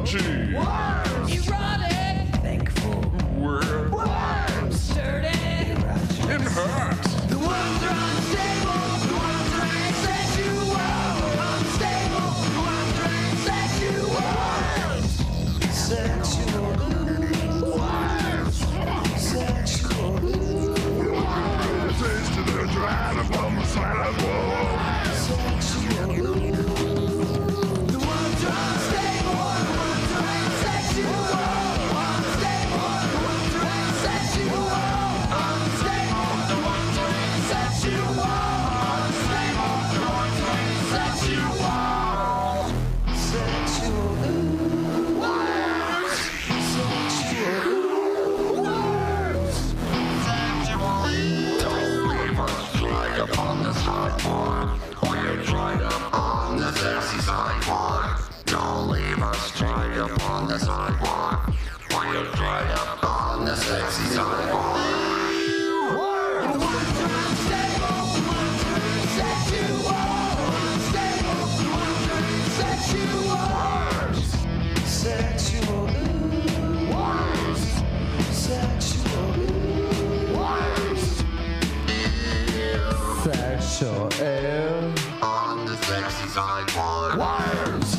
Crunchy. Worms. Erotic. Thankful. Weird. Worms. Dirty. And hot. The worms are unstable. The worms are asexual. Unstable. The worms are asexual. Sexual glue. Worms. Sexual glue. Taste of the drive upon the silent wall. Sexual glue. The worms are unstable. The worms are asexual. Unstable. The worms are asexual. Unstable. The worms are asexual. Unstable. The worms are asexual. Sexual glue. Worms. Sexual glue. Worms. Don't leave us dry upon the sidewalk. We're dried up on the sexy sidewalk. Don't leave us dry upon the sidewalk. We're dried up on the sexy sidewalk. The worms are unstable. The worms are asexual. Unstable. The worms are asexual. Sexual glue. Worms. Sexual glue. Worms. Sexual air. On the sexy sidewalk. Worms.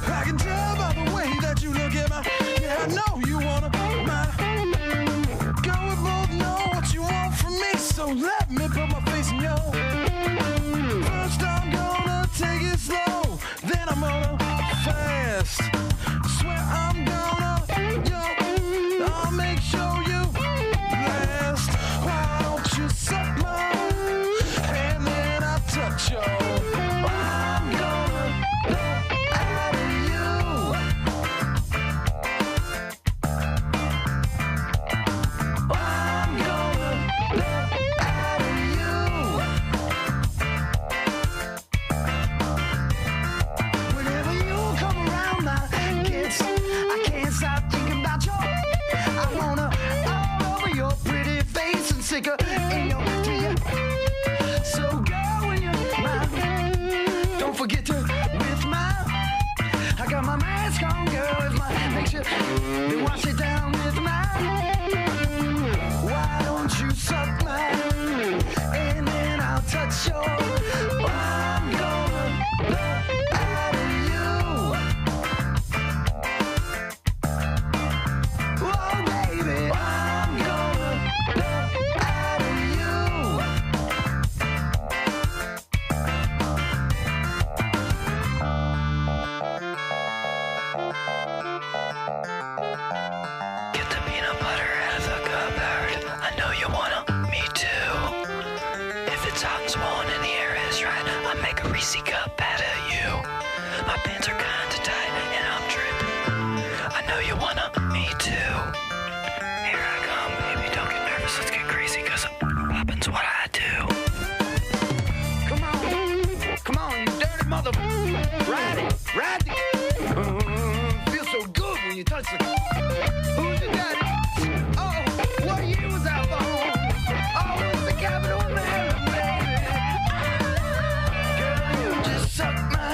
I can tell by the way that you look at me. Yeah, I know you wanna my girl. We both know what you want from me, so let me put my face in your. First I'm gonna take it slow, then I'm gonna fast. Swear I'm gonna, I'll make sure you last. Why don't you suck my hand, then I touch your. I'm gonna out of you. I'm gonna out of you. Whenever you come around, I can't stop thinking about you. I wanna all over your pretty face and stick her in your teeth. So girl, when you're mine, don't forget to with mine. I got my mask on, girl, with my make sure they wash it down with mine. Why don't you suck mine, and then I'll touch your. I'm gonna out of you. Oh baby, I'm gonna out of you. Get the peanut butter out of the cupboard. I know you wanna, me too. If it's hot and swollen and the air is right, I make a Reese cup out of you. My pants are kinda tight and I'm dripping. I know you wanna, me too. Here I come, baby, don't get nervous, let's get crazy, cause poppin's what I do. Come on, you dirty motherfucker. Ride it. Feels so good when you touch the. Who's your daddy? Oh, what year was that phone? Oh, it was the Capitol America, baby. Girl, you just suck my,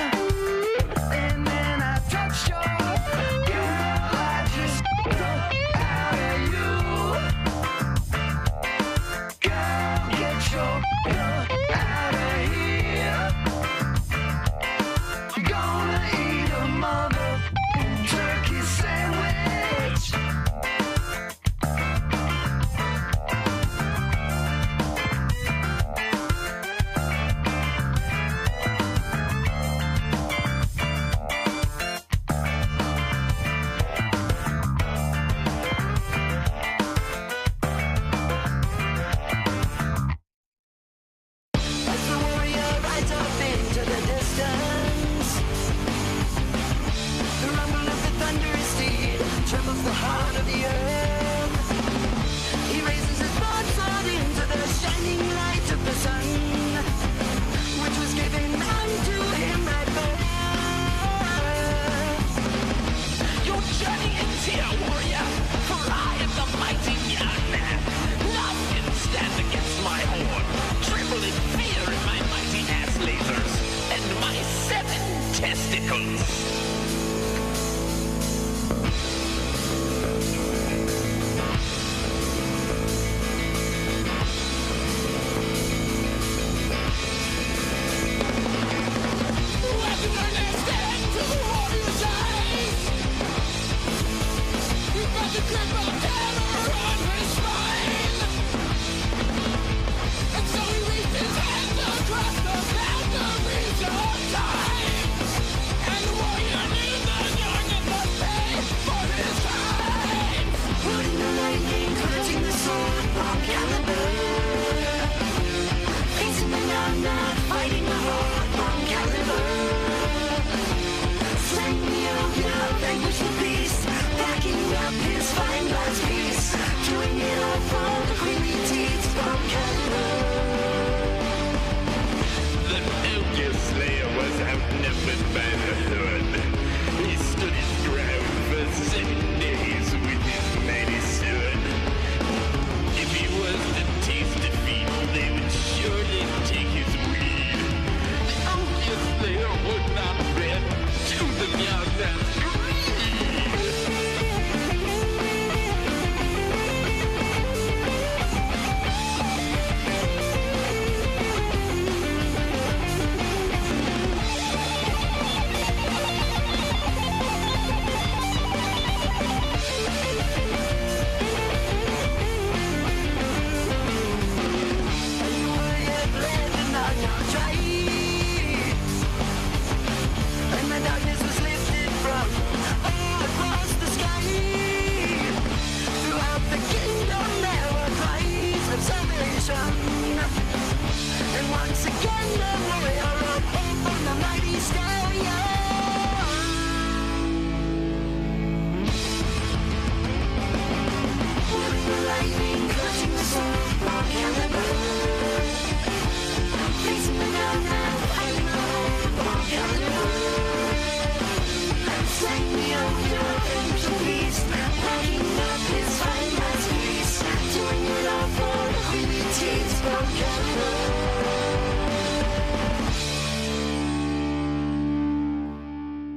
and then I touch your. Girl, I just out of you. Girl, get your out of here. Gonna eat a mother turkey sandwich. trembles the heart of the earth. He raises his broadsword into the shining light of the sun, which was given unto him at birth. Your journey ends here, warrior, for I am the mighty Mjolnir. None can stand against my horn. Tremble in fear in my mighty ass lasers and my 7 testicles.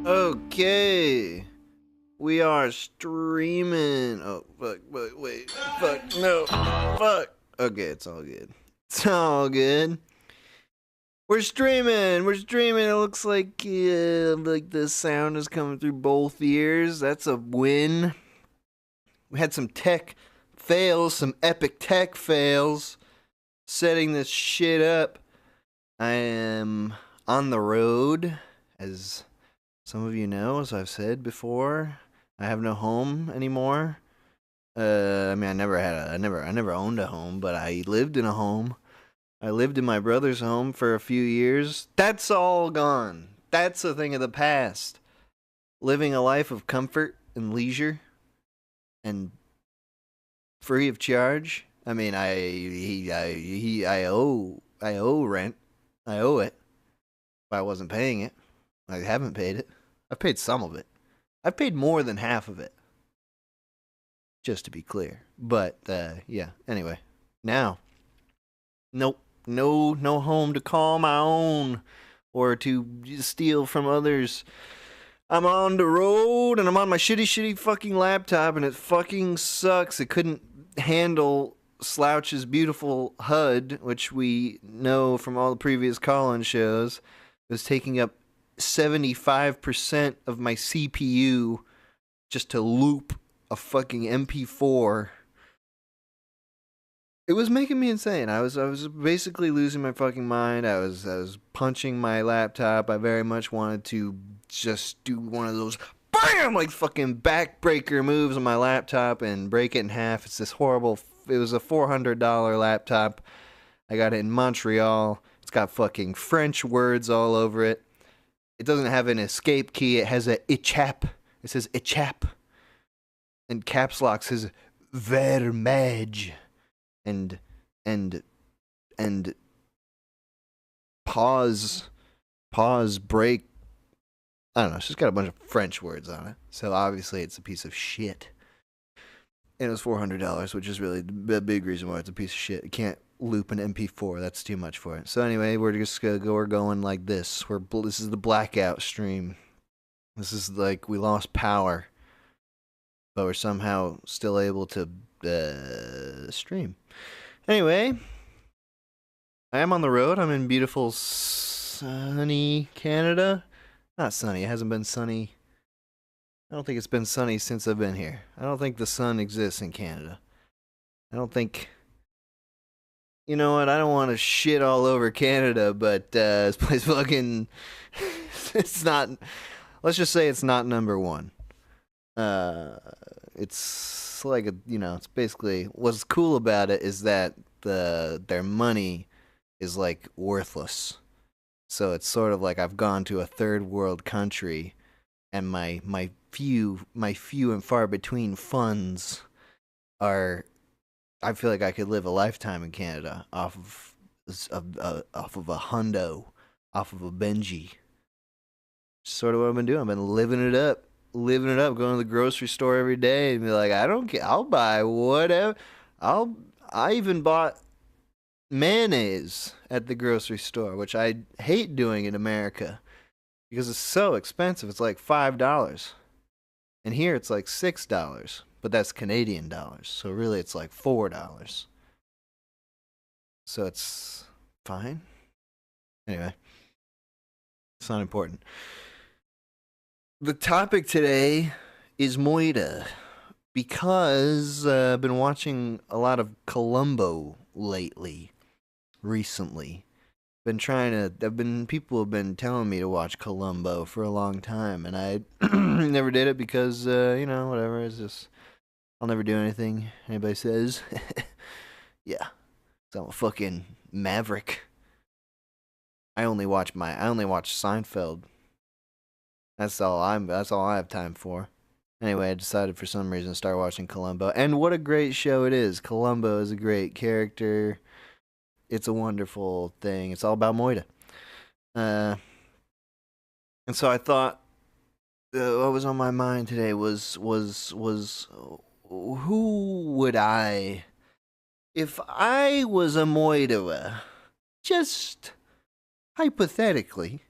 Okay, we are streaming. Oh, fuck, wait, fuck, no, fuck. Okay, it's all good. It's all good. We're streaming. It looks like the sound is coming through both ears. That's a win. We had some tech fails, some epic tech fails, setting this shit up. I am on the road, as some of you know, as I've said before. I have no home anymore. I never owned a home, but I lived in a home. I lived in my brother's home for a few years. That's all gone. That's a thing of the past. Living a life of comfort and leisure and free of charge. I mean, I owe rent. I owe it. If I wasn't paying it, I haven't paid it. I've paid some of it. I've paid more than half of it. Just to be clear. But, yeah. Anyway. Now. Nope. No home to call my own. Or to steal from others. I'm on the road and I'm on my shitty fucking laptop and it fucking sucks. It couldn't handle Slouch's beautiful HUD, which we know from all the previous call-in shows. It was taking up 75% of my CPU just to loop a fucking MP4. It was making me insane. I was basically losing my fucking mind. I was punching my laptop. I very much wanted to just do one of those BAM! Like fucking backbreaker moves on my laptop and break it in half. It's this horrible. It was a $400 laptop. I got it in Montreal. It's got fucking French words all over it. It doesn't have an escape key. It has a ichap. It says ichap. and caps locks his vermage, and and and pause, break. I don't know. It's just got a bunch of French words on it, so obviously it's a piece of shit. And it was $400, which is really the big reason why it's a piece of shit. It can't loop an MP4. That's too much for it. So anyway, we're just gonna go. We're going like this. This is the blackout stream. This is like we lost power, but we're somehow still able to stream. Anyway, I am on the road. I'm in beautiful sunny Canada. Not sunny. It hasn't been sunny. I don't think it's been sunny since I've been here. I don't think the sun exists in Canada. I don't think... You know what? I don't want to shit all over Canada, but this place fucking... it's not... Let's just say it's not number one. It's like a... You know, it's basically... What's cool about it is that their money is like worthless. So it's sort of like I've gone to a third world country, and my few and far between funds are, I feel like I could live a lifetime in Canada off of a hundo, off of a Benji. Sort of what I've been doing. I've been living it up, going to the grocery store every day and be like, I don't care, I'll buy whatever. I even bought mayonnaise at the grocery store, which I hate doing in America because it's so expensive. It's like $5. And here it's like $6, but that's Canadian dollars. So really it's like $4. So it's fine. Anyway, it's not important. The topic today is moida, because I've been watching a lot of Columbo recently. People have been telling me to watch Columbo for a long time, and I never did it because, whatever, it's just, I'll never do anything anybody says. Yeah. So I'm a fucking maverick. I only watch Seinfeld. That's all I have time for. Anyway, I decided for some reason to start watching Columbo, and what a great show it is. Columbo is a great character. It's a wonderful thing. It's all about moida. And so I thought, what was on my mind today was who would I, if I was a moiderer, just hypothetically,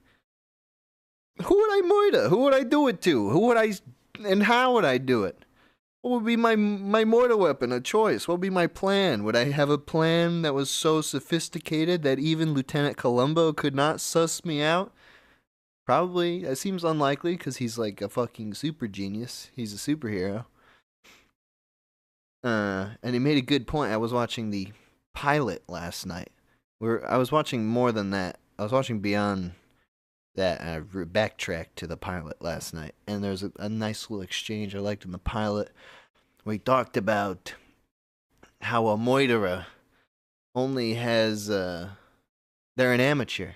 who would I moida? Who would I do it to? And how would I do it? What would be my mortar weapon, a choice? What would be my plan? Would I have a plan that was so sophisticated that even Lieutenant Columbo could not suss me out? Probably. That seems unlikely, because he's like a fucking super genius. He's a superhero. And he made a good point. I was watching the pilot last night. I was watching more than that. I was watching beyond that, and I backtracked to the pilot last night, and there's a nice little exchange I liked in the pilot where he talked about how a moiderer only has they're an amateur.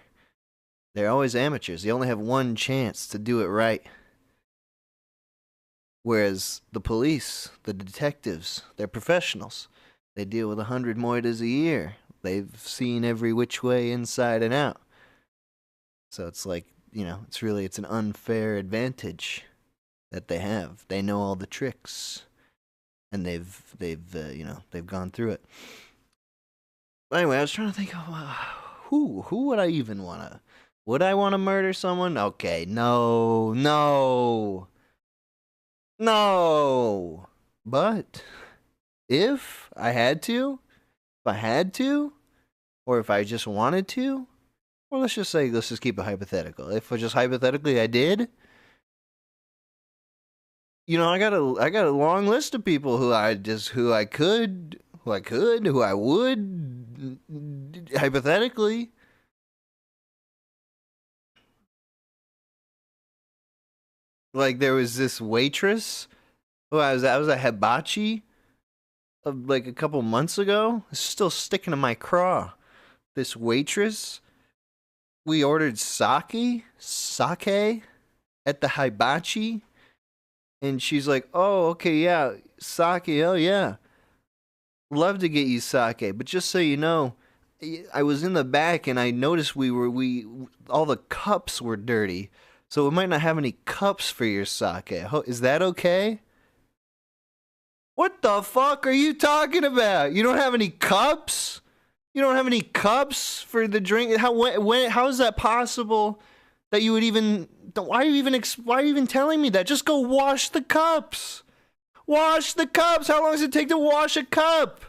They're always amateurs. They only have one chance to do it right. Whereas the police, the detectives, they're professionals. They deal with 100 moidas a year. They've seen every which way inside and out. So it's like, it's an unfair advantage that they have. They know all the tricks, and they've gone through it. But anyway, I was trying to think of who would I even wanna? Would I want to murder someone? Okay, no. But if I had to, or if I just wanted to. Well, let's just keep it hypothetical. If just hypothetically I did, I got a long list of people who I would, hypothetically. Like, there was this waitress who I was at hibachi like a couple months ago. It's still sticking to my craw. This waitress. We ordered sake at the hibachi, and she's like, "Oh, okay, yeah, Sake, oh yeah. Love to get you sake, but just so you know, I was in the back and I noticed all the cups were dirty, so we might not have any cups for your sake. Is that okay? What the fuck are you talking about? You don't have any cups? You don't have any cups for the drink? How is that possible that you would even... Why are you even telling me that? Just go wash the cups. Wash the cups. How long does it take to wash a cup?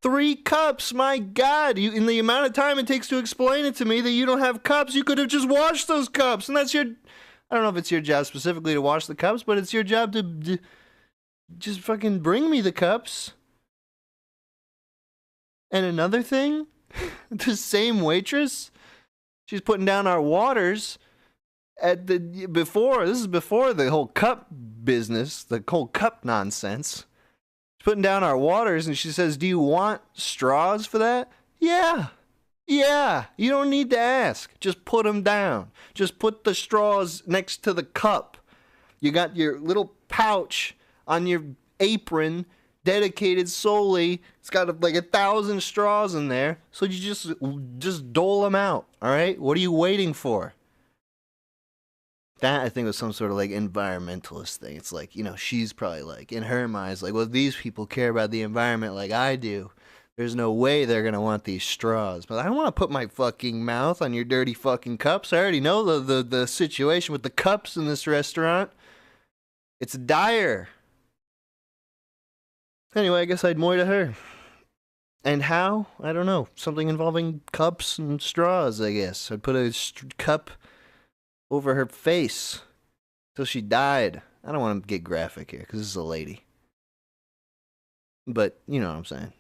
3 cups. My God. In the amount of time it takes to explain it to me that you don't have cups, you could have just washed those cups. And that's your... I don't know if it's your job specifically to wash the cups, but it's your job to just fucking bring me the cups. And another thing, the same waitress, she's putting down our waters this is before the whole cup business, the whole cup nonsense. She's putting down our waters and she says, "Do you want straws for that?" Yeah, you don't need to ask. Just put them down. Just put the straws next to the cup. You got your little pouch on your apron dedicated solely. It's got like 1,000 straws in there. So you just dole them out. All right. What are you waiting for? That I think was some sort of like environmentalist thing. It's like, she's probably like in her mind, it's like, well, these people care about the environment like I do. There's no way they're gonna want these straws. But I don't want to put my fucking mouth on your dirty fucking cups. I already know the situation with the cups in this restaurant. It's dire. Anyway, I guess I'd moida her. And how? I don't know. Something involving cups and straws, I guess. I'd put a cup over her face till she died. I don't want to get graphic here, because this is a lady. But, you know what I'm saying.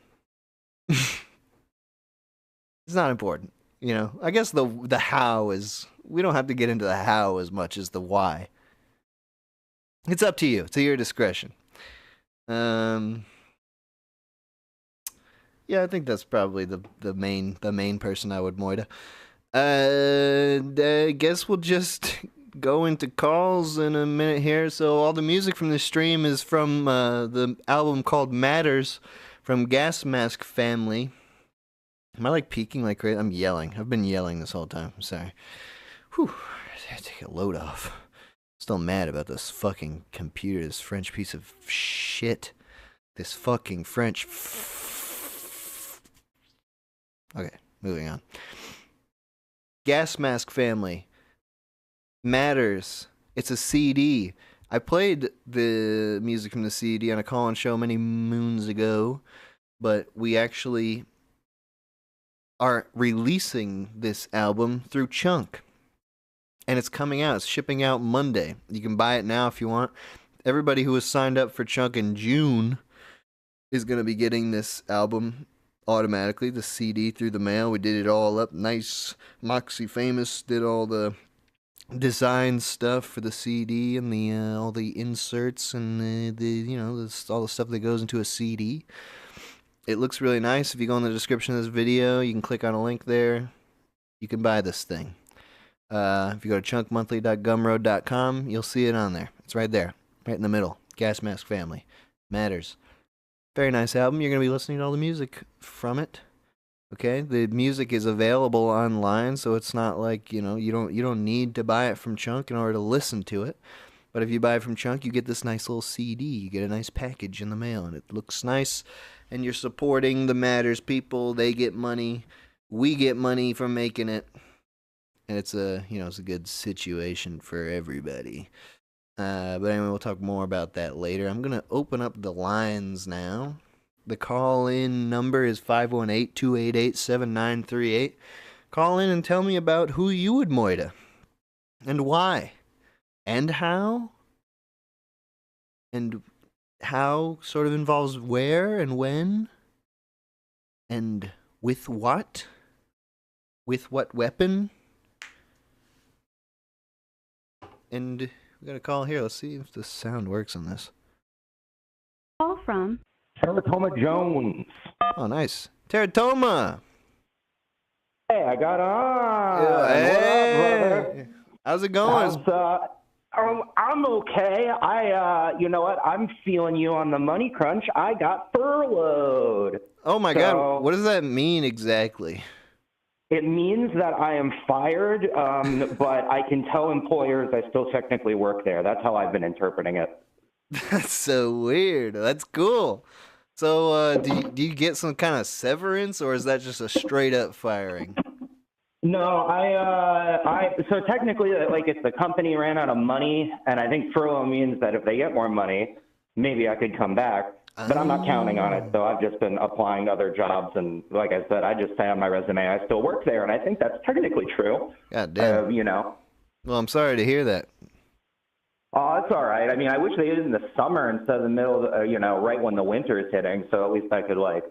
It's not important. I guess the how is... We don't have to get into the how as much as the why. It's up to you. To your discretion. Yeah, I think that's probably the main person I would moida. I guess we'll just go into calls in a minute here. So all the music from this stream is from the album called Matters from Gas Mask Family. Am I like peaking like crazy? I'm yelling. I've been yelling this whole time. I'm sorry. Whew. I have to take a load off. Still mad about this fucking computer, this French piece of shit. This fucking French... Okay, moving on. Gas Mask Family. Matters. It's a CD. I played the music from the CD on a call-in show many moons ago, but we actually are releasing this album through Chunk. And it's coming out. It's shipping out Monday. You can buy it now if you want. Everybody who was signed up for Chunk in June is going to be getting this album automatically, the CD through the mail. We did it all up nice. Moxie Famous did all the design stuff for the CD and the all the inserts and all the stuff that goes into a CD. It looks really nice. If you go in the description of this video, you can click on a link there. You can buy this thing. If you go to chunkmonthly.gumroad.com, you'll see it on there. It's right there, right in the middle. Gas Mask Family. Matters. Very nice album. You're going to be listening to all the music from it. Okay? The music is available online, so it's not like, you don't need to buy it from Chunk in order to listen to it. But if you buy it from Chunk, you get this nice little CD. You get a nice package in the mail, and it looks nice. And you're supporting the Matters people. They get money. We get money from making it. And it's a good situation for everybody. But anyway, we'll talk more about that later. I'm going to open up the lines now. The call-in number is 518-288-7938. Call in and tell me about who you would moida. And why. And how. And how sort of involves where and when. And with what. With what weapon. And... we got a call here. Let's see if the sound works on this. Call from Teratoma Jones. Oh, nice. Teratoma. Hey, I got on. Hey. What up, brother? How's it going? I'm okay. You know what? I'm feeling you on the money crunch. I got furloughed. Oh my God, what does that mean exactly? It means that I am fired, but I can tell employers I still technically work there. That's how I've been interpreting it. That's so weird. That's cool. So, do you get some kind of severance, or is that just a straight up firing? No, so technically, like, if the company ran out of money, and I think furlough means that if they get more money, maybe I could come back. But I'm not counting on it, so I've just been applying to other jobs, and like I said, I just say on my resume I still work there, and I think that's technically true. God damn. You know. Well, I'm sorry to hear that. Oh, it's all right. I mean, I wish they did it in the summer instead of the middle, right when the winter is hitting, so at least I could, like,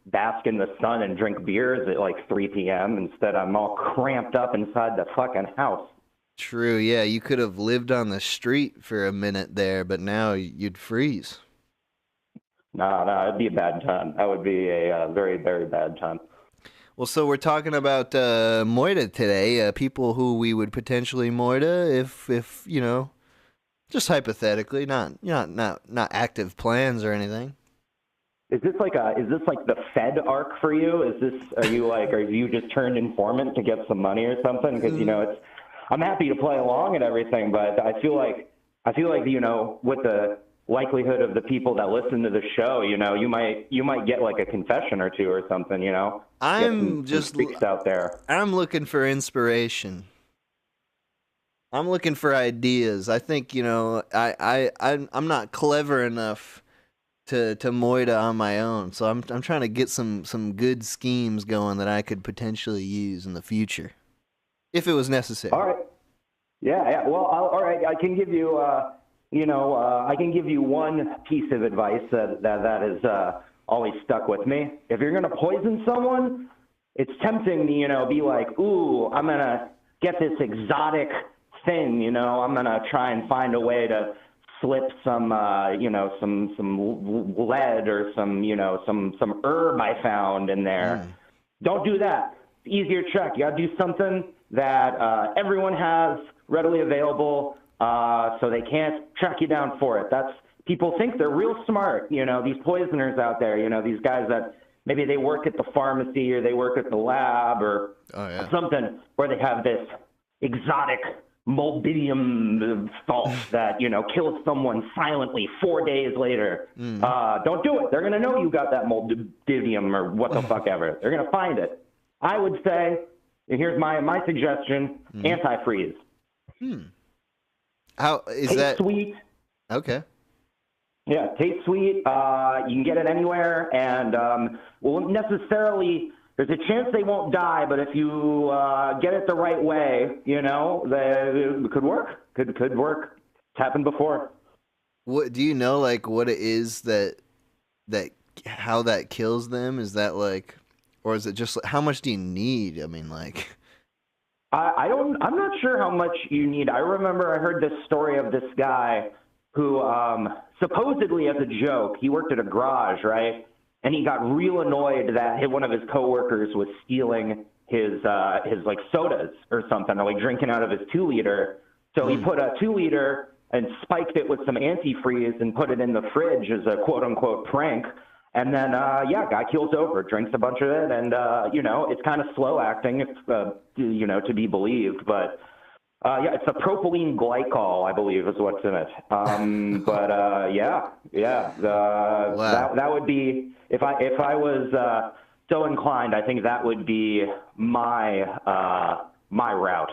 bask in the sun and drink beers at like 3 p.m. Instead, I'm all cramped up inside the fucking house. True, yeah, you could have lived on the street for a minute there, but now you'd freeze. No, it'd be a bad time. That would be a very, very bad time. Well, so we're talking about moida today, people who we would potentially moida if just hypothetically, not active plans or anything. Is this like the Fed arc for you? Are you just turned informant to get some money or something? Because I'm happy to play along and everything, but I feel like with the likelihood of the people that listen to the show, you might get like a confession or two or something. I'm just freaks out there. I'm looking for inspiration. I'm looking for ideas. I think I'm not clever enough to moida on my own. So I'm trying to get some good schemes going that I could potentially use in the future, if it was necessary. All right. Yeah. Well, all right. I can give you, I can give you one piece of advice that has always stuck with me. If you're gonna poison someone, it's tempting to, be like, ooh, I'm gonna get this exotic thing. I'm gonna try and find a way to slip some lead or some herb I found in there. Don't do that. Easier check. You gotta do something that everyone has readily available, so they can't track you down for it. People think they're real smart. These poisoners out there. These guys that maybe they work at the pharmacy or they work at the lab or something where they have this exotic molybdenum salt that kills someone silently 4 days later. Don't do it. They're gonna know you got that molybdenum or what the fuck ever. They're gonna find it. I would say, and here's my suggestion: antifreeze. How is Tastes that? Sweet. Okay. Yeah, tastes sweet. You can get it anywhere, and won't necessarily. There's a chance they won't die, but if you get it the right way, it could work. Could work. It's happened before. What do you know? Like what it is that how that kills them? Is that like, or is it just how much do you need? I mean, like. I'm not sure how much you need. I remember I heard this story of this guy who supposedly, as a joke, he worked at a garage, right? And he got real annoyed that one of his coworkers was stealing his like sodas or something, or like drinking out of his 2-liter. So he put a 2-liter and spiked it with some antifreeze and put it in the fridge as a quote unquote prank. And then, guy keels over, drinks a bunch of it, and, it's kind of slow acting, to be believed. But, it's a propylene glycol, I believe, is what's in it. Wow. That would be, if I was so inclined, I think that would be my route.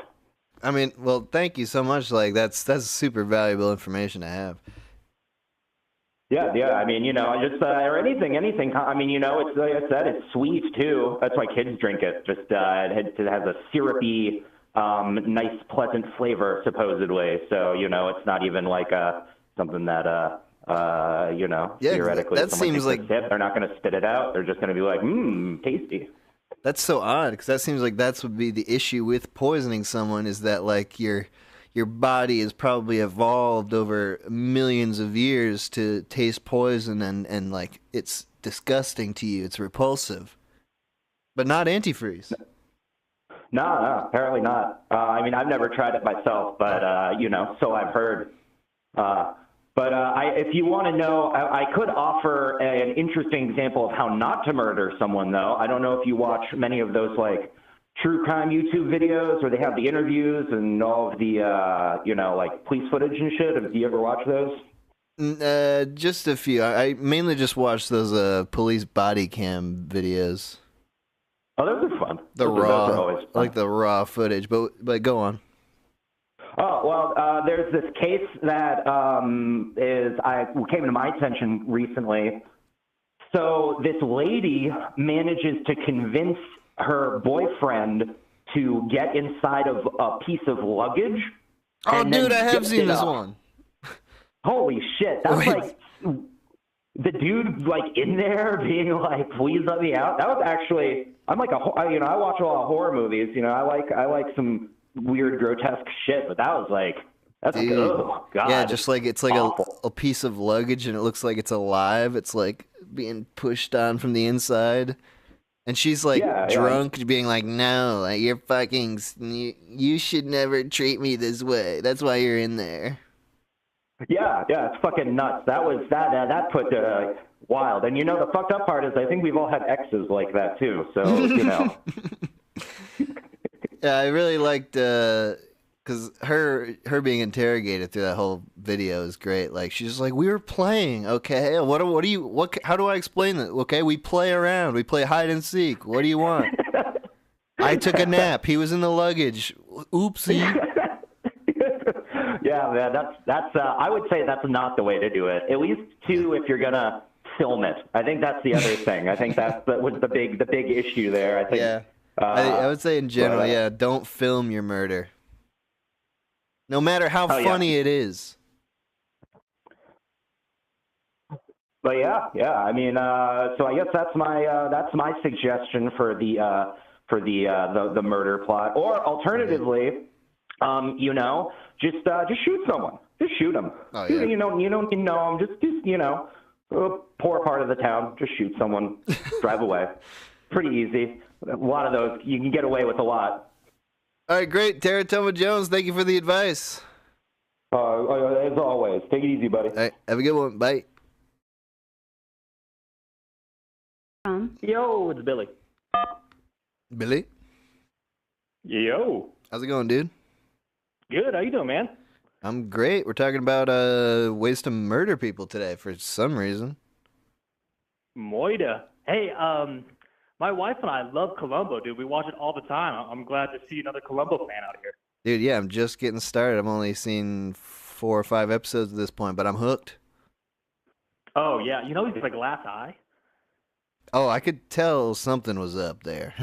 I mean, well, thank you so much. Like, that's super valuable information to have. Yeah. I mean, just or anything. I mean, it's like I said, it's sweet too. That's why kids drink it. Just it has a syrupy, nice, pleasant flavor, supposedly. So it's not even like something that theoretically, that seems like they're not going to spit it out. They're just going to be like, tasty. That's so odd because that seems like that's would be the issue with poisoning someone is that like your body has probably evolved over millions of years to taste poison and like it's disgusting to you. It's repulsive. But not antifreeze. No, apparently not. I mean, I've never tried it myself, but, you know, so I've heard. If you want to know, I could offer an interesting example of how not to murder someone, though. I don't know if you watch many of those, like, true crime YouTube videos where they have the interviews and all of the, you know, like, police footage and shit. Have you ever watched those? Just a few. I mainly just watch those police body cam videos. Oh, those are fun. The those raw, are always fun. like the raw footage. But go on. Oh, well, there's this case that came to my attention recently. So this lady manages to convince her boyfriend to get inside of a piece of luggage. Oh, dude, I have seen this one. Holy shit. That's like the dude like in there being like, please let me out. That was actually, I'm like I watch a lot of horror movies. You know, I like some weird, grotesque shit, but that was like, that's like, oh, God. Yeah, just like, it's like awful. a piece of luggage and it looks like it's alive. It's like being pushed on from the inside. And she's like drunk, being like, no, like, you're fucking, you should never treat me this way. That's why you're in there. Yeah, it's fucking nuts. That put wild. And you know, the fucked up part is I think we've all had exes like that too. So, you know. Yeah, I really liked, because her being interrogated through that whole video is great. Like, she's just like, we were playing, okay? How do I explain that? Okay, we play around. We play hide and seek. What do you want? I took a nap. He was in the luggage. Oopsie. Yeah, man, that's I would say that's not the way to do it. At least if you're gonna film it. I think that's the other thing. I think that was the big issue there. I think. Yeah. I would say in general, don't film your murder. No matter how funny it is. But yeah. I mean, so I guess that's my suggestion for the murder plot. Or alternatively, you know, just shoot someone. Just shoot them. Oh, yeah. You don't know them. Just you know, a poor part of the town. Just shoot someone. Drive away. Pretty easy. A lot of those, you can get away with a lot. All right, great. Teratoma Jones, thank you for the advice. As always. Take it easy, buddy. All right, have a good one. Bye. Yo, it's Billy. Billy? Yo. How's it going, dude? Good. How you doing, man? I'm great. We're talking about ways to murder people today for some reason. Moida. Hey, my wife and I love Columbo, dude. We watch it all the time. I'm glad to see another Columbo fan out here. Dude, yeah, I'm just getting started. I've only seen 4 or 5 episodes at this point, but I'm hooked. Oh, yeah. You know he's like glass eye? Oh, I could tell something was up there.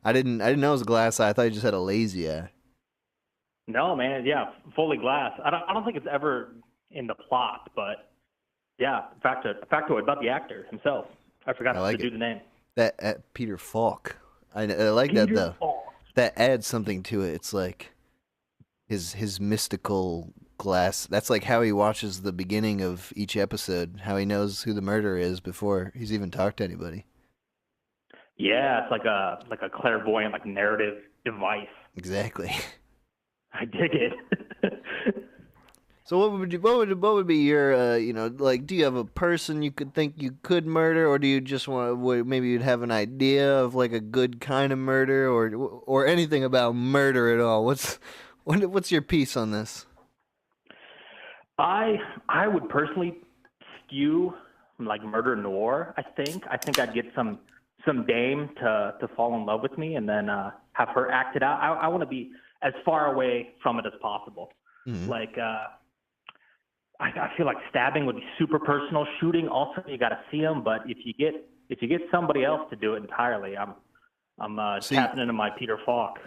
I didn't know it was a glass eye. I thought he just had a lazy eye. No, man. Yeah, fully glass. I don't think it's ever in the plot, but yeah, factoid about the actor himself. I forgot to do the name. That Peter Falk. I like Peter that though. Falk. That adds something to it. It's like his mystical glass. That's like how he watches the beginning of each episode. How he knows who the murderer is before he's even talked to anybody. Yeah, it's like a clairvoyant like narrative device. Exactly. I dig it. So what would be your like, do you have a person you could think you could murder, or do you just maybe you'd have an idea of like a good kind of murder, or anything about murder at all? What's your piece on this? I would personally skew like murder noir. I think I'd get some dame to fall in love with me, and then have her act it out. I want to be as far away from it as possible. Mm-hmm. Like. I feel like stabbing would be super personal. Shooting, also you got to see them. But if you get somebody else to do it entirely, I'm tapping into my Peter Falk.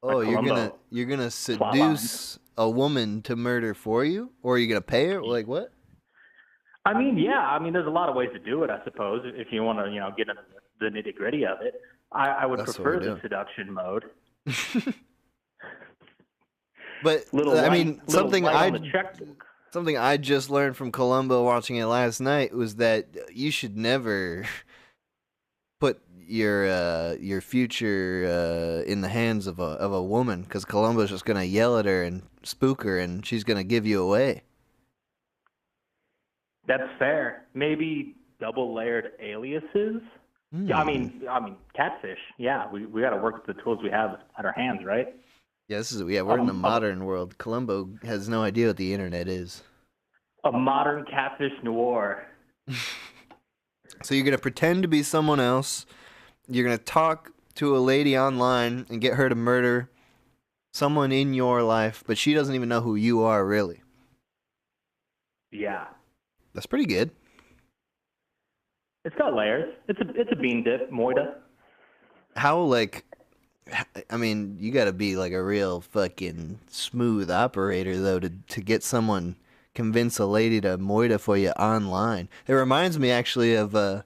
Oh, you're gonna seduce a woman to murder for you, or are you gonna pay her? Like what? I mean, yeah. I mean, there's a lot of ways to do it. I suppose if you want to, get into the nitty gritty of it, I would prefer the seduction mode. But something I just learned from Columbo watching it last night was that you should never put your future in the hands of a woman, because Columbo's just gonna yell at her and spook her, and she's gonna give you away. That's fair. Maybe double-layered aliases. Yeah, I mean, catfish. Yeah, we got to work with the tools we have at our hands, right? Yeah, we're in the modern world. Columbo has no idea what the internet is. A modern catfish noir. So you're gonna pretend to be someone else. You're gonna talk to a lady online and get her to murder someone in your life, but she doesn't even know who you are really. Yeah. That's pretty good. It's got layers. It's a bean dip, moida. How, like, I mean, you gotta be like a real fucking smooth operator, though, to get someone, convince a lady to moida for you online. It reminds me, actually, of the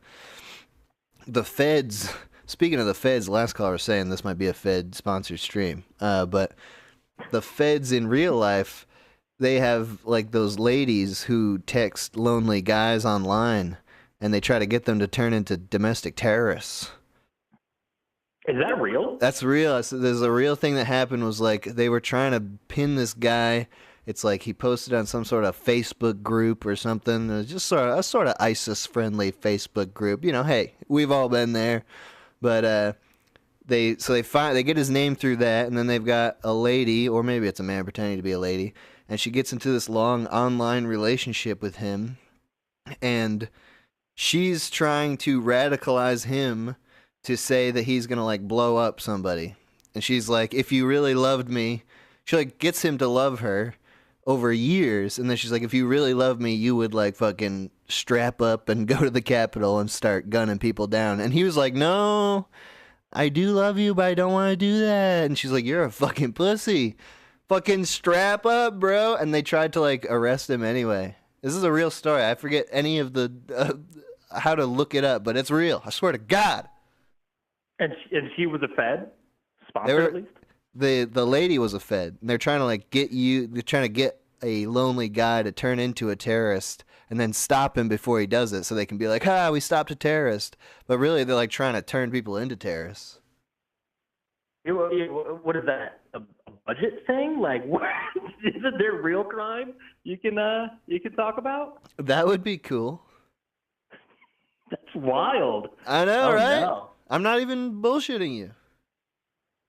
feds. Speaking of the feds, last caller was saying this might be a Fed-sponsored stream. But the feds in real life, they have, like, those ladies who text lonely guys online, and they try to get them to turn into domestic terrorists. Is that real? That's real. There's a real thing that happened, was like they were trying to pin this guy. It's like he posted on some sort of Facebook group or something. It was just a sort of ISIS-friendly Facebook group. You know, hey, we've all been there. But they get his name through that, and then they've got a lady, or maybe it's a man pretending to be a lady, and she gets into this long online relationship with him, and she's trying to radicalize him to say that he's gonna, like, blow up somebody. And she's like, if you really loved me, she, like, gets him to love her over years, and then she's like, if you really love me, you would, like, fucking strap up and go to the Capitol and start gunning people down. And he was like, no, I do love you, but I don't want to do that. And she's like, you're a fucking pussy. Fucking strap up, bro. And they tried to, like, arrest him anyway. This is a real story. I forget any of the how to look it up, but it's real. I swear to God. And she was a Fed sponsor, at least? The lady was a Fed. And they're trying to, like, they're trying to get a lonely guy to turn into a terrorist and then stop him before he does it, so they can be like, we stopped a terrorist. But really, they're, like, trying to turn people into terrorists. What is that? A budget thing? Like, what? Isn't there real crime you can talk about? That would be cool. That's wild. I know, right? No. I'm not even bullshitting you.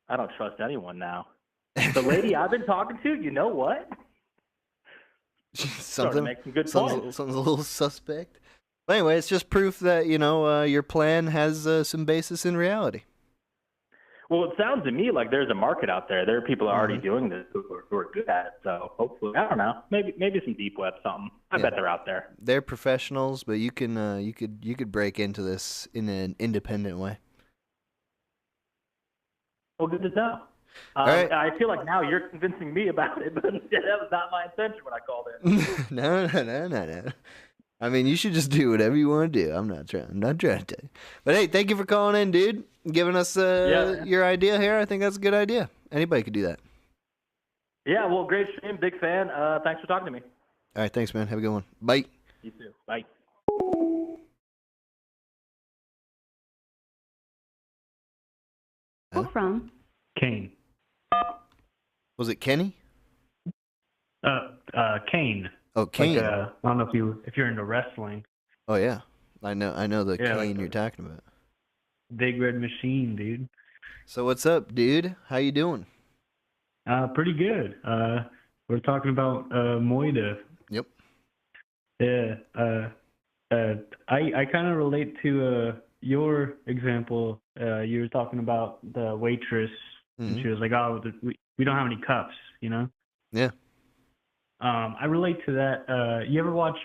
I don't trust anyone now. The lady I've been talking to, you know what? Something's points. a little suspect. But anyway, it's just proof that, your plan has some basis in reality. Well, it sounds to me like there's a market out there. There are people already doing this who are good at it. So hopefully, I don't know, maybe some deep web something. I bet they're out there. They're professionals, but you could break into this in an independent way. Well, good to know. Right. I feel like now you're convincing me about it, but that was not my intention when I called in. No. I mean, you should just do whatever you want to do. I'm not trying to tell you. But hey, thank you for calling in, dude. Giving us your idea here. I think that's a good idea. Anybody could do that. Yeah, well, great stream. Big fan. Thanks for talking to me. All right, thanks, man. Have a good one. Bye. You too. Bye. From Kane. Was it Kenny? Kane. Oh, Kane. Like, I don't know if you're into wrestling. Oh yeah, I know the Kane like you're talking about. Big Red Machine, dude. So what's up, dude? How you doing? Pretty good. We're talking about moida. Yep. Yeah. I kind of relate to your example. You were talking about the waitress, and she was like, "Oh, we don't have any cups," you know. Yeah. I relate to that. You ever watch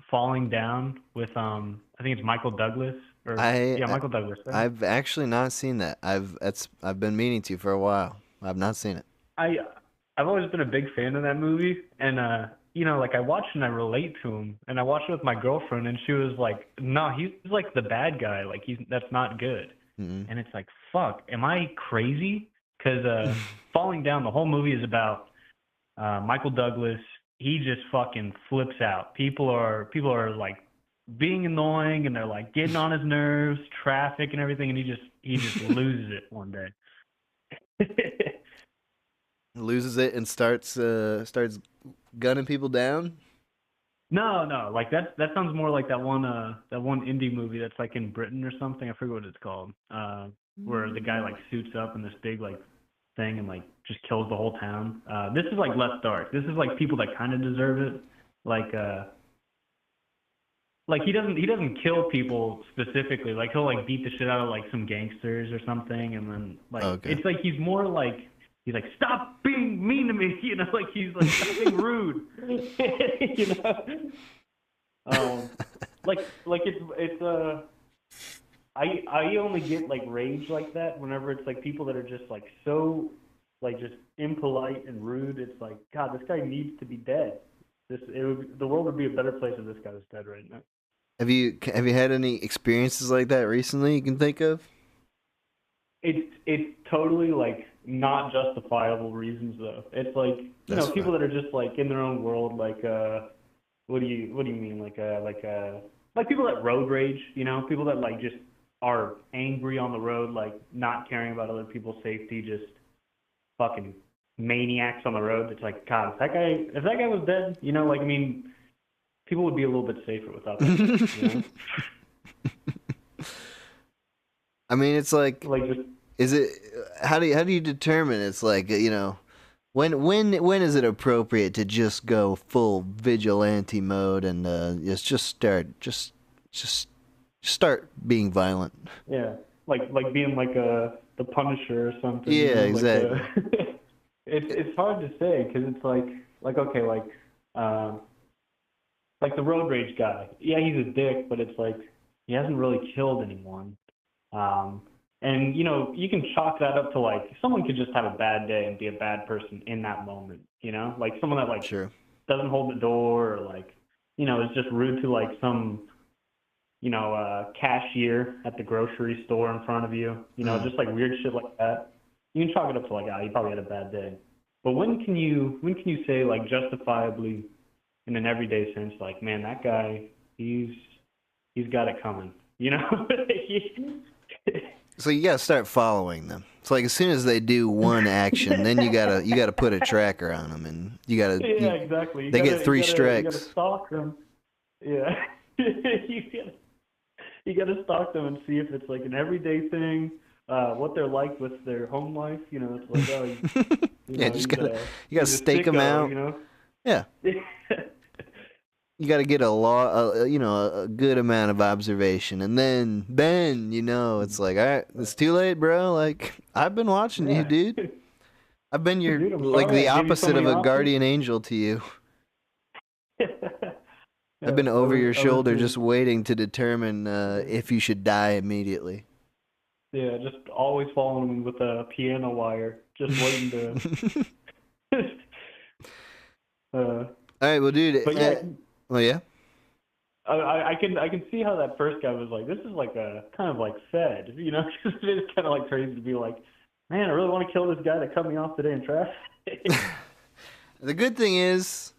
Falling Down with I think it's Michael Douglas Michael Douglas. Right? I've actually not seen that. I've been meaning to for a while. I've not seen it. I've always been a big fan of that movie, and like I watched and I relate to him, and I watched it with my girlfriend, and she was like, "No, he's like the bad guy. Like that's not good." Mm-hmm. And it's like, fuck, am I crazy? Because Falling Down, the whole movie is about Michael Douglas. He just fucking flips out. People are like being annoying, and they're like getting on his nerves, traffic and everything, and he just loses it one day. Loses it and starts gunning people down. No, like that sounds more like that one indie movie that's like in Britain or something. I forget what it's called. Where the guy like suits up in this big like thing and like just kills the whole town. This is like less dark. This is like people that kind of deserve it. Like he doesn't kill people specifically. Like he'll like beat the shit out of like some gangsters or something, and then like it's like he's more like he's like, stop being mean to me, you know, like he's like stop being rude, you know. Like it's I only get like rage like that whenever it's like people that are just like so like just impolite and rude. It's like, God, this guy needs to be dead. The world would be a better place if this guy was dead right now. Have you had any experiences like that recently you can think of? It's totally like not justifiable reasons though. It's like people that are just like in their own world. Like what do you mean? Like people that road rage. You know, people that like just are angry on the road, like not caring about other people's safety, just fucking maniacs on the road. It's like, God, if that guy was dead, you know, like I mean, people would be a little bit safer without that. You know? I mean, it's like just, is it? How do you determine? It's like, you know, when is it appropriate to just go full vigilante mode and just start being violent? Yeah, like being like the Punisher or something. Yeah, you know? exactly. It's hard to say because it's like okay, like the road rage guy. Yeah, he's a dick, but it's like he hasn't really killed anyone. And you know, you can chalk that up to like someone could just have a bad day and be a bad person in that moment. You know, like someone that like doesn't hold the door or like, you know, is just rude to like some, you know, cashier at the grocery store in front of you. You know, just like weird shit like that. You can chalk it up to like, he probably had a bad day. But when can you say like justifiably in an everyday sense, like, man, that guy, he's got it coming, you know? So you gotta start following them. It's like as soon as they do one action, then you gotta put a tracker on them, and you gotta exactly. They get 3 strikes. You gotta stalk them. Yeah, you gotta stalk them and see if it's like an everyday thing. What they're like with their home life, you know, it's like, you gotta stake them out, you know? Yeah. You gotta get a good amount of observation, and then you know it's like, all right, it's too late, bro. Like I've been watching you, dude. I've been like the opposite of a guardian angel to you. I've been over your shoulder, just waiting to determine if you should die immediately. Yeah, just always following him with a piano wire, just waiting to. All right, well, dude. But yeah, well, yeah. I can see how that first guy was like, this is like a kind of like fed, you know, because it is kind of like crazy to be like, man, I really want to kill this guy that cut me off today in traffic. The good thing is,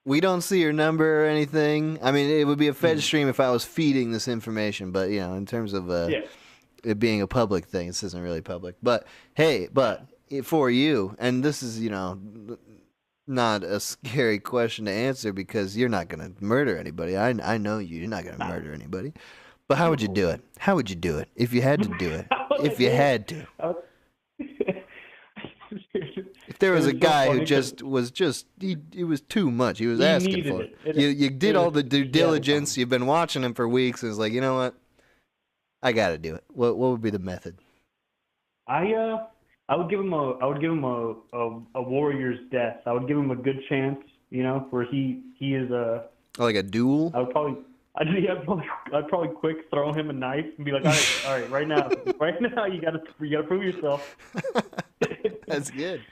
we don't see your number or anything. I mean, it would be a fed stream if I was feeding this information, but you know, in terms of it being a public thing, this isn't really public. But hey, for you, and this is, you know, not a scary question to answer because you're not going to murder anybody. I know you. You're not going to murder anybody. But how would you do it? How would you do it if you had to do it? If you had to. If there was a guy who it was too much. He was asking for it. You did all the due diligence. You've been watching him for weeks. And it's like, you know what? I got to do it. What would be the method? I would give him a warrior's death. I would give him a good chance, you know, where he is a like a duel. I'd probably quick throw him a knife and be like, all right, right now, you gotta prove yourself. That's good.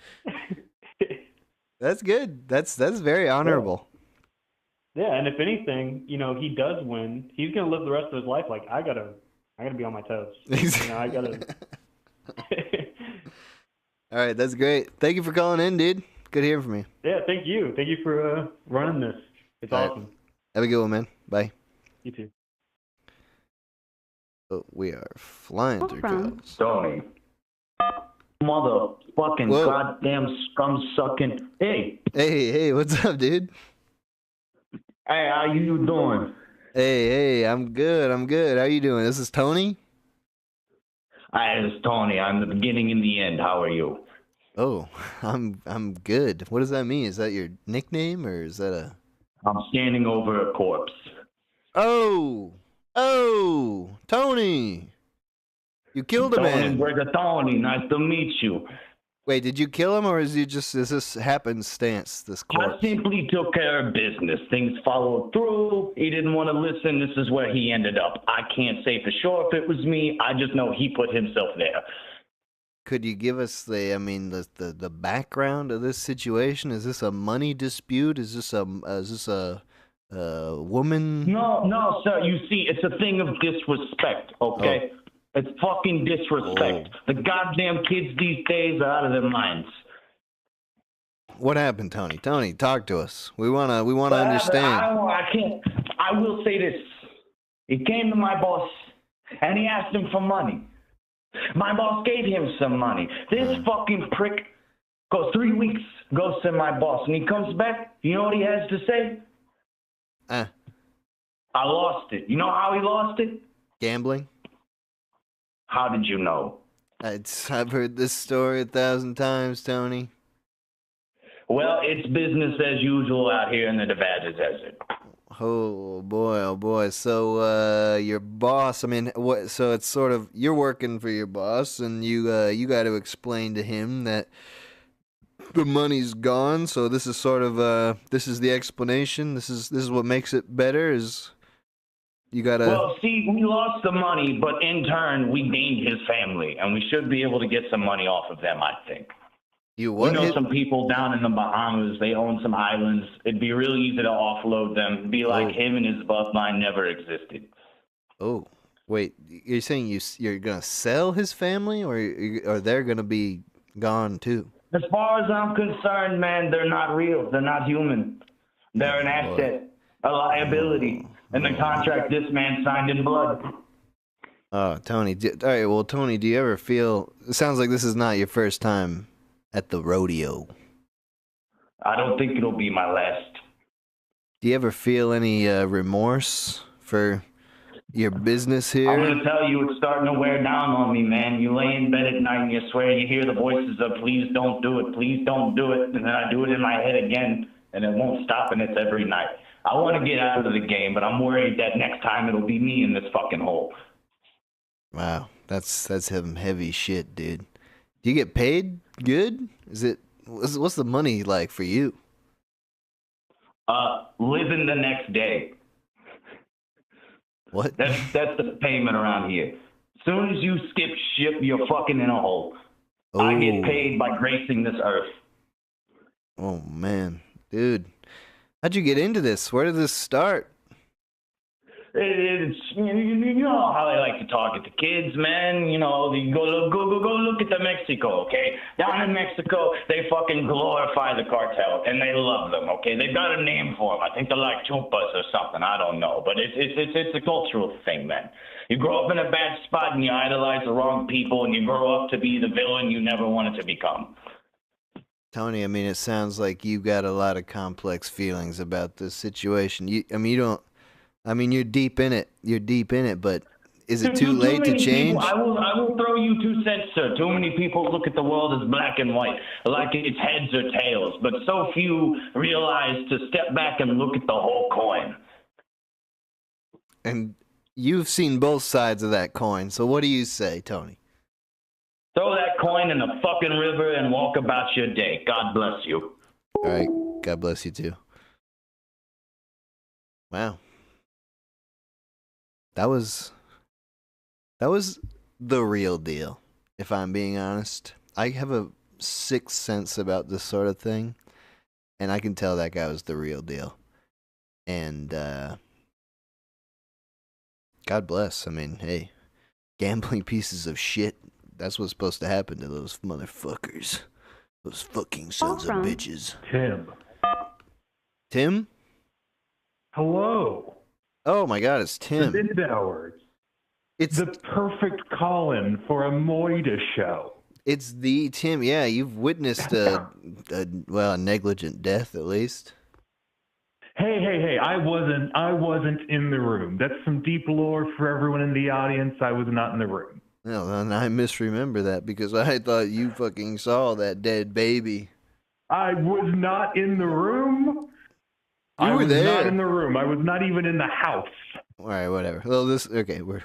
That's good. That's very honorable. Yeah, and if anything, you know, he does win, he's gonna live the rest of his life like, I gotta be on my toes. You know, I gotta. All right, that's great. Thank you for calling in, dude. Good hearing from you. Yeah, thank you. Thank you for running this. It's awesome. Have a good one, man. Bye. You too. Oh, we are flying through From- calls. Tony. Motherfucking Whoa. goddamn scum sucking. Hey, Hey, what's up, dude? hey, how you doing? Hey, I'm good. How you doing? This is Tony? Hi, it's Tony. I'm the beginning and the end. How are you? Oh, I'm good. What does that mean? Is that your nickname or is that a... I'm standing over a corpse. Oh, Tony. You killed a Tony man. Brigatoni, nice to meet you. Wait, did you kill him or is this happenstance, this I corpse? simply took care of business. Things followed through. He didn't want to listen. This is where he ended up. I can't say for sure if it was me. I just know he put himself there. Could you give us the background of this situation? Is this a money dispute? Is this a woman? No, sir. You see, it's a thing of disrespect, okay? It's fucking disrespect. The goddamn kids these days are out of their minds. What happened, Tony? Tony, talk to us. We wanna understand. I can't. I will say this. He came to my boss, and he asked him for money. My boss gave him some money. This fucking prick goes 3 weeks, goes to my boss, and he comes back. You know what he has to say? I lost it. You know how he lost it? Gambling? How did you know? I've heard this story 1,000 times, Tony. Well, it's business as usual out here in the Nevada desert. Oh boy. So your boss, I mean, what? So it's sort of you're working for your boss, and you got to explain to him that the money's gone. So this is sort of this is the explanation. This is what makes it better. Is you gotta. Well, see, we lost the money, but in turn, we gained his family, and we should be able to get some money off of them, I think. You what? We know some people down in the Bahamas. They own some islands. It'd be really easy to offload them. It'd be like him and his bloodline never existed. Oh, wait. You're saying you're gonna sell his family, or they're gonna be gone too? As far as I'm concerned, man, they're not real. They're not human. They're an asset, a liability, and the contract this man signed in blood. Oh, Tony. All right. Well, Tony, do you ever feel? It sounds like this is not your first time at the rodeo. I don't think it'll be my last. Do you ever feel any remorse for your business here? I'm gonna tell you, it's starting to wear down on me, man. You lay in bed at night and you swear you hear the voices of "Please don't do it, please don't do it," and then I do it in my head again, and it won't stop, and it's every night. I want to get out of the game, but I'm worried that next time it'll be me in this fucking hole. Wow, that's some heavy shit, dude. Do you get paid good? What's the money like for you? Living the next day. What? That's the payment around here. As soon as you skip ship, you're fucking in a hole. I get paid by gracing this earth. Oh man, dude, how'd you get into this? Where did this start? It's, you know how they like to talk at the kids, man. You know, you go look at the Mexico, okay? Down in Mexico, they fucking glorify the cartel, and they love them, okay? They've got a name for them. I think they're like chupas or something. I don't know, but it's a cultural thing, man. You grow up in a bad spot and you idolize the wrong people, and you grow up to be the villain you never wanted to become. Tony, I mean, it sounds like you got a lot of complex feelings about this situation. You're deep in it. But is it too late to change? People, I will throw you 2 cents, sir. Too many people look at the world as black and white, like it's heads or tails. But so few realize to step back and look at the whole coin. And you've seen both sides of that coin. So what do you say, Tony? Throw that coin in the fucking river and walk about your day. God bless you. All right. God bless you too. Wow. That was the real deal, if I'm being honest. I have a sixth sense about this sort of thing, and I can tell that guy was the real deal. And God bless. I mean, hey, gambling pieces of shit, that's what's supposed to happen to those motherfuckers. Those fucking sons of bitches. Tim. Tim? Hello. Oh my God, it's The Tim. Lindauers. It's The perfect call-in for a Moida show. It's the Tim. Yeah, you've witnessed a negligent death at least. Hey! I wasn't in the room. That's some deep lore for everyone in the audience. I was not in the room. No, and I misremember that because I thought you fucking saw that dead baby. I was not in the room. You were there. I was not in the room. I was not even in the house. All right, whatever. Well,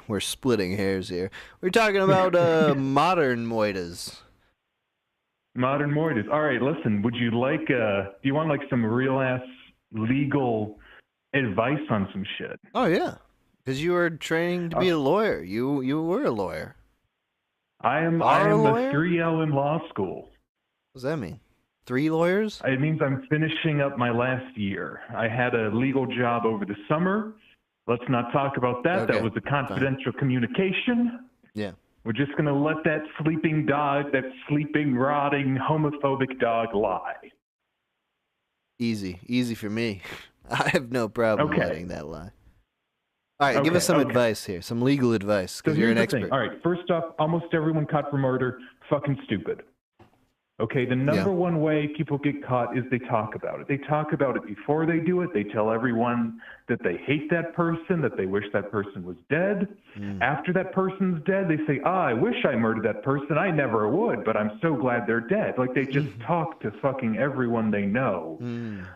we're splitting hairs here. We're talking about modern moidas. Modern Moidas. All right, listen. Would you like? Do you want like some real ass legal advice on some shit? Oh yeah, because you were training to be a lawyer. You were a lawyer. I am a a lawyer? 3L in law school. What does that mean? 3 lawyers? It means I'm finishing up my last year. I had a legal job over the summer. Let's not talk about that. Okay, That was a confidential communication. Yeah. We're just going to let that sleeping dog, that sleeping, rotting, homophobic dog lie. Easy for me. I have no problem letting that lie. All right, give Okay, us some okay. advice here, some legal advice, because So you're an here's the expert. thing. All right, first off, almost everyone caught for murder, fucking stupid. Okay, the number one way people get caught is they talk about it. They talk about it before they do it. They tell everyone that they hate that person, that they wish that person was dead. After that person's dead, they say, I wish I murdered that person. I never would, but I'm so glad they're dead. Like they just talk to fucking everyone they know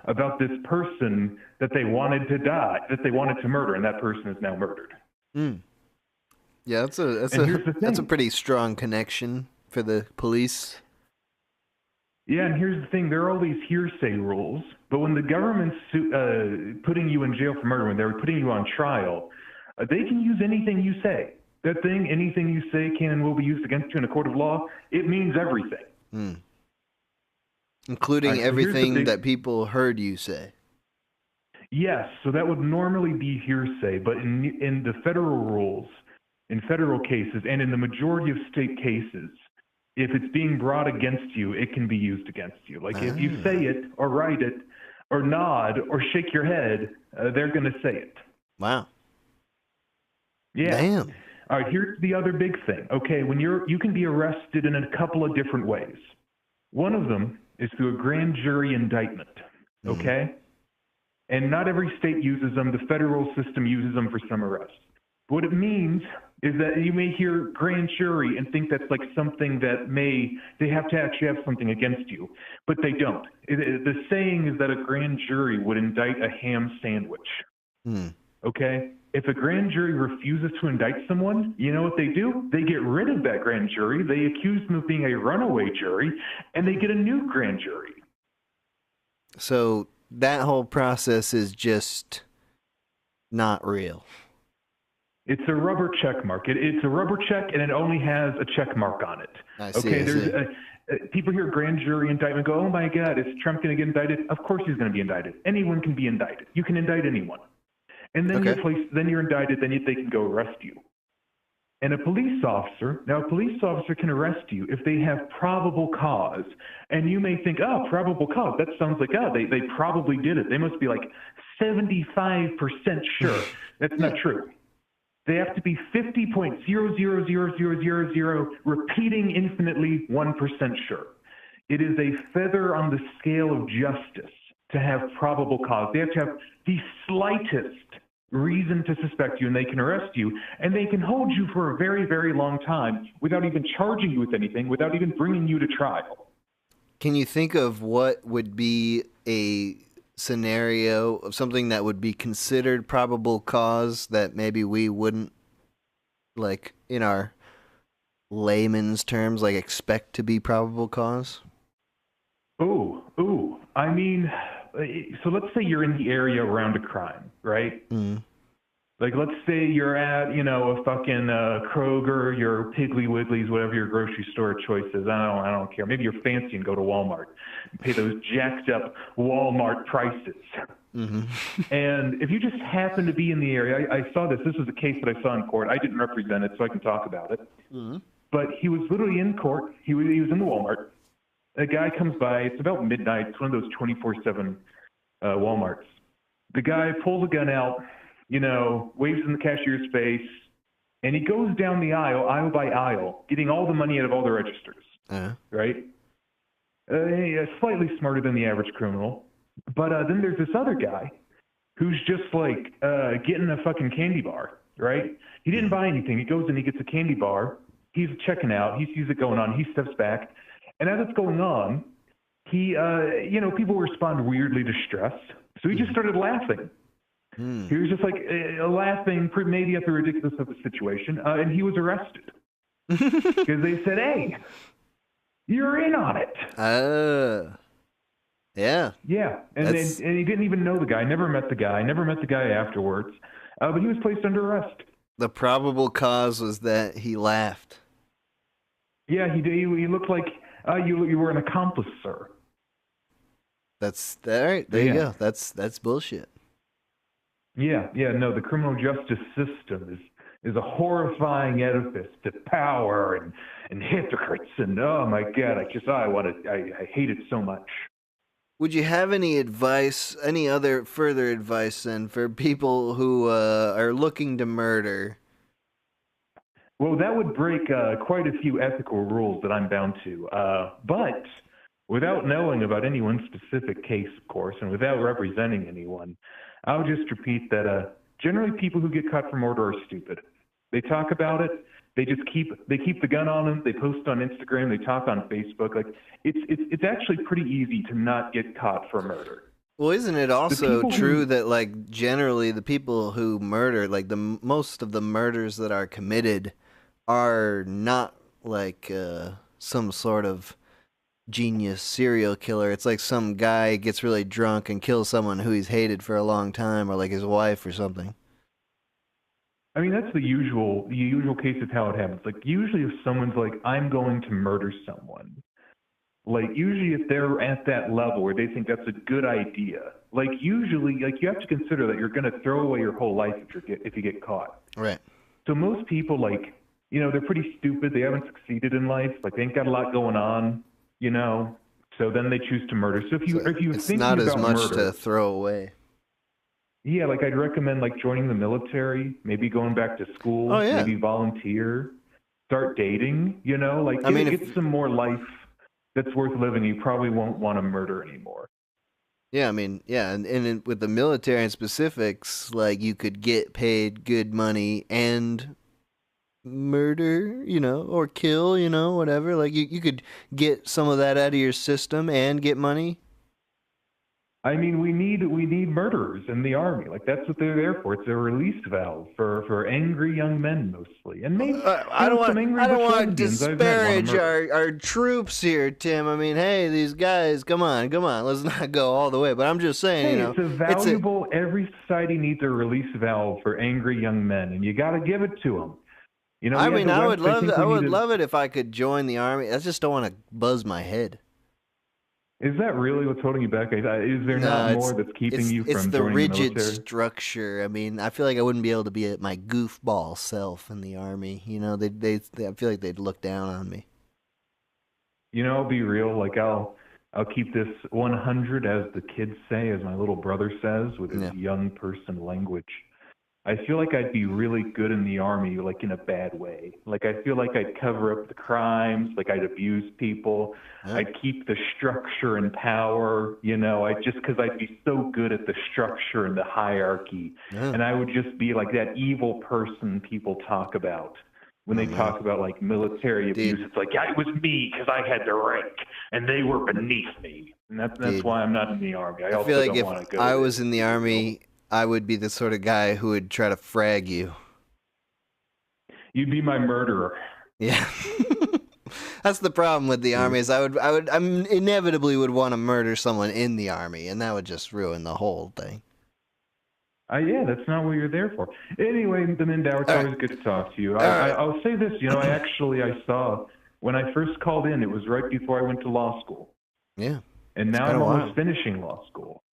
about this person that they wanted to die, that they wanted to murder, and that person is now murdered. Yeah, that's a pretty strong connection for the police. Yeah, and here's the thing. There are all these hearsay rules, but when the government's putting you in jail for murder, when they're putting you on trial, they can use anything you say. That thing, anything you say can and will be used against you in a court of law. It means everything. Including All right, so here's the everything big- that people heard you say. Yes, so that would normally be hearsay, but in the federal rules, in federal cases, and in the majority of state cases, if it's being brought against you, it can be used against you. Like if you say it or write it or nod or shake your head, they're going to say it. Wow. Yeah. Damn. All right, here's the other big thing. Okay, when you can be arrested in a couple of different ways. One of them is through a grand jury indictment. Okay? And not every state uses them. The federal system uses them for some arrests. What it means is that you may hear grand jury and think that's like something that they have to actually have something against you, but they don't. The saying is that a grand jury would indict a ham sandwich. Okay? If a grand jury refuses to indict someone, you know what they do? They get rid of that grand jury, they accuse them of being a runaway jury, and they get a new grand jury. So that whole process is just not real. It's a rubber check mark. It's a rubber check, and it only has a check mark on it. I see, okay, I there's people hear grand jury indictment, go, oh my God, is Trump going to get indicted? Of course he's going to be indicted. Anyone can be indicted. You can indict anyone. And then you're indicted, then they can go arrest you. And a police officer can arrest you if they have probable cause. And you may think, oh, probable cause, that sounds like, they probably did it. They must be like 75% sure. That's not true. They have to be 50.000000 repeating infinitely 1% sure. It is a feather on the scale of justice to have probable cause. They have to have the slightest reason to suspect you, and they can arrest you, and they can hold you for a very, very long time without even charging you with anything, without even bringing you to trial. Can you think of what would be a scenario of something that would be considered probable cause that maybe we wouldn't, like in our layman's terms, like expect to be probable cause? I mean, so let's say you're in the area around a crime, right? Like, let's say you're at, a fucking Kroger, your Piggly Wigglies, whatever your grocery store choice is. I don't care. Maybe you're fancy and go to Walmart and pay those jacked up Walmart prices. And if you just happen to be in the area, I saw this. This was a case that I saw in court. I didn't represent it, so I can talk about it. But he was literally in court. He was in the Walmart. A guy comes by. It's about midnight. It's one of those 24/7 Walmarts. The guy pulls a gun out, waves in the cashier's face, and he goes down the aisle by aisle, getting all the money out of all the registers. Right? Slightly smarter than the average criminal. But then there's this other guy who's just like getting a fucking candy bar, right? He didn't buy anything. He goes and he gets a candy bar. He's checking out. He sees it going on. He steps back. And as it's going on, he, people respond weirdly distressed. So he just started laughing. He was just like laughing maybe at the ridiculousness of the situation. And he was arrested. Because they said, hey, you're in on it. Yeah. Yeah. And he didn't even know the guy. Never met the guy. Never met the guy afterwards. But he was placed under arrest. The probable cause was that he laughed. Yeah, he did. He looked like you were an accomplice, sir. That's all right. There you go. That's bullshit. Yeah. No, the criminal justice system is a horrifying edifice to power and hypocrites, and oh my god, I hate it so much. Would you have any advice, any other further advice then for people who are looking to murder? Well, that would break quite a few ethical rules that I'm bound to. But without knowing about any one specific case, of course, and without representing anyone, I'll just repeat that generally people who get caught for murder are stupid. They talk about it. They just keep the gun on them. They post on Instagram. They talk on Facebook. Like it's actually pretty easy to not get caught for murder. Well, isn't it also true that like generally the people who murder, like most of the murders that are committed, are not like some sort of genius serial killer? It's like some guy gets really drunk and kills someone who he's hated for a long time, or like his wife or something. I mean, that's the usual case of how it happens. Like, usually if someone's like, I'm going to murder someone, like, usually if they're at that level where they think that's a good idea, like, usually, like, you have to consider that you're going to throw away your whole life if you get caught. Right. So most people, like, they're pretty stupid. They haven't succeeded in life. Like, they ain't got a lot going on, so then they choose to murder. So if you it's think not as much murder, to throw away. Yeah, like I'd recommend like joining the military, maybe going back to school, maybe volunteer, start dating, like get some more life that's worth living. You probably won't want to murder anymore. Yeah, I mean, yeah, and with the military and specifics, like you could get paid good money and murder, or kill, whatever. Like you could get some of that out of your system and get money. I mean, we need murderers in the army. Like that's what they're there for. It's a release valve for angry young men mostly. And maybe I don't want to disparage our troops here, Tim. I mean, hey, these guys, come on, let's not go all the way. But I'm just saying, it's a valuable. Every society needs a release valve for angry young men, and you got to give it to them. I mean, I would love it if I could join the army. I just don't want to buzz my head. Is that really what's holding you back? Is there not more that's keeping you from joining the military? It's the rigid structure. I mean, I feel like I wouldn't be able to be at my goofball self in the army. I feel like they'd look down on me. I'll be real. Like I'll keep this 100, as the kids say, as my little brother says, with his young person language. I feel like I'd be really good in the army, like in a bad way. Like I feel like I'd cover up the crimes, like I'd abuse people. I'd keep the structure and power, because I'd be so good at the structure and the hierarchy. And I would just be like that evil person people talk about when they talk about like military abuse. It's like, it was me because I had the rank and they were beneath me. And that's why I'm not in the army. I feel like if I was in the army, I would be the sort of guy who would try to frag you. You'd be my murderer. Yeah. That's the problem with the army is I inevitably would want to murder someone in the army, and that would just ruin the whole thing. Yeah, that's not what you're there for. Anyway, the Mindauer, it's always good to talk to you. I'll say this, I saw when I first called in, it was right before I went to law school. Yeah. And now I'm almost finishing law school.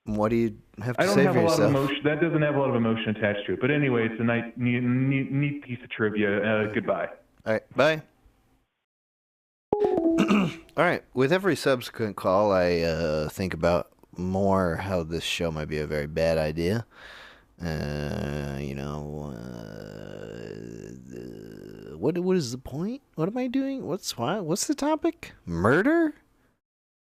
What do you have to say for yourself? That doesn't have a lot of emotion attached to it. But anyway, it's a neat piece of trivia. Goodbye. All right, bye. All right, with every subsequent call, I think about more how this show might be a very bad idea. You know, what is the point? What am I doing? What's the topic? Murder?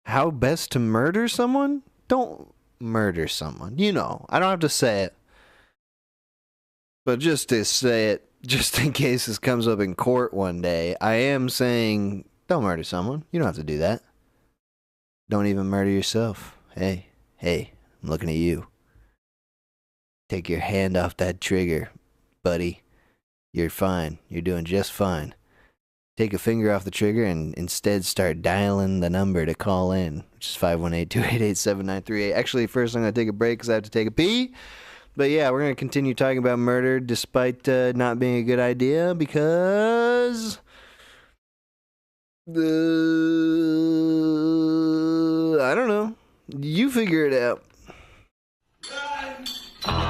How best to murder someone? Don't murder someone. You know, I don't have to say it. But just to say it, just in case this comes up in court one day, I am saying don't murder someone. You don't have to do that. Don't even murder yourself. Hey, I'm looking at you. Take your hand off that trigger, buddy. You're fine. You're doing just fine. Take a finger off the trigger and instead start dialing the number to call in, which is 518-288-7938. Actually, first I'm going to take a break because I have to take a pee. But yeah, we're going to continue talking about murder despite not being a good idea because... I don't know. You figure it out. Well,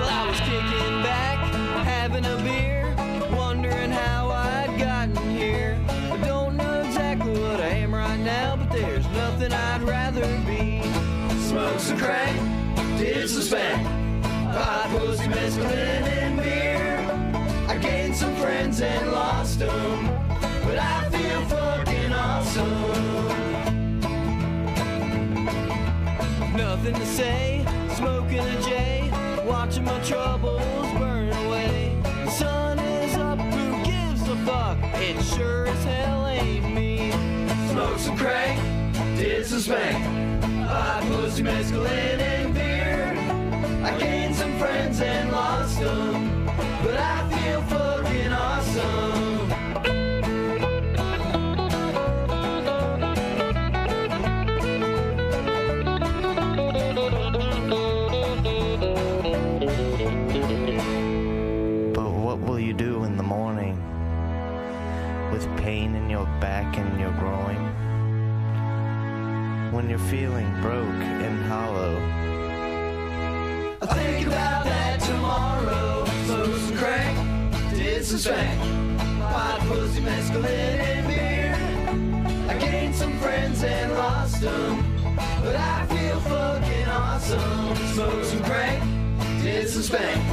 I was kicking back, having a beer, wondering how I'd gotten here. I don't know exactly what I am right now, but there's nothing I'd rather be. Smoke some crack, did some spank, hot pussy, mescaline, and beer. I gained some friends and lost them, but I feel fucking awesome. Nothing to say, smoking a J, watching my troubles burn away. The sun is up, who gives a fuck? It sure as hell ain't me. Smoke some crack, did some spank, hot pussy, mescaline, and beer. I gained some friends and lost them, but I feel fucking awesome. But what will you do in the morning with pain in your back and your groin? When you're feeling broke and hollow, I think about that tomorrow. Smoke some crack, did some spank, hot pussy, mescaline, and beer. I gained some friends and lost them, but I feel fucking awesome. Smoke some crack, did some spank,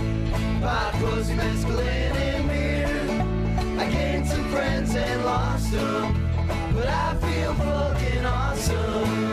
hot pussy, mescaline, and beer. I gained some friends and lost them, but I feel fucking awesome.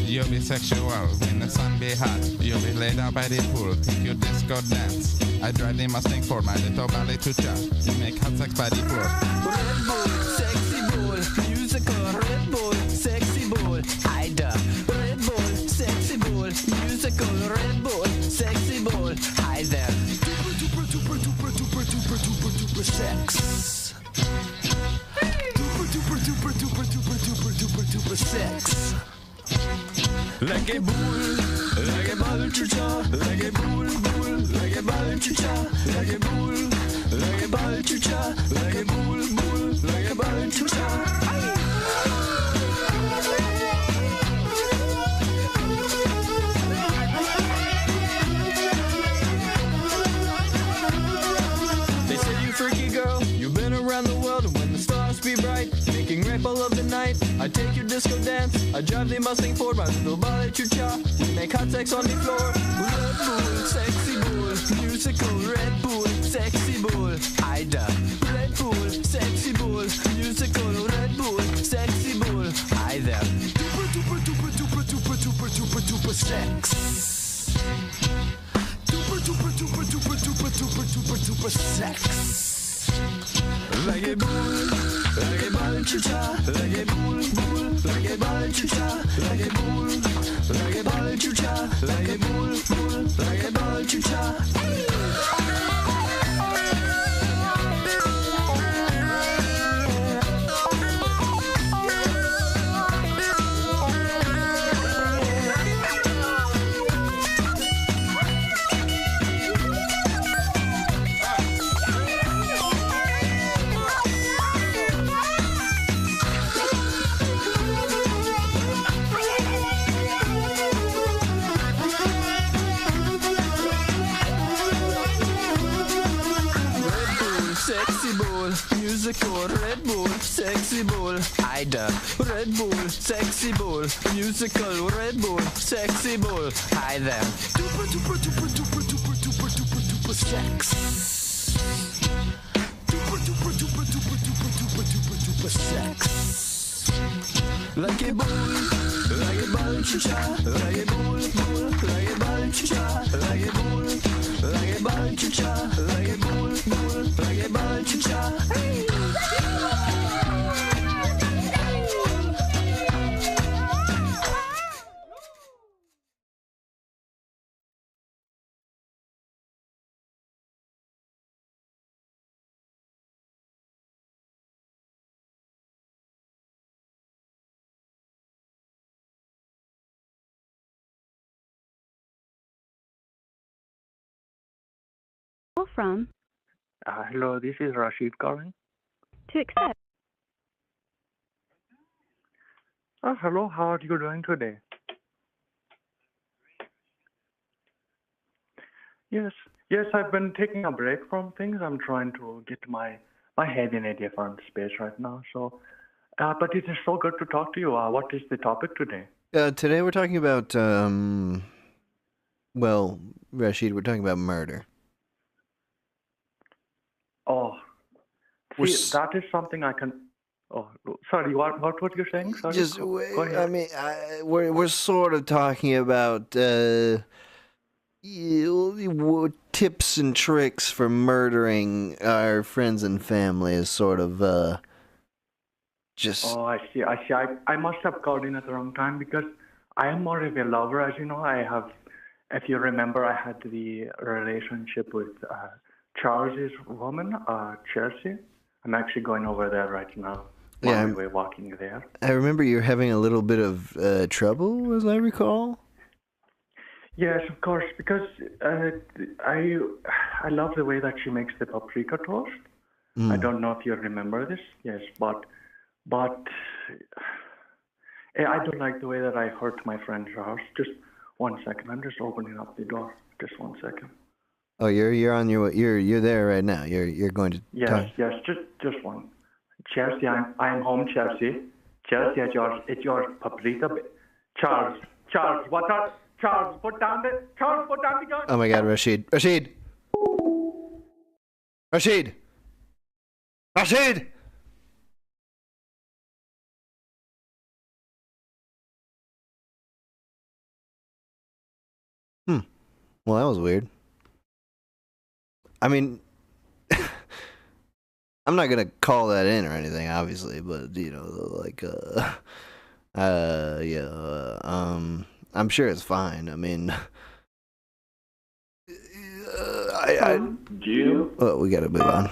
You'll be sexual when the sun be hot. You'll be laid out by the pool, pick your disco dance. I drive the Mustang for my little ballet to chat. You make hot sex by the pool. Red Bull, sexy boy, musical. Red Bull, sexy boy, Ida. Red Bull, sexy boy, musical. Red Bull, sexy boy, hi there. Duper, duper, duper, duper, duper, duper, duper, sex. Duper, duper, duper, duper, duper, duper, duper, duper, sex. Like a bull, like a ball chucha, like a bull, bull, like a ball chucha, like a bull, like a ball chucha, like a bull, bull, like a ball chucha. They say you freaky girl, you've been around the world, and when the stars be bright, making rape all of the night. I take your disco dance, I drive the Mustang Ford, my little ballet chucha. We make hot sex on the floor. Red Bull, sexy bull, musical. Red Bull, sexy bull, Ida. Red Bull, sexy bull, musical. Red Bull, sexy bull, Ida. Duper, duper, duper, duper, duper, duper, duper, duper, sex. Duper, duper, duper, duper, duper, duper, duper, duper, sex. Like a bull, like a ball chucha, like a bull, bull, like a ball chucha, like a bull, like a ball chucha, like a bull, bull, like a ball chucha. Bull, musical, Red Bull, sexy bull. Ida, Red Bull, sexy bull, musical, Red Bull, sexy bull. Hi there. Duper, duper, duper, duper, duper, duper, duper, duper, sex. Duper, duper, duper, duper, duper, duper, duper, duper, sex. Like a bull, like a bull, chicha, like a bull, bull, like a bull, chicha, like a bull, like a bull, chicha, like a bull, bull, like a bull, chicha. Hey. Call from Hello, this is Rasheed calling. to accept. Hello, how are you doing today? Yes, I've been taking a break from things. I'm trying to get my head in a different space right now. So, but it is so good to talk to you. What is the topic today? Today we're talking about, well, Rasheed, we're talking about murder. Oh, see, that is something I can. Oh, sorry. What were you saying? Sorry. Just, Go ahead. I mean, we're sort of talking about tips and tricks for murdering our friends and family is sort of just. Oh, I see. I must have called in at the wrong time because I am more of a lover, as you know. I have, if you remember, I had the relationship with Charles's woman, Chelsea. I'm actually going over there right now. Yeah, We're walking there. I remember you're having a little bit of trouble, as I recall. Yes, of course, because I love the way that she makes the paprika toast. I don't know if you remember this. Yes, but I don't like the way that I hurt my friend's house. Just 1 second. I'm just opening up the door. Just 1 second. Oh, you're on your way. You're there right now. You're going to. Yes, just one. Chelsea, I'm home, Chelsea. Chelsea, it's your paprika. Charles, what are Charles? Put down the gun. Oh my God, Rasheed. Well, that was weird. I mean, I'm not gonna call that in or anything, obviously, but you know, like, I'm sure it's fine. I mean, Jim? Oh, we gotta move on.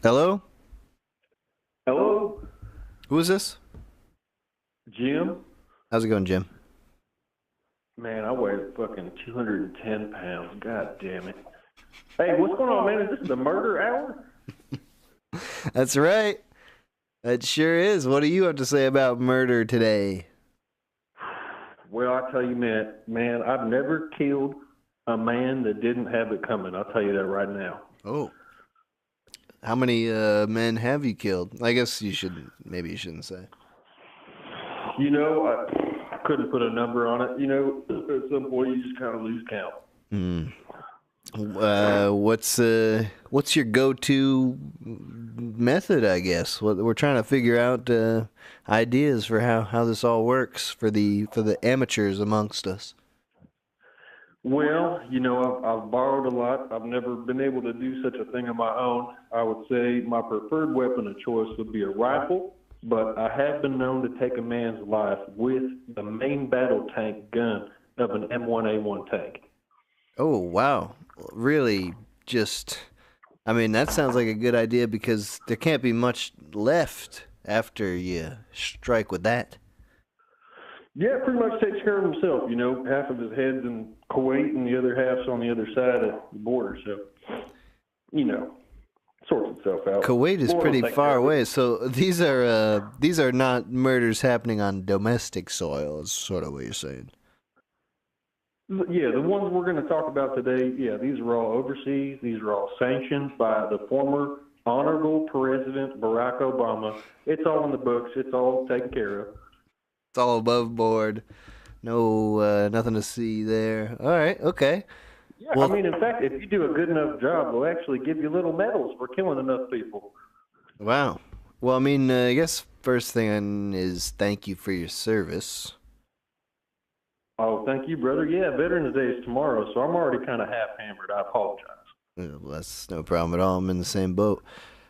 Hello? Hello? Who is this? Jim? How's it going, Jim? Man, I weigh fucking 210 pounds. God damn it. Hey, what's going on, man? Is this the murder hour? That's right. That sure is. What do you have to say about murder today? Well, I tell you, man, I've never killed a man that didn't have it coming. I'll tell you that right now. Oh. How many men have you killed? I guess maybe you shouldn't say. You know, I couldn't put a number on it. You know, at some point you just kind of lose count. What's your go-to method, I guess? We're trying to figure out ideas for how this all works for the amateurs amongst us. Well, you know, I've borrowed a lot. I've never been able to do such a thing on my own. I would say my preferred weapon of choice would be a rifle, but I have been known to take a man's life with the main battle tank gun of an M1A1 tank. Oh, wow. Really I mean, that sounds like a good idea because there can't be much left after you strike with that. Yeah, pretty much takes care of himself. You know, half of his head's in Kuwait and the other half's on the other side of the border. So, you know, sorts itself out. Kuwait is pretty far away, so these are not murders happening on domestic soil. Is sort of what you're saying. Yeah, the ones we're going to talk about today, yeah, these are all overseas. These are all sanctioned by the former Honorable President Barack Obama. It's all in the books. It's all taken care of. It's all above board. No, nothing to see there. All right, okay. Yeah, Well, I mean, in fact, if you do a good enough job, they'll actually give you little medals for killing enough people. wow. Well, I mean, I guess first thing is thank you for your service. Oh, thank you, brother. Yeah, Veterans Day is tomorrow, so I'm already kind of half-hammered. I apologize. Well, that's no problem at all. I'm in the same boat.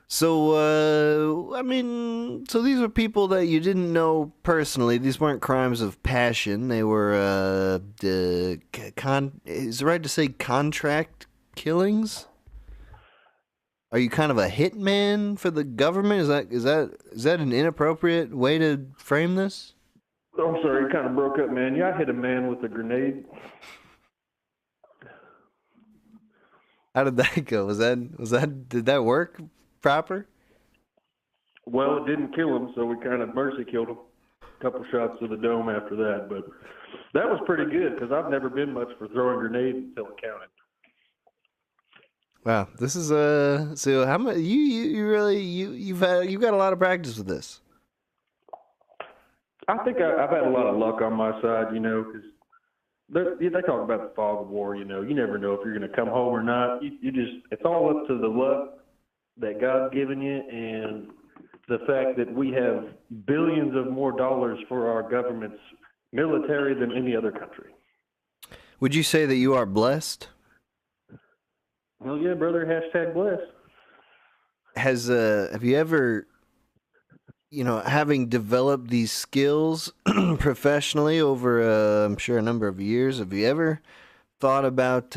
So, I mean, so these were people that you didn't know personally. These weren't crimes of passion. They were, is it right to say contract killings? Are you kind of a hitman for the government? Is that an inappropriate way to frame this? I'm sorry, you kind of broke up, man. Yeah, I hit a man with a grenade. How did that go? Did that work proper? Well, it didn't kill him, so we kind of mercy killed him. A couple shots to the dome after that, but that was pretty good because I've never been much for throwing grenades until it counted. Wow, this is so how much you've got a lot of practice with this. I think I've had a lot of luck on my side, you know, because they talk about the fog of war, you know. You never know if you're going to come home or not. You just, it's all up to the luck that God's given you and the fact that we have billions of more dollars for our government's military than any other country. Would you say that you are blessed? Well, yeah, brother, hashtag blessed. Have you ever, having developed these skills professionally over, I'm sure, a number of years, have you ever thought about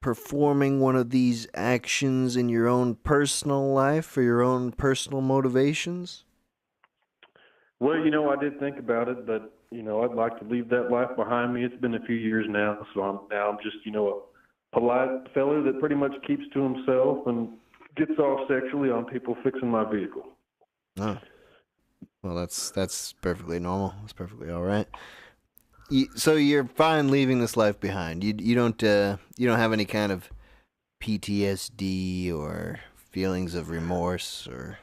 performing one of these actions in your own personal life for your own personal motivations? Well, I did think about it, but, I'd like to leave that life behind me. It's been a few years now, so I'm just, a polite fella that pretty much keeps to himself and gets off sexually on people fixing my vehicle. Oh. Well, that's perfectly normal. That's perfectly all right. So you're fine leaving this life behind. You don't have any kind of PTSD or feelings of remorse or.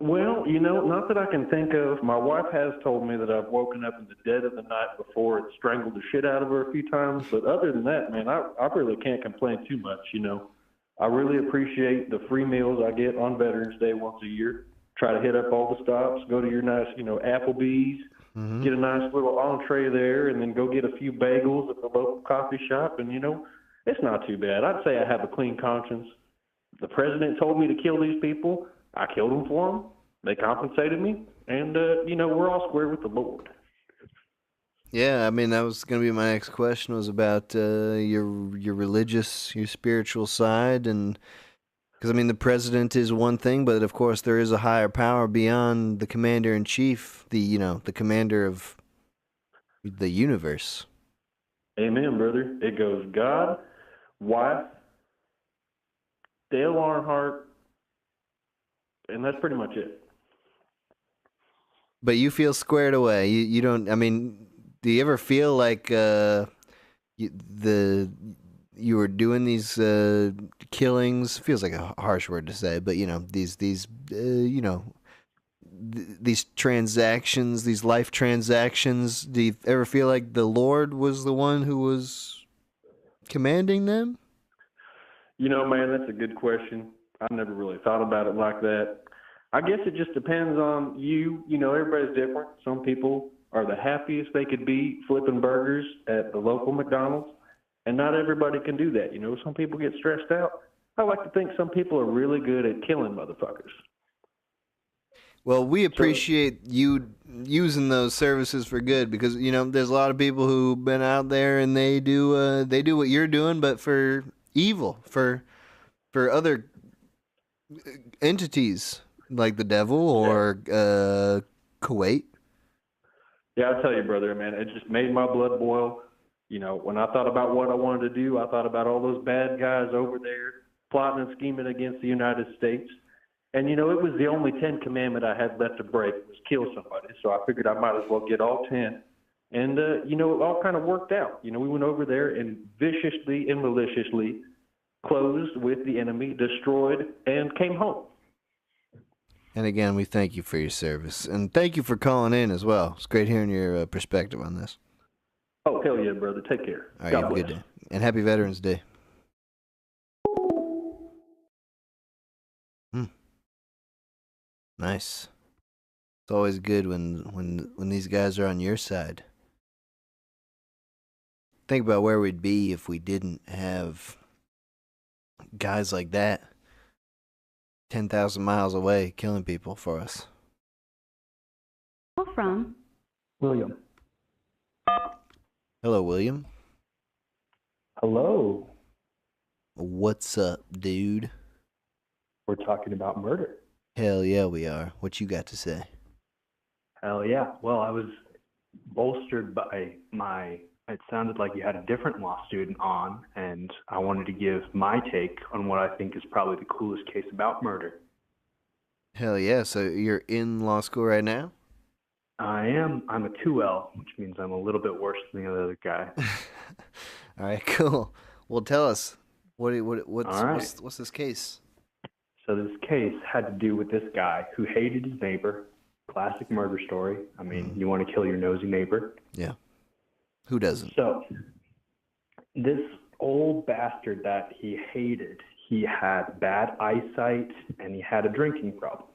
Well, not that I can think of. My wife has told me that I've woken up in the dead of the night before and strangled the shit out of her a few times. But other than that, man, I really can't complain too much. I really appreciate the free meals I get on Veterans Day once a year. Try to hit up all the stops, go to your nice, Applebee's, get a nice little entree there, and then go get a few bagels at the local coffee shop. And, it's not too bad. I'd say I have a clean conscience. The president told me to kill these people. I killed them for them. They compensated me. And, we're all square with the Lord. Yeah, I mean, that was going to be my next question, was about your religious, your spiritual side. And because, I mean, the president is one thing, but of course there is a higher power beyond the commander-in-chief, the commander of the universe. Amen, brother. It goes God, wife, Dale Earnhardt, and that's pretty much it. But you feel squared away. You don't, I mean, do you ever feel like you were doing these killings? Feels like a harsh word to say, but these transactions, these life transactions, do you ever feel like the Lord was the one who was commanding them? Man, that's a good question. I've never really thought about it like that. I guess it just depends on you. Everybody's different. Some people are the happiest they could be flipping burgers at the local McDonald's, and not everybody can do that. Some people get stressed out. I like to think some people are really good at killing motherfuckers. Well, we appreciate you using those services for good, because there's a lot of people who've been out there and they do what you're doing, but for evil, for other entities like the devil or Kuwait. Yeah, I'll tell you, brother, man, it just made my blood boil. When I thought about what I wanted to do, I thought about all those bad guys over there plotting and scheming against the United States. And, it was the only 10th commandment I had left to break, was kill somebody. So I figured I might as well get all 10. And, it all kind of worked out. We went over there and viciously and maliciously closed with the enemy, destroyed, and came home. And again, we thank you for your service. And thank you for calling in as well. It's great hearing your perspective on this. Oh, hell yeah, brother. Take care. All right, God have a bless. good day. And happy Veterans Day. Nice. It's always good when these guys are on your side. Think about where we'd be if we didn't have guys like that 10,000 miles away killing people for us. Call from William. Hello, William. Hello. What's up, dude? We're talking about murder. Hell yeah, we are. What you got to say? Hell yeah. Well, I was bolstered by it sounded like you had a different law student on, and I wanted to give my take on what I think is probably the coolest case about murder. Hell yeah. So you're in law school right now? I am. I'm a 2L, which means I'm a little bit worse than the other guy. All right, cool. Well, tell us. What's this case? So this case had to do with this guy who hated his neighbor. Classic murder story. I mean, you want to kill your nosy neighbor. Yeah. Who doesn't? So this old bastard that he hated, he had bad eyesight and he had a drinking problem.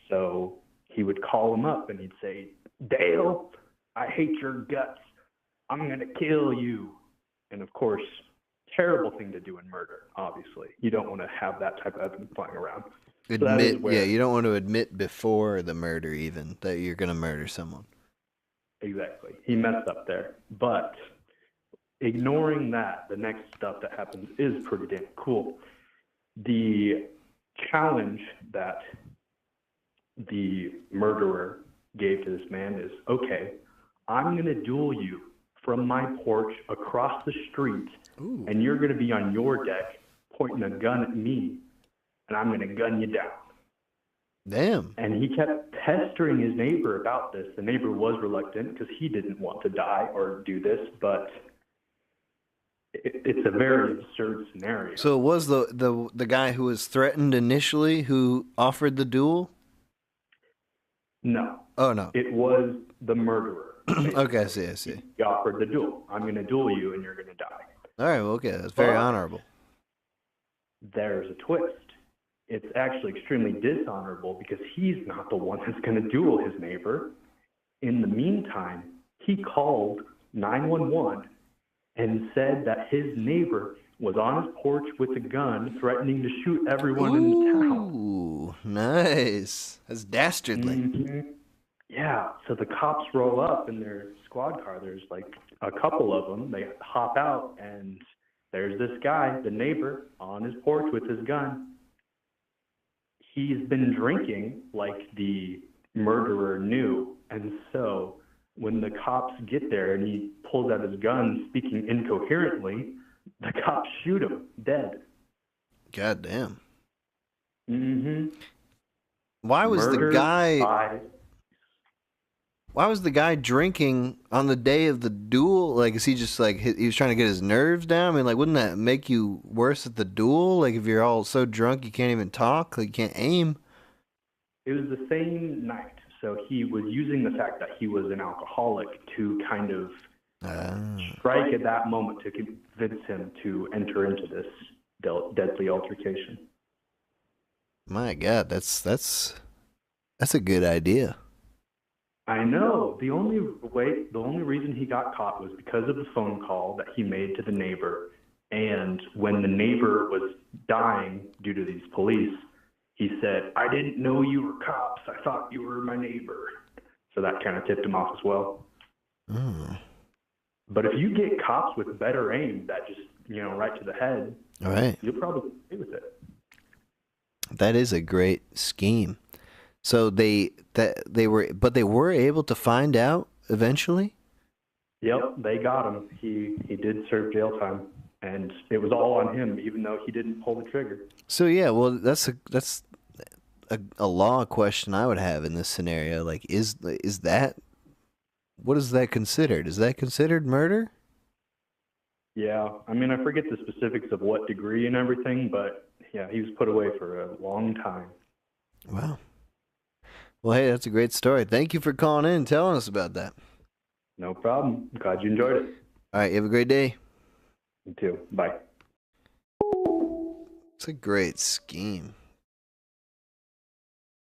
So he would call him up and he'd say, Dale, I hate your guts. I'm going to kill you. And of course, terrible thing to do in murder, obviously. You don't want to have that type of evidence flying around. You don't want to admit before the murder even that you're going to murder someone. Exactly. He messed up there. But ignoring that, the next stuff that happens is pretty damn cool. The challenge that the murderer gave to this man is, okay, I'm going to duel you from my porch across the street, and you're going to be on your deck pointing a gun at me, and I'm going to gun you down. Damn. And he kept pestering his neighbor about this. The neighbor was reluctant because he didn't want to die or do this, but it's a very absurd scenario. So it was the guy who was threatened initially who offered the duel? No. Oh, no. It was the murderer. Okay, I see. He offered the duel. I'm going to duel you and you're going to die. All right, well, okay. That's very honorable. There's a twist. It's actually extremely dishonorable because he's not the one that's going to duel his neighbor. In the meantime, he called 911 and said that his neighbor was on his porch with a gun threatening to shoot everyone in the town. Ooh, nice. That's dastardly. Mm-hmm. Yeah, so the cops roll up in their squad car. There's like a couple of them. They hop out, and there's this guy, the neighbor, on his porch with his gun. He's been drinking like the murderer knew, and so when the cops get there and he pulls out his gun speaking incoherently, the cops shoot him dead. God damn. Mm-hmm. Why was the guy drinking on the day of the duel? Like, is he just like, he was trying to get his nerves down? I mean, like, wouldn't that make you worse at the duel? Like, if you're all so drunk you can't even talk, like, you can't aim. It was the same night. So he was using the fact that he was an alcoholic to kind of strike at that moment to convince him to enter into this deadly altercation. My God, that's a good idea. I know. The only reason he got caught was because of the phone call that he made to the neighbor. And when the neighbor was dying due to these police, he said, "I didn't know you were cops. I thought you were my neighbor." So that kind of tipped him off as well. But if you get cops with better aim that just, right to the head, all right, you'll probably agree with it. That is a great scheme. So they were able to find out eventually? Yep, they got him. He did serve jail time, and it was all on him, even though he didn't pull the trigger. So yeah, well, that's a law question I would have in this scenario. Like, is that, what is that considered? Is that considered murder? Yeah, I mean, I forget the specifics of what degree and everything, but yeah, he was put away for a long time. Wow. Well, hey, that's a great story. Thank you for calling in and telling us about that. No problem. Glad you enjoyed it. All right, you have a great day. You too. Bye. It's a great scheme.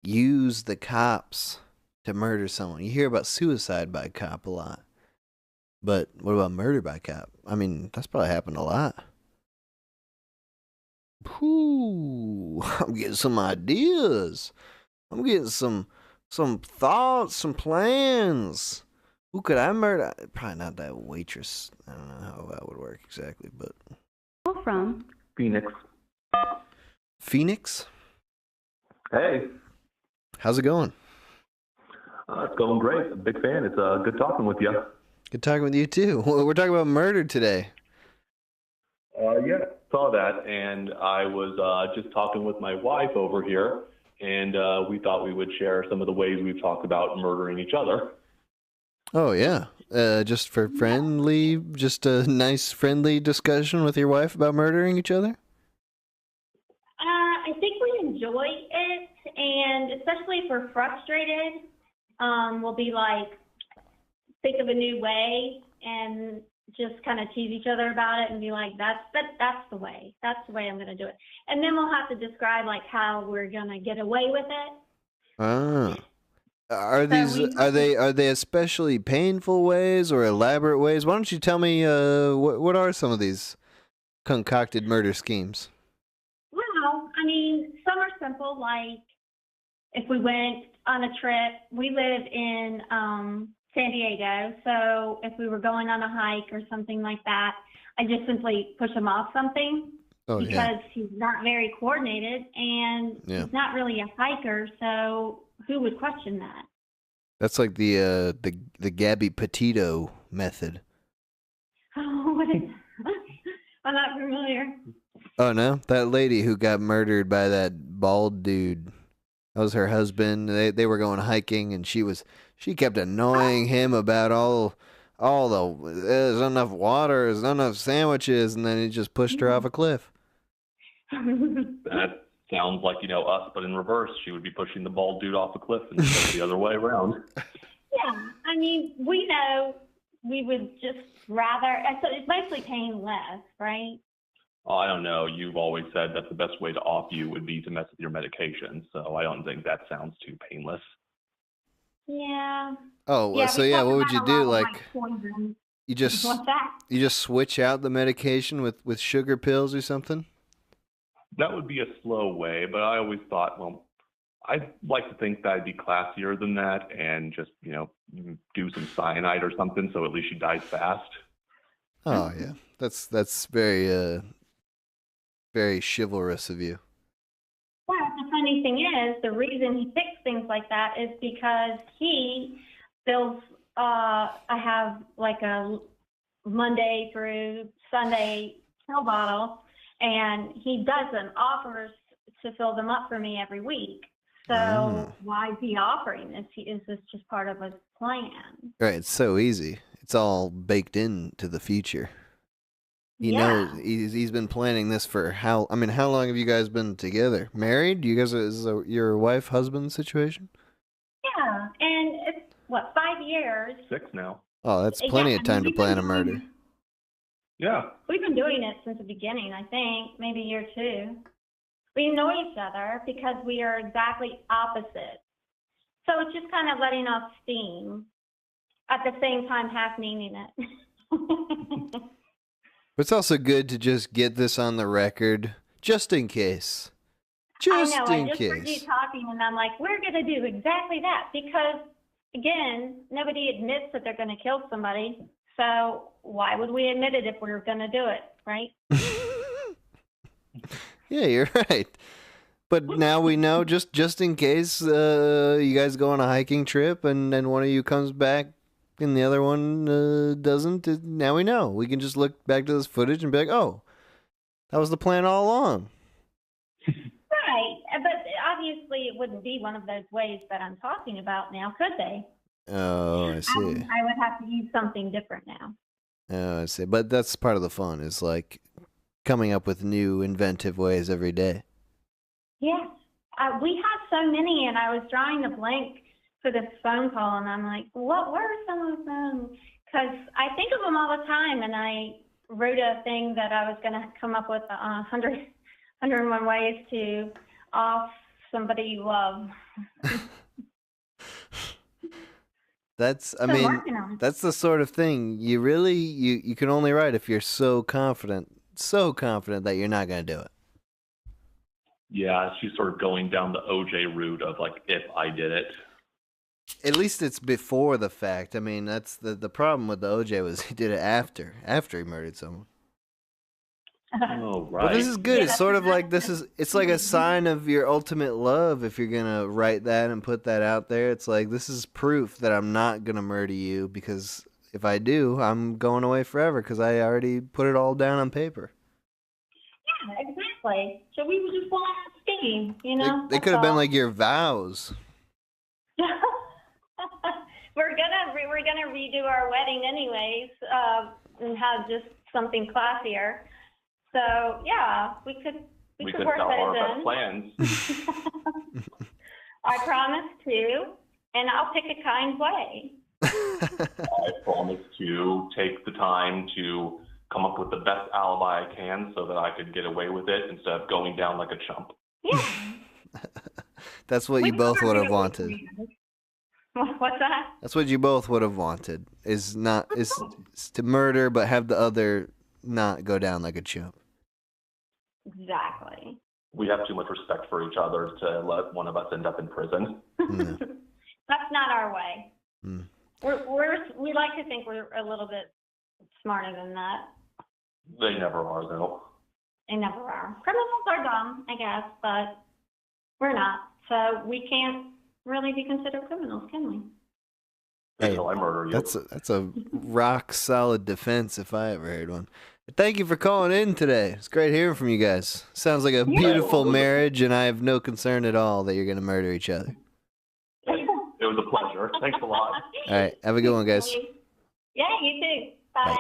Use the cops to murder someone. You hear about suicide by cop a lot. But what about murder by cop? I mean, that's probably happened a lot. Whew, I'm getting some ideas. I'm getting some thoughts, some plans. Who could I murder? Probably not that waitress. I don't know how that would work exactly, but... From Phoenix. Phoenix? Hey. How's it going? It's going great. I'm a big fan. It's good talking with you. Good talking with you, too. We're talking about murder today. Yeah, saw that, and I was just talking with my wife over here, and we thought we would share some of the ways we've talked about murdering each other. Oh, yeah. Just for friendly, just a nice friendly discussion with your wife about murdering each other? I think we enjoy it, and especially if we're frustrated, we'll be like, think of a new way and just kind of tease each other about it and be like, that's the way. That's the way I'm going to do it. And then we'll have to describe like how we're going to get away with it. Ah. Are they especially painful ways or elaborate ways? Why don't you tell me what are some of these concocted murder schemes? Well, I mean, some are simple, like if we went on a trip, we live in San Diego, so if we were going on a hike or something like that, I just simply push him off something because he's not very coordinated and he's not really a hiker, so who would question that? That's like the Gabby Petito method. Oh, what is I'm not familiar. Oh no, that lady who got murdered by that bald dude. That was her husband. They were going hiking, and she kept annoying him about all the there's not enough water, there's not enough sandwiches, and then he just pushed her off a cliff. That sounds like, us, but in reverse. She would be pushing the bald dude off a cliff instead of the other way around. Yeah, I mean, we know we would just rather, so it's mostly painless, right? Oh, I don't know. You've always said that the best way to off you would be to mess with your medication, so I don't think that sounds too painless. Yeah. Oh, yeah, so yeah, what would you do? Like, poison. you just What's that? you just switch out the medication with sugar pills or something? That would be a slow way, but I always thought, well, I'd like to think that I'd be classier than that and just, do some cyanide or something so at least she dies fast. Oh yeah, that's very very chivalrous of you. Well, the funny thing is, the reason he picks things like that is because he feels I have like a Monday through Sunday pill bottle, and he doesn't offer to fill them up for me every week. So why is he offering this? Is this just part of his plan? Right, it's so easy. It's all baked into the future. He knows he's been planning this for how long have you guys been together? Married? You guys is your wife husband situation? Yeah, and it's 5 years. 6 now. Oh, that's plenty of time to plan a murder. Yeah. We've been doing it since the beginning, I think, maybe year 2. We know each other because we are exactly opposite. So it's just kind of letting off steam at the same time half meaning it. But it's also good to just get this on the record, just in case. Just I know, in I just heard you case. talking, and I'm like, we're going to do exactly that because, again, nobody admits that they're going to kill somebody. So why would we admit it if we were going to do it, right? Yeah, you're right. But now we know, just in case you guys go on a hiking trip and then one of you comes back and the other one doesn't, now we know. We can just look back to this footage and be like, oh, that was the plan all along. Right. But obviously it wouldn't be one of those ways that I'm talking about now, could they? Oh, I see. I would have to use something different now. I see. But that's part of the fun, is like coming up with new inventive ways every day. Yes. We had so many, and I was drawing a blank for this phone call, and I'm like, what were some of them? Because I think of them all the time, and I wrote a thing that I was going to come up with 101 ways to off somebody you love. That's, I So mean, working on it. that's the sort of thing you really, you can only write if you're so confident that you're not going to do it. Yeah, she's sort of going down the OJ route of like, if I did it. At least it's before the fact. I mean, that's the problem with the OJ was he did it after he murdered someone. Oh, right. But this is good. It's sort of like it's like a sign of your ultimate love if you're going to write that and put that out there. It's like, this is proof that I'm not going to murder you, because if I do, I'm going away forever because I already put it all down on paper. Yeah, exactly. So we were just going on steam, you know? They could have been like your vows. We're gonna redo our wedding anyways, and have just something classier. So yeah, we could work tell that our in. best plans. I promise to, and I'll pick a kind way. I promise to take the time to come up with the best alibi I can so that I could get away with it instead of going down like a chump. Yeah. That's what you both would have wanted. What's that? That's what you both would have wanted, is to murder but have the other not go down like a chump. Exactly. We have too much respect for each other to let one of us end up in prison. Yeah. That's not our way. Mm. We like to think we're a little bit smarter than that. They never are, though. They never are. Criminals are dumb, I guess, but we're not. So we can't really be considered criminals, can we? Hey, I murder you. That's a rock solid defense if I ever heard one. But thank you for calling in today. It's great hearing from you guys. Sounds like a beautiful marriage, and I have no concern at all that you're going to murder each other. It was a pleasure. Thanks a lot. All right, have a good one, guys. Yeah, you too. Bye.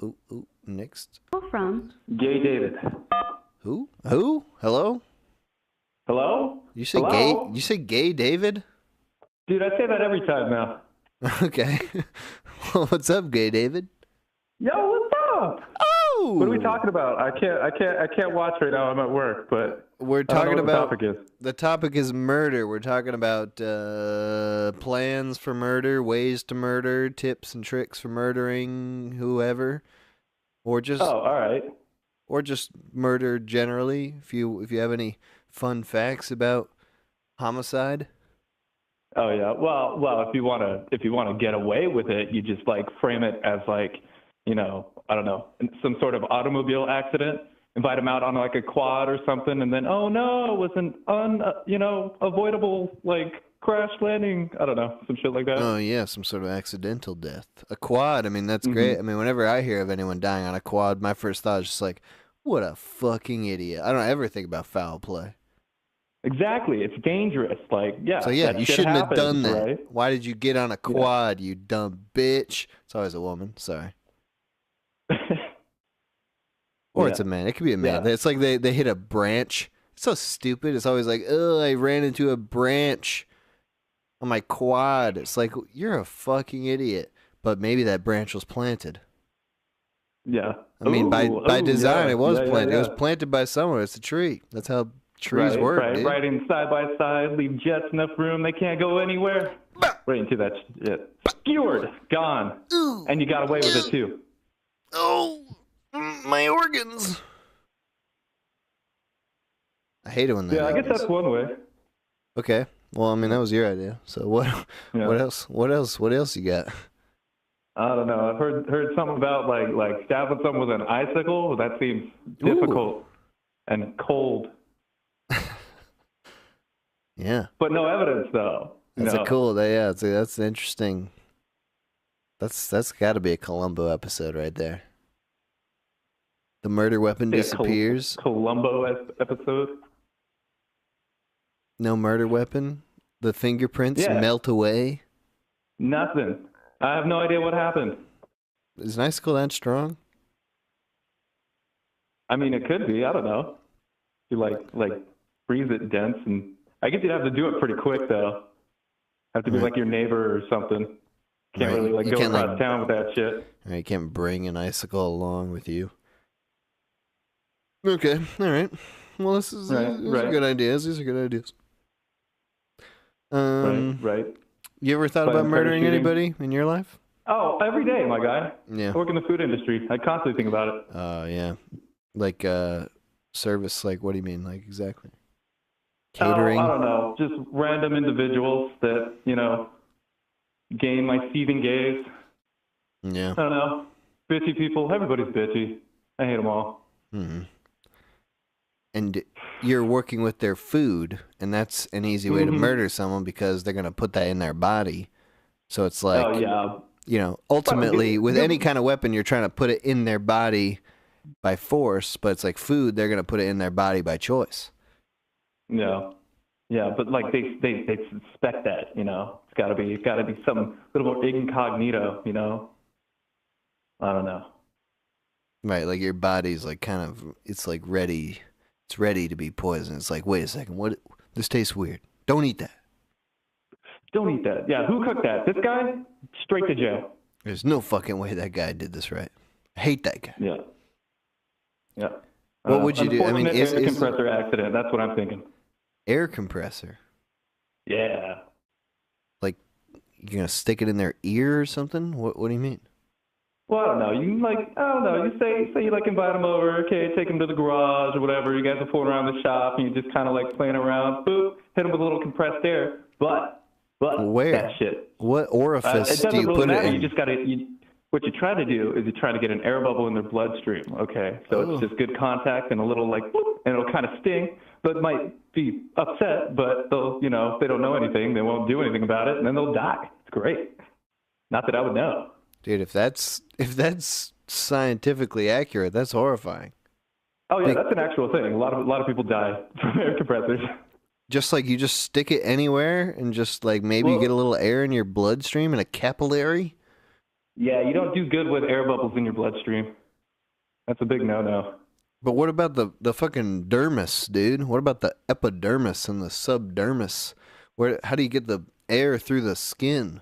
Ooh, next. From Gay David. Who? Hello? Hello? You say Hello? gay? You say gay David? Dude, I say that every time now. Okay. Well, what's up, gay David? Yo, what's up? Oh! What are we talking about? I can't watch right now. I'm at work, but We're I don't know talking what about the topic is. the topic is murder. We're talking about plans for murder, ways to murder, tips and tricks for murdering whoever, or just all right, or just murder generally. If you have any fun facts about homicide. Oh yeah. Well, if you wanna get away with it, you just like frame it as like, you know, I don't know, some sort of automobile accident. Invite them out on like a quad or something, and then oh no, it was an avoidable like crash landing. I don't know, some shit like that. Oh yeah, some sort of accidental death. A quad. I mean, that's great. I mean, whenever I hear of anyone dying on a quad, my first thought is just like, what a fucking idiot. I don't ever think about foul play. Exactly, it's dangerous. Like, yeah. So yeah, that you shit shouldn't happens, have done that. right? Why did you get on a quad, you dumb bitch? It's always a woman. Sorry. Or it's a man. It could be a man. It's like they hit a branch. It's so stupid. It's always like, oh, I ran into a branch on my quad. It's like, you're a fucking idiot. But maybe that branch was planted. Yeah. I mean, by design, it was planted. Yeah. It was planted by someone. It's a tree. That's how trees work, dude. Riding side by side, leave jets enough room. They can't go anywhere. Right into that shit. Skewered. Gone. And you got away with it, too. Oh, my organs. I hate it when that I guess that's one way. Okay. Well, I mean, that was your idea. So what else? What else you got? I don't know. I've heard something about like stabbing someone with an icicle. That seems difficult and cold. Yeah. But no evidence though. That's that's interesting. That's got to be a Columbo episode right there. The murder weapon disappears. Columbo episode. No murder weapon. The fingerprints melt away. Nothing. I have no idea what happened. Is an icicle that strong? I mean, it could be. I don't know. You like freeze it dense, and I guess you'd have to do it pretty quick though. Have to be like your neighbor or something. Can't really like You go can't, across like- town with that shit. Right, you can't bring an icicle along with you. Okay, all right. Well, these are good ideas. These are good ideas. Right. You ever thought Plan about murdering parachuting. anybody in your life? Oh, every day, my guy. Yeah. I work in the food industry. I constantly think about it. Oh, yeah. Like, service, like, what do you mean? Like, exactly? Oh, Catering? I don't know. Just random individuals that, gain my seething gaze. Yeah. I don't know. Bitchy people. Everybody's bitchy. I hate them all. Mm-hmm. And you're working with their food, and that's an easy way to Mhm. murder someone because they're going to put that in their body. So it's like, Oh, yeah. Ultimately, with give- any kind of weapon, you're trying to put it in their body by force, but it's like food, they're going to put it in their body by choice. Yeah. Yeah, but like they suspect that, It's gotta be some little more incognito, I don't know. Right, like your body's like kind of, it's like ready, it's ready to be poisoned. It's like, wait a second, what? This tastes weird. Don't eat that. Don't eat that. Yeah, who cooked that? This guy? Straight to jail. There's no fucking way that guy did this right. I hate that guy. Yeah. Yeah. What would you do? I mean, unfortunate air is compressor accident. That's what I'm thinking. air compressor? Yeah. Like, you're gonna stick it in their ear or something? What do you mean? Well, I don't know. You say you like invite them over, okay, take them to the garage or whatever. You guys are fooling around the shop and you just kind of like playing around. Boop, hit them with a little compressed air. But Where? that shit. What orifice It do doesn't you really put matter. it in? You just gotta. What you try to do is you try to get an air bubble in their bloodstream. Okay, so Oh. it's just good contact and a little like, whoop, and it'll kind of sting, but might be upset. But they'll, if they don't know anything, they won't do anything about it, and then they'll die. It's great. Not that I would know. Dude, if that's scientifically accurate, that's horrifying. Oh yeah, that's an actual thing. A lot of people die from air compressors. Just like you just stick it anywhere and just like maybe you get a little air in your bloodstream and a capillary. Yeah, you don't do good with air bubbles in your bloodstream. That's a big no-no. But what about the fucking dermis, dude? What about the epidermis and the subdermis? How do you get the air through the skin?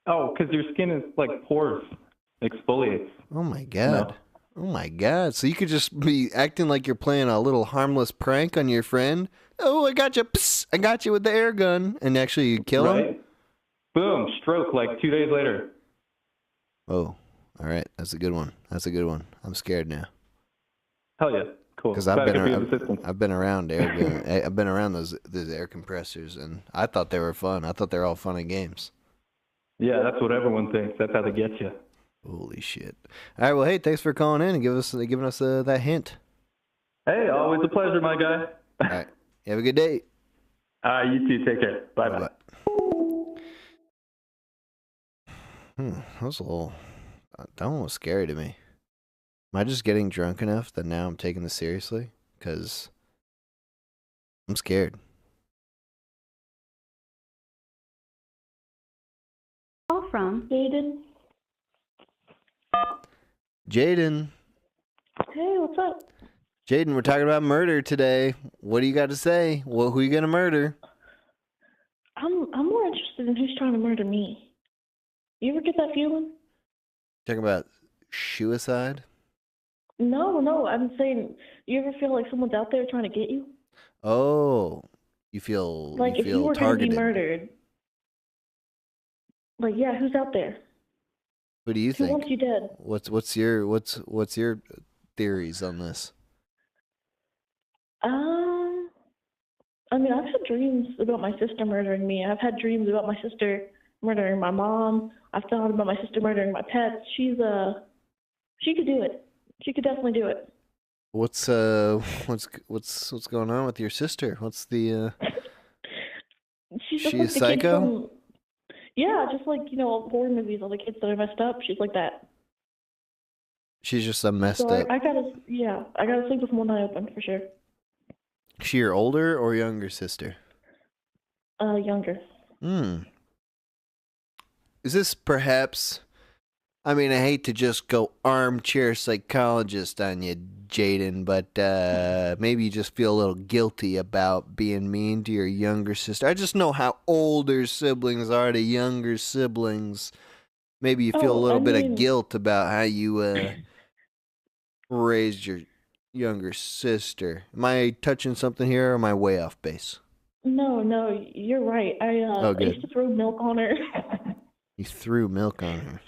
Oh, because your skin is like porous, exfoliates. Oh my god. Oh my god. So you could just be acting like you're playing a little harmless prank on your friend. Oh, I got you. Psst, I got you with the air gun. And actually you kill him? Right? Boom, stroke like 2 days later. Oh, all right. That's a good one. I'm scared now. Hell yeah, cool. Because Glad I could be of assistance. I've been around air gun. I've been around those air compressors, and I thought they were fun. I thought they were all fun and games. Yeah, that's what everyone thinks. That's how they get you. Holy shit! All right, well, hey, thanks for calling in and giving us that hint. Hey, always a pleasure, my guy. All right, you have a good day. You too. Take care. Bye bye. That was a little. That one was scary to me. Am I just getting drunk enough that now I'm taking this seriously? Because I'm scared. Call from Jayden. Jayden. Hey, what's up? Jayden, we're talking about murder today. What do you got to say? Who you gonna murder? I'm more interested in who's trying to murder me. You ever get that feeling? Talking about suicide? No, I'm saying, you ever feel like someone's out there trying to get you? Oh, you feel Like you if feel you were targeted. going to be murdered, like yeah, who's out there? Who do you Who think? wants you dead? What's your theories on this? I mean, I've had dreams about my sister murdering me. I've had dreams about my sister murdering my mom. I've thought about my sister murdering my pets. She could do it. She could definitely do it. What's going on with your sister? What's the She's just she like a the kid psycho? from, yeah, just like, horror movies, all the kids that are messed up. She's like that. She's just a messed So up. I gotta sleep with one eye open for sure. She your older or younger sister? Younger. Is this perhaps I mean, I hate to just go armchair psychologist on you, Jayden, but maybe you just feel a little guilty about being mean to your younger sister. I just know how older siblings are to younger siblings. Maybe you feel a little bit of guilt about how you raised your younger sister. Am I touching something here, or am I way off base? No, you're right. I used to throw milk on her. You threw milk on her.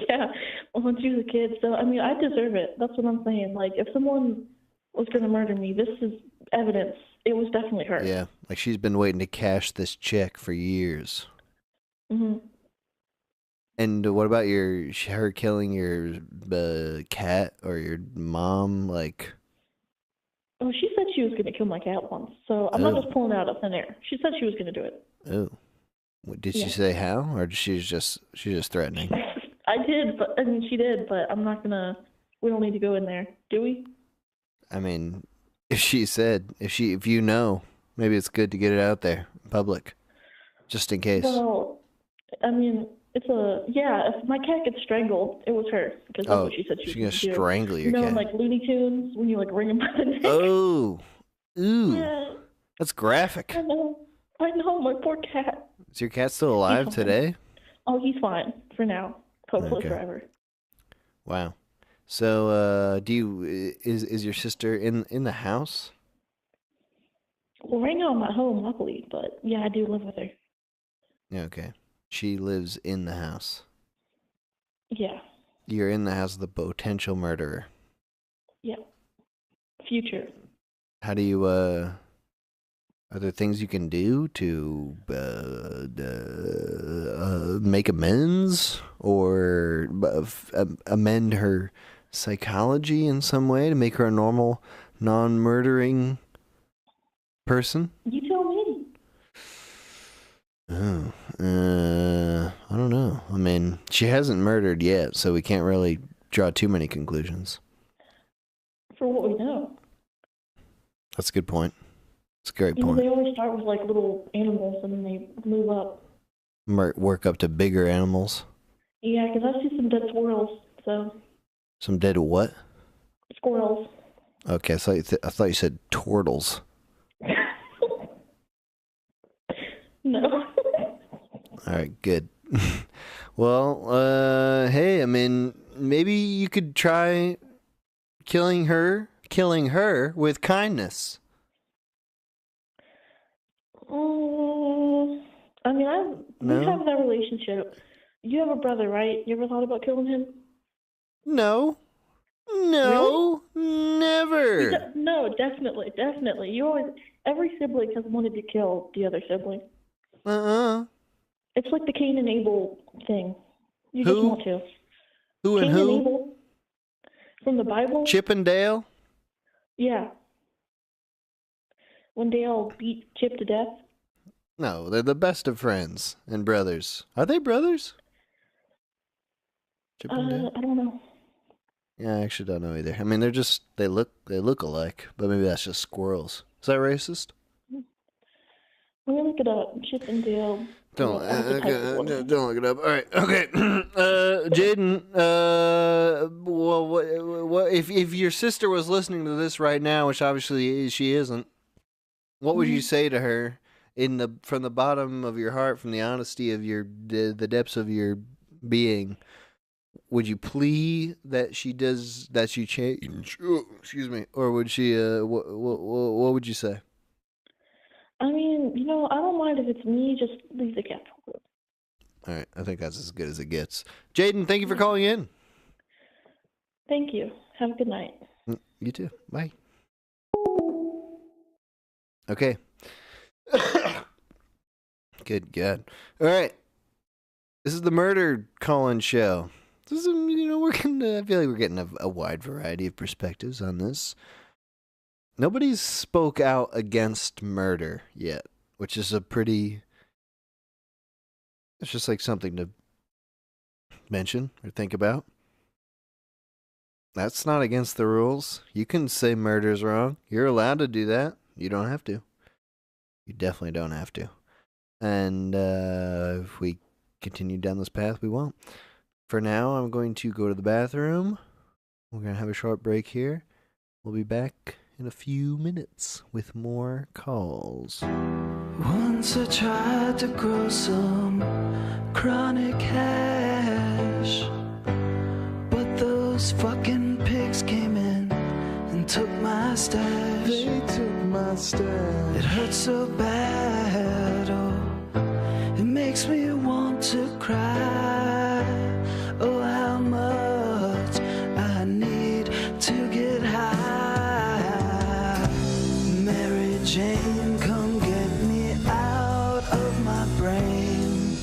Yeah, when she was a kid. So, I mean, I deserve it. That's what I'm saying. Like, if someone was going to murder me, this is evidence. It was definitely her. Yeah, like she's been waiting to cash this check for years. hmm And what about her killing your cat or your mom? Like, Oh, she said she was going to kill my cat once. So I'm not just pulling it out of thin air. She said she was going to do it. oh, did Yeah. she say how, or she's just threatening? I did, but I mean, she did, but I'm not gonna. We don't need to go in there, do we? I mean, if you know, maybe it's good to get it out there in public, just in case. Well, I mean, if my cat gets strangled, it was her because that's what she said she was she's gonna gonna do. strangle your You know, cat. in, like Looney Tunes, when you like ring him by the neck. Oh, ooh, Yeah, that's graphic. I know, my poor cat. Is your cat still alive fine. today? Oh, he's fine for now. Hopefully Okay. forever. Wow. So, is your sister in the house? Well, right now I'm at home, luckily, but yeah, I do live with her. Yeah, okay. She lives in the house. Yeah, You're in the house of the potential murderer. yeah. Future. How do you, are there things you can do to make amends or amend her psychology in some way to make her a normal, non-murdering person? You tell me. Oh, I don't know. I mean, she hasn't murdered yet, so we can't really draw too many conclusions. For what we know. That's a good point. It's a great You know, point. they always start with like little animals and then they move up. Work up to bigger animals. Yeah, because I see some dead squirrels. So Some dead what? squirrels. Okay, I thought you said turtles. No. All right, good. Well, hey, I mean, maybe you could try killing her with kindness. I mean, we No? have that relationship. You have a brother, right? You ever thought about killing him? No. No, never. No, definitely. You always, every sibling has wanted to kill the other sibling. It's like the Kane and Abel thing. You just Who? want to. Who and Cain who? And Abel from the Bible. Chip and Dale? Yeah. When they all beat Chip to death. No, they're the best of friends and brothers. Are they brothers? Chip and Dale? I don't know. Yeah, I actually don't know either. I mean, they look alike, but maybe that's just squirrels. Is that racist? Let me look it up. Chip and Dale. Don't look it up. All right, okay. Jayden, well, what if your sister was listening to this right now, which obviously she isn't? What would you say to her from the bottom of your heart, from the honesty of the depths of your being? Would you plea that she change? Oh, excuse me, or would she? What would you say? I mean, I don't mind if it's me. Just leave the cat alone. All right, I think that's as good as it gets. Jayden, thank you for calling in. Thank you. Have a good night. You too. Bye. Okay. Good God. All right. This is the Murder Call-In Show. This is, I feel like we're getting a wide variety of perspectives on this. Nobody's spoke out against murder yet, which is it's just like something to mention or think about. That's not against the rules. You can say murder's wrong. You're allowed to do that. You don't have to. You definitely don't have to. And if we continue down this path, we won't. for now, I'm going to go to the bathroom. We're going to have a short break here. We'll be back in a few minutes with more calls. Once I tried to grow some chronic hash, but those fucking pigs came in and took my stash. They took my stash. It hurts so bad, oh, it makes me want to cry. Oh, how much I need to get high. Mary Jane, come get me out of my brain.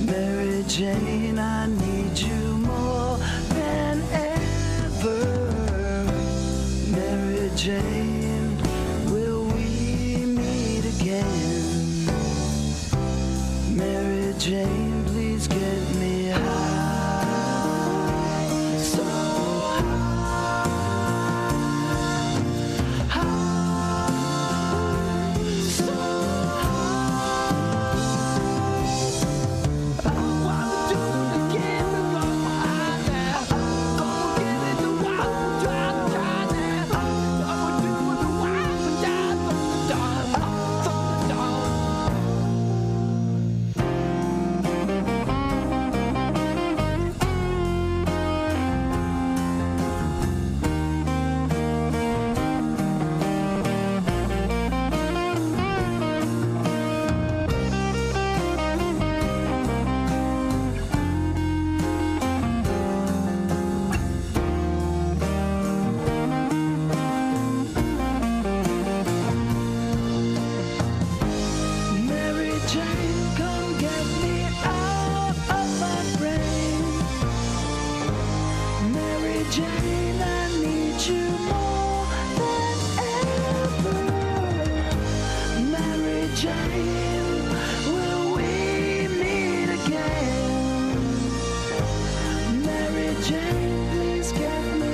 Mary Jane, I need you more than ever. Mary Jane, will we meet again? Mary Jane, please get me high. So high, so high. I wanna do it again, but I'm high now. Gonna get it the wild, try now. I'ma do it the wild, Mary Jane, come get me out of my brain. Mary Jane, I need you more than ever. Mary Jane, will we meet again? Mary Jane, please get me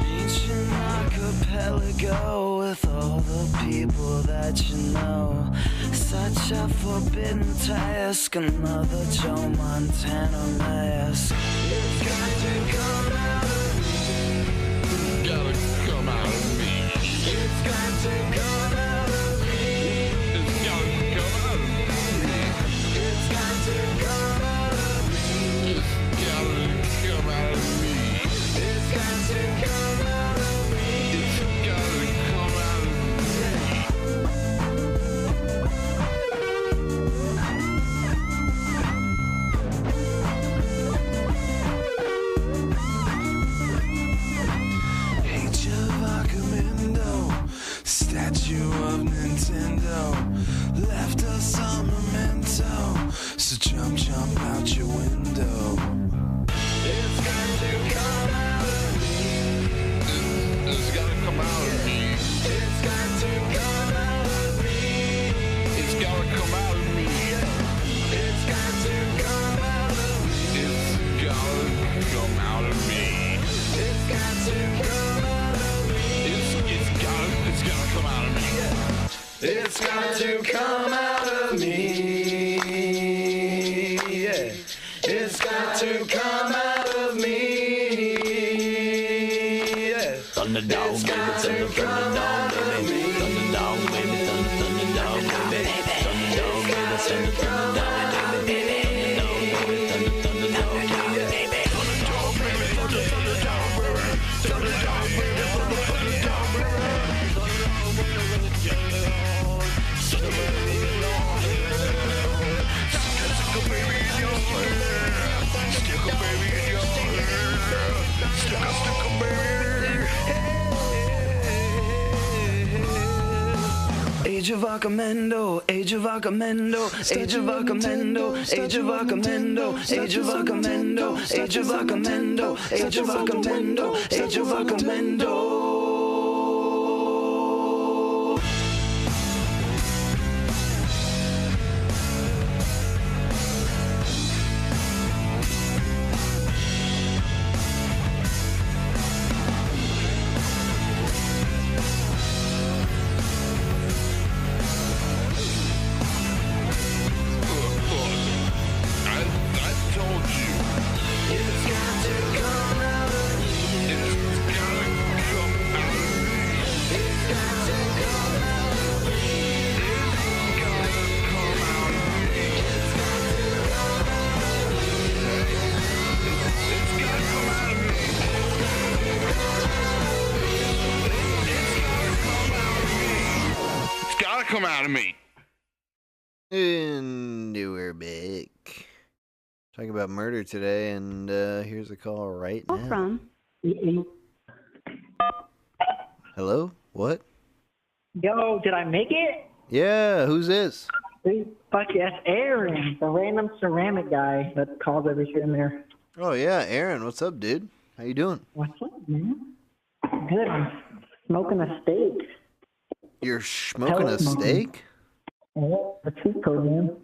Ancient archipelago with all the people that you know. Such a forbidden task, another Joe Montana mask. It's got to come out of me. Gotta come out of me. It's got to come out of me. It's gotta come out of me. It's got to come out of me. It's gotta come out of me. It's got to come out of me. It's gotta come out of Age of Archimendo, statue of Nintendo, left us a memento, so jump out your window. It's got to come out of me. It's gotta come out of me. It's got to come out of me. It's gotta come out of me. It's got to come out of me. It's gotta come out of me. It's got to come out of me. It's gotta come out of me. It's got to come out of me. Yeah. It's got to come out of me. Yeah. Thunderdog, It's baby, got to come out of me. Thunderdog, baby, Thunderdog, baby, Thunderdog, baby, Thunderdog, baby, Thunderdog, baby, Age of Archimendo, Age of Archimendo, Age of Archimendo, Age of Archimendo, Age of Archimendo, Age of Archimendo, Age of Archimendo, Age of Archimendo. come out of me. And we're back. Talking about murder today, and here's a call right now. From Hello? What? Yo, did I make it? Yeah, who's this? Fuck, that's Aaron, the random ceramic guy that calls every here and there. Oh, yeah, Aaron. What's up, dude? How you doing? What's up, man? Good, I'm smoking a steak. You're smoking a steak? Yeah, the cheat code, man.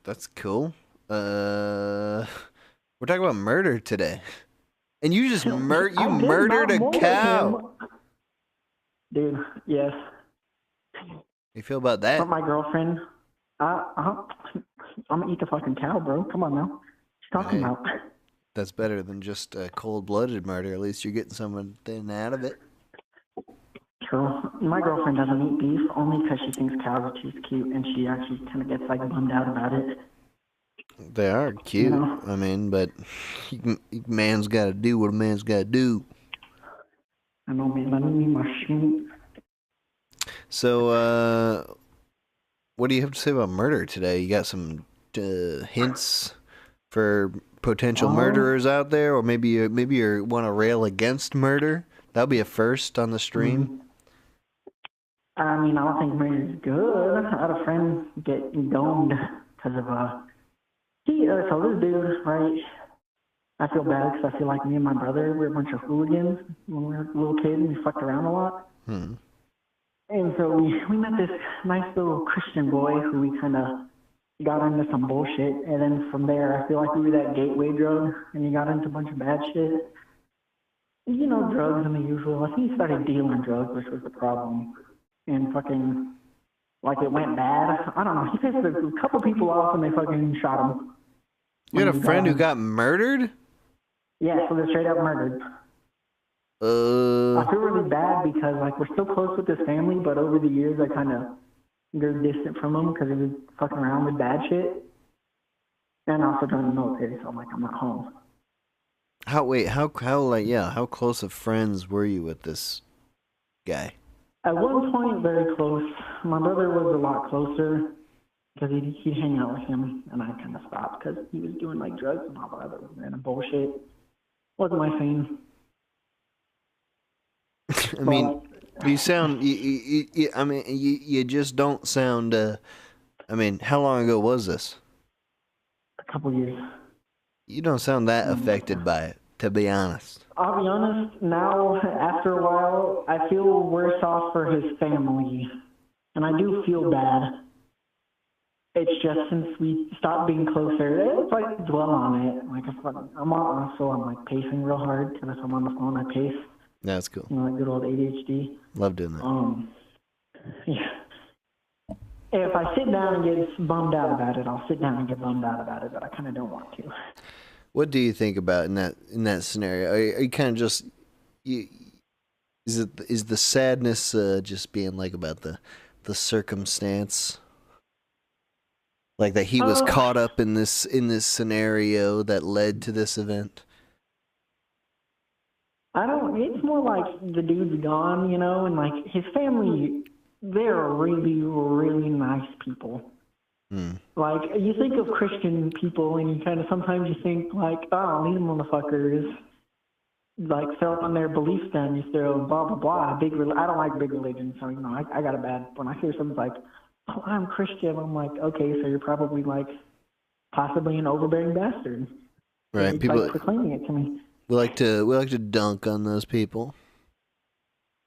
That's cool. We're talking about murder today. And you just murdered a cow. Dude, yes. You feel about that? But my girlfriend, I'm gonna eat the fucking cow, bro. Come on now. What you talking about? That's better than just a cold-blooded murder. At least you're getting something out of it. True. My girlfriend doesn't eat beef only because she thinks cows are too cute, and she actually kind of gets like bummed out about it. They are cute. You know? I mean, but man's got to do what a man's got to do. I know, man. Let me eat my shit. So, what do you have to say about murder today? You got some hints for potential murderers out there, or maybe you want to rail against murder? That'll be a first on the stream. I mean, I don't think murder is good. I had a friend get domed because of so this dude, right? I feel bad because I feel like me and my brother, we're a bunch of hooligans when we were little kids and we fucked around a lot. And so we met this nice little Christian boy who we kind of got into some bullshit. And then from there, I feel like we were that gateway drug and he got into a bunch of bad shit. You know, drugs and the usual. I think he started dealing drugs, which was the problem. And fucking, like, it went bad. I don't know. He pissed a couple people off and they fucking shot him. You had a friend who got murdered? Yeah, so they're straight up murdered. I feel really bad because, like, we're still close with his family, but over the years I kind of grew distant from him because he was fucking around with bad shit. And also joined the military, so I'm like, I'm not home. How close of friends were you with this guy? At one point, very close. My brother was a lot closer because he'd hang out with him, and I kind of stopped because he was doing, like, drugs and all that other random bullshit. Wasn't my thing. I mean, you sound. You just don't sound. I mean, how long ago was this? A couple years. You don't sound that affected by it, to be honest. I'll be honest. Now, after a while, I feel worse off for his family, and I do feel bad. It's just since we stopped being closer, it's like dwell on it. Like I'm like pacing real hard because if I'm on the phone, I pace. That's cool. You know, like good old ADHD. Love doing that. Yeah. If I sit down and get bummed out about it, I'll sit down and get bummed out about it, but I kind of don't want to. What do you think about in that scenario? Are you kind of just is the sadness just being like about the circumstance, like that he was caught up in this scenario that led to this event? It's more like the dude's gone, you know, and like his family, they're really, really nice people. Like, you think of Christian people and you kind of sometimes you think like, oh, these motherfuckers like throwing their beliefs down, you throw blah, blah, blah. I don't like big religion, so, you know, I got a bad, when I hear something like, oh, I'm Christian, I'm like, okay, so you're probably like possibly an overbearing bastard. Right, It's people like proclaiming it to me. We like to dunk on those people.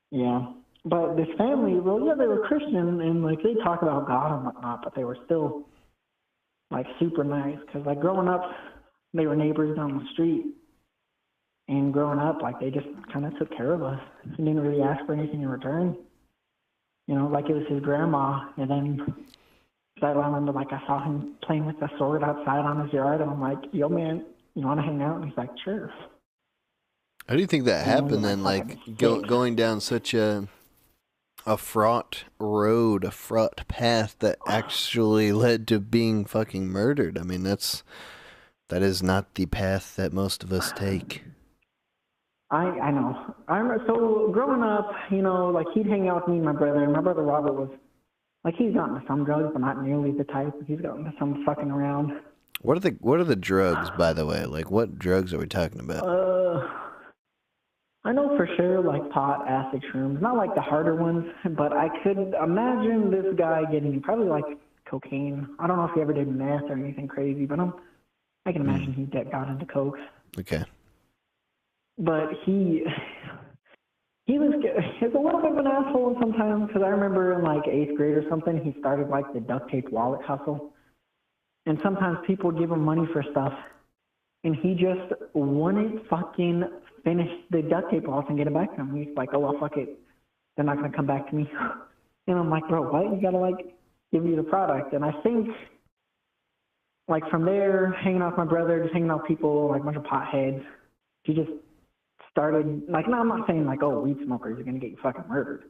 Yeah. But this family, well, yeah, they were Christian, and, like, they talk about God and whatnot, but they were still, like, super nice. Because, like, growing up, they were neighbors down the street. And growing up, like, they just kind of took care of us. And didn't really ask for anything in return. You know, like, it was his grandma. And then I remember, like, I saw him playing with a sword outside on his yard, and I'm like, yo, man, you want to hang out? And he's like, sure. How do you think that happened then? Like, going down such a fraught road, a fraught path that actually led to being fucking murdered. I mean, that is not the path that most of us take. I know. So growing up, you know, like he'd hang out with me and my brother. And my brother Robert was Like, he's gotten to some drugs, but not nearly the type. He's gotten to some fucking around. What are the drugs, by the way? Like, what drugs are we talking about? I know for sure, like, pot, acid, shrooms. Not like the harder ones, but I could imagine this guy getting probably, like, cocaine. I don't know if he ever did meth or anything crazy, but I can imagine he got into coke. Okay. But he was he's a little bit of an asshole sometimes, because I remember in like 8th grade or something, he started like the duct tape wallet hustle. And sometimes people would give him money for stuff, and he just wouldn't fucking finish the duct tape wallet and get it back to him. He's like, oh, well, fuck it. They're not going to come back to me. And I'm like, bro, what? You got to like give me the product. And I think like from there, hanging out with my brother, just hanging out with people, like a bunch of potheads, he just started, like, no, I'm not saying like, oh, weed smokers are going to get you fucking murdered.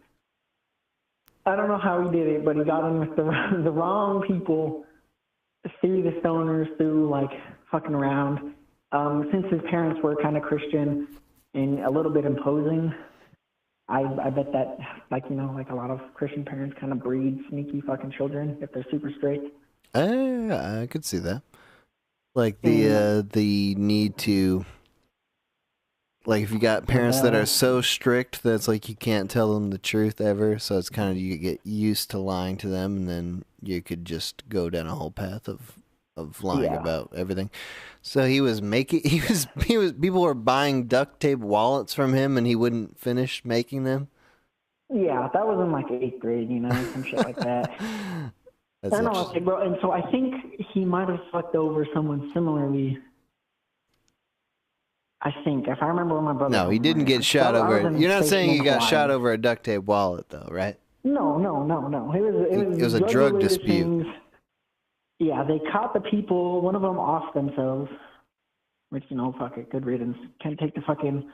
I don't know how he did it, but he got in with the wrong people, through the stoners, through like fucking around. Since his parents were kind of Christian and a little bit imposing, I bet that, like, you know, like a lot of Christian parents kind of breed sneaky fucking children if they're super strict. I could see that. Like the need to, like, if you got parents that are so strict that it's like you can't tell them the truth ever, so it's kind of, you get used to lying to them, and then you could just go down a whole path of lying about everything. So he was people were buying duct tape wallets from him, and he wouldn't finish making them. Yeah, that was in like 8th grade, you know, some shit like that. That's I know, interesting. like, bro, and so I think he might have fucked over someone similarly. I think, if I remember when my brother. No, he didn't get shot over. You're not saying he got shot over a duct tape wallet, though, right? No. It was a drug dispute. Things. Yeah, they caught the people. One of them off themselves, which, you know, fuck it, good riddance. Can't take the fucking.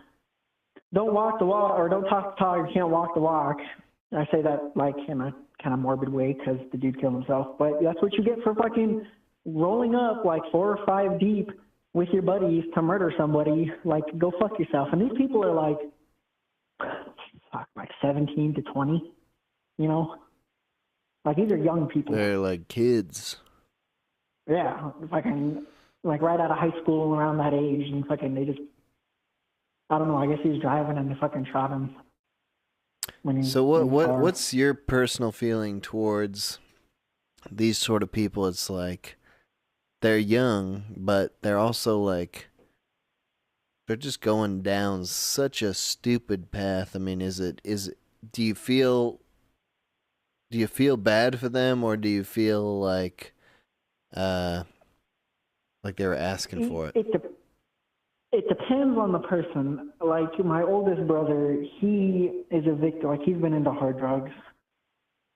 Don't walk the walk, or don't talk the talk. You can't walk the walk. I say that like in a kind of morbid way because the dude killed himself. But that's what you get for fucking rolling up like 4 or 5 deep with your buddies to murder somebody. Like, go fuck yourself. And these people are like, like 17 to 20, you know? Like, these are young people. They're like kids. Yeah, fucking, like right out of high school, around that age, and fucking they just, I don't know, I guess he was driving and they fucking shot him. So what's your personal feeling towards these sort of people? It's like, they're young, but they're also like, they're just going down such a stupid path. I mean, do you feel bad for them, or do you feel like they were asking for it? It depends on the person. Like, my oldest brother, he is a victim. Like, he's been into hard drugs.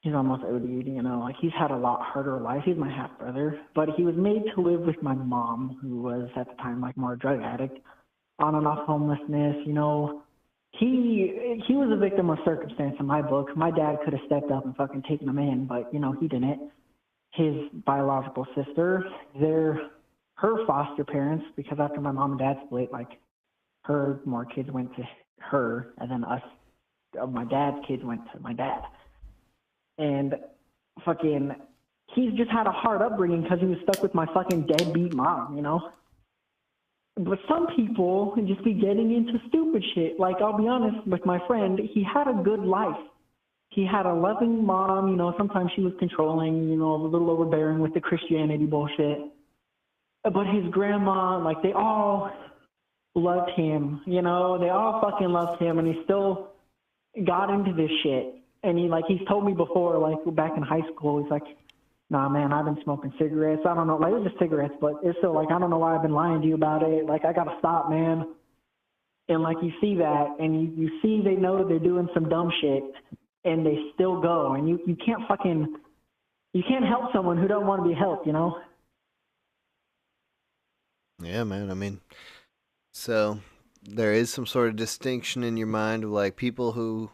He's almost OD'd, you know. Like, he's had a lot harder life. He's my half brother, but he was made to live with my mom, who was at the time like more a drug addict, on and off homelessness. You know, he was a victim of circumstance in my book. My dad could have stepped up and fucking taken him in, but you know he didn't. His biological sister, her foster parents, because after my mom and dad split, like, her more kids went to her, and then us, my dad's kids went to my dad. And fucking, he's just had a hard upbringing because he was stuck with my fucking deadbeat mom, you know? But some people just be getting into stupid shit. Like, I'll be honest with my friend, he had a good life. He had a loving mom, you know, sometimes she was controlling, you know, a little overbearing with the Christianity bullshit. But his grandma, like, they all loved him, you know? They all fucking loved him, and he still got into this shit. And he's told me before, like, back in high school, he's like, nah, man, I've been smoking cigarettes. I don't know. Like, it was just cigarettes, but it's still like, I don't know why I've been lying to you about it. Like, I got to stop, man. And, like, you see that, and you see they know they're doing some dumb shit, and they still go. And you can't help someone who don't want to be helped, you know? Yeah, man. I mean, so there is some sort of distinction in your mind of, like, people who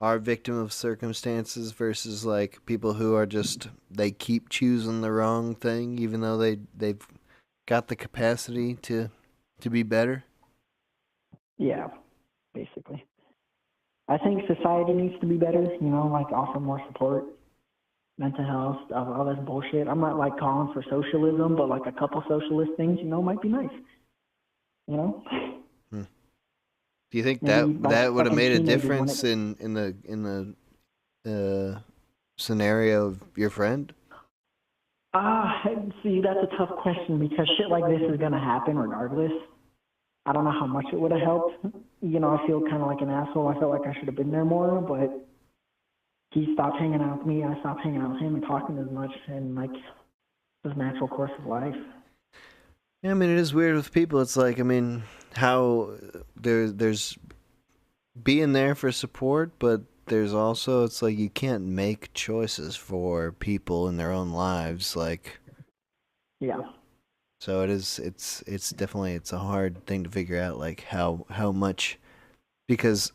are victim of circumstances versus, like, people who are just, they keep choosing the wrong thing even though they've got the capacity to be better. Yeah, basically. I think society needs to be better, you know, like, offer more support. mental health, all this bullshit. I'm not like calling for socialism, but like a couple socialist things, might be nice. You know? Do you think Maybe that like that would have fucking made a teenagers when difference in the scenario of your friend? See, that's a tough question because shit like this is gonna happen regardless. I don't know how much it would have helped. I feel kind of like an asshole. I felt like I should have been there more, but he stopped hanging out with me. I stopped hanging out with him and talking as much, and like, it's a natural course of life. Yeah, I mean, it is weird with people. It's like, I mean, how there's being there for support, but there's also, it's like you can't make choices for people in their own lives, like. Yeah. So it's definitely, it's a hard thing to figure out, like how much, because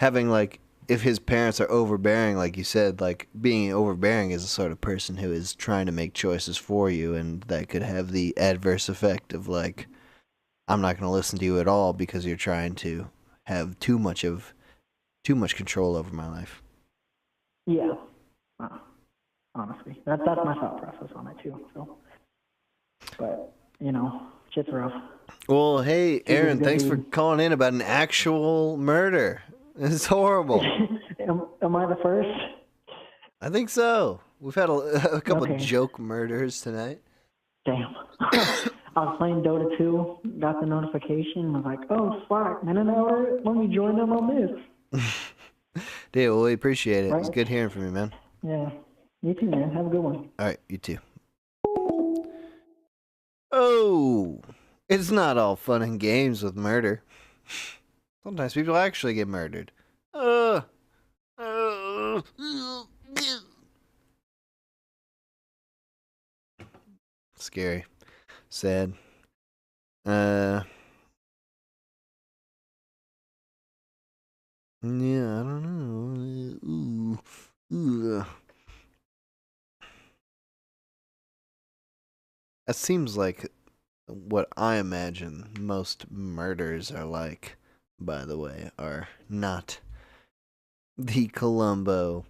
having like, if his parents are overbearing, like you said, like being overbearing is a sort of person who is trying to make choices for you, and that could have the adverse effect of like, I'm not going to listen to you at all because you're trying to have too much control over my life. Yeah. Honestly, that's my thought process on it too. So, but shit's rough. Well, hey, He's a Aaron, good thanks for dude. calling in about an actual murder. It's horrible. Am I the first? I think so. We've had a couple Okay. joke murders tonight. Damn. I was playing Dota 2, got the notification, was like, oh, fuck, man, let me join them on this. Dude, well, we appreciate it. It's Right. good hearing from you, man. Yeah. You too, man. Have a good one. All right, you too. Oh, it's not all fun and games with murder. Sometimes people actually get murdered. Scary. Sad. Yeah, I don't know. Ooh. That seems like what I imagine most murders are like, by the way, are not the Columbo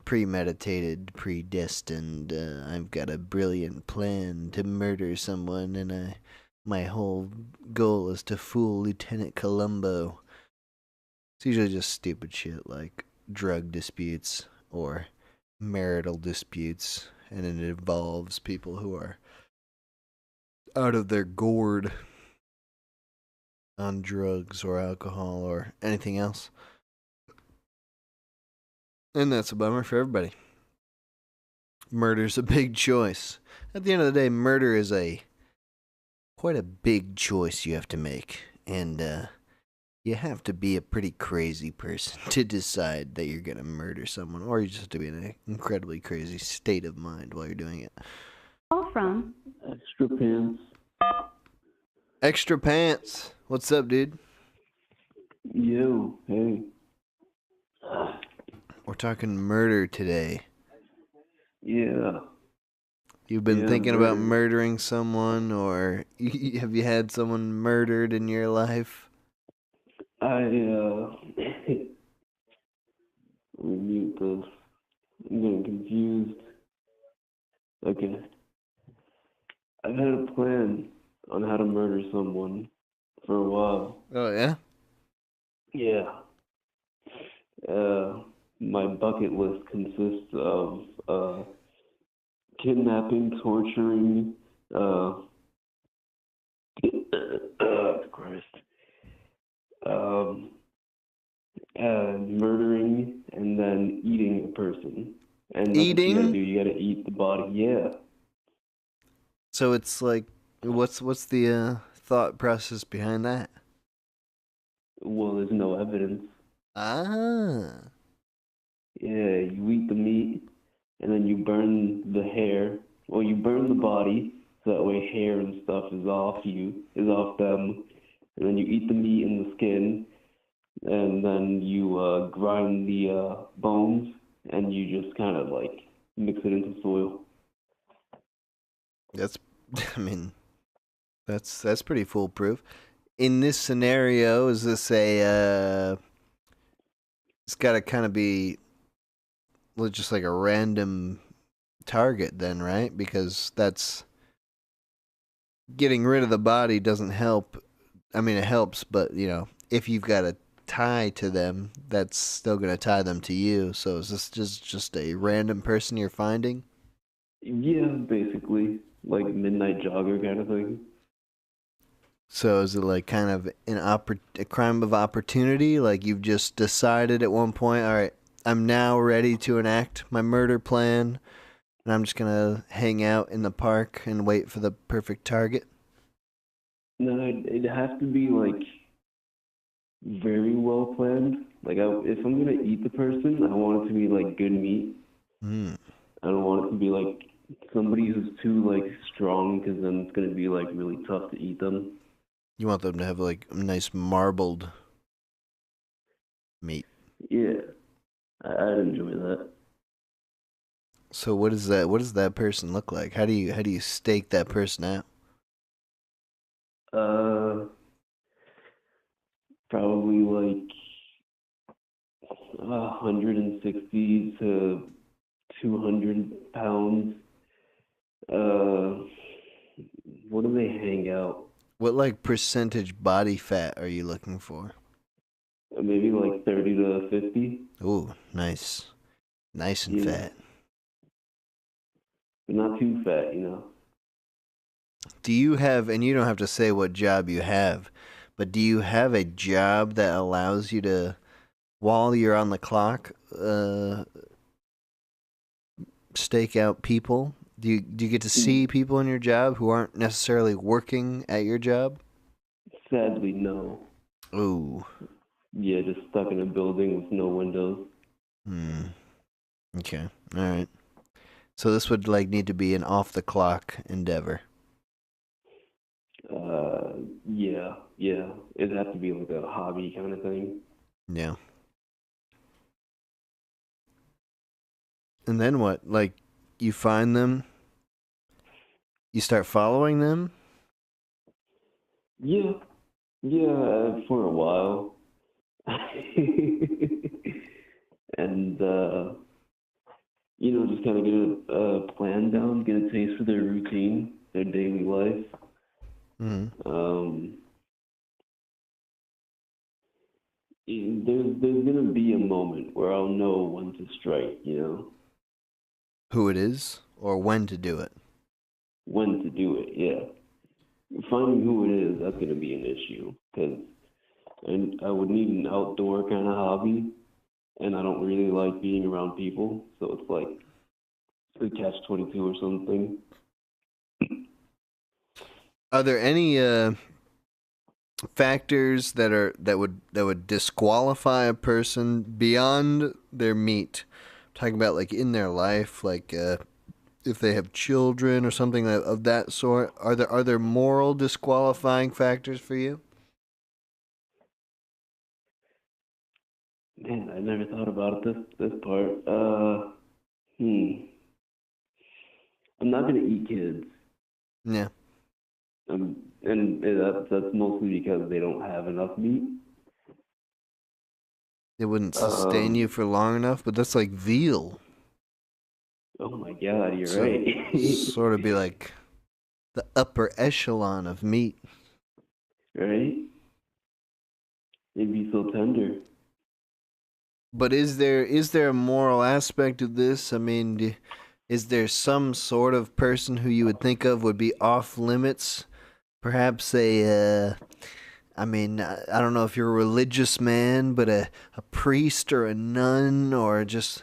premeditated, predestined, I've got a brilliant plan to murder someone and my whole goal is to fool Lieutenant Columbo. It's usually just stupid shit like drug disputes or marital disputes, and it involves people who are out of their gourd on drugs or alcohol or anything else. And that's a bummer for everybody. Murder's a big choice. At the end of the day, murder is quite a big choice you have to make. And you have to be a pretty crazy person to decide that you're going to murder someone. Or you just have to be in an incredibly crazy state of mind while you're doing it. Call from Extra pants. Extra pants. What's up, dude? Yo, hey. We're talking murder today. Yeah. You've been Yeah, thinking about murder. murdering someone, or have you had someone murdered in your life? Let me mute this. I'm getting confused. Okay. I've had a plan on how to murder someone for a while. Oh, yeah? Yeah. My bucket list consists of kidnapping, torturing, Christ, murdering, and then eating a person. And that's what Eating? you gotta do. You gotta eat the body. Yeah. So it's like, what's the thought process behind that? Well, there's no evidence. Ah. Yeah, you eat the meat, and then you burn the hair. Well, you burn the body, so that way hair and stuff is off them. And then you eat the meat and the skin, and then you grind the bones, and you just kind of like mix it into soil. That's, I mean, that's pretty foolproof. In this scenario, is this it's got to kind of be just like a random target then, right? Because that's getting rid of the body doesn't help. I mean, it helps, but if you've got a tie to them, that's still going to tie them to you. So is this just a random person you're finding? Yeah, basically, like midnight jogger kind of thing. So is it like kind of a crime of opportunity? Like you've just decided at one point, all right, I'm now ready to enact my murder plan, and I'm just gonna hang out in the park and wait for the perfect target? No, it'd have to be like very well planned. Like if I'm gonna eat the person, I want it to be like good meat. Mm. I don't want it to be like somebody who's too like strong, because then it's gonna be like really tough to eat them. You want them to have like nice marbled meat. Yeah, I'd enjoy that. So what does that person look like? How do you stake that person out? Probably like 160 to 200 pounds. Where do they hang out? What like percentage body fat are you looking for? Maybe like 30 to 50. Ooh, nice. Nice and fat. But not too fat, Do you have, and you don't have to say what job you have, but do you have a job that allows you to, while you're on the clock, stake out people? Do you get to see people in your job who aren't necessarily working at your job? Sadly, no. Ooh. Yeah, just stuck in a building with no windows. Okay. All right. So this would like need to be an off the clock endeavor. Yeah. It'd have to be like a hobby kind of thing. Yeah. And then what? Like, you find them? You start following them? Yeah, for a while. And, just kind of get a plan down, get a taste for their routine, their daily life. There's going to be a moment where I'll know when to strike, Who it is, or when to do it? When to do it, yeah. Finding who it is, that's going to be an issue, because I would need an outdoor kind of hobby, and I don't really like being around people, so it's like a catch-22 or something. Are there any factors that would disqualify a person beyond their meat? I'm talking about like in their life, like if they have children or something of that sort. Are there moral disqualifying factors for you? Man, I never thought about this part. I'm not gonna eat kids. Yeah. And that's mostly because they don't have enough meat. It wouldn't sustain you for long enough, but that's like veal. Oh my God, you're So, right. Sort of be like the upper echelon of meat. Right? They'd be so tender. But is there a moral aspect of this? I mean, is there some sort of person who you would think of would be off limits? Perhaps I don't know if you're a religious man, but a priest or a nun, or just,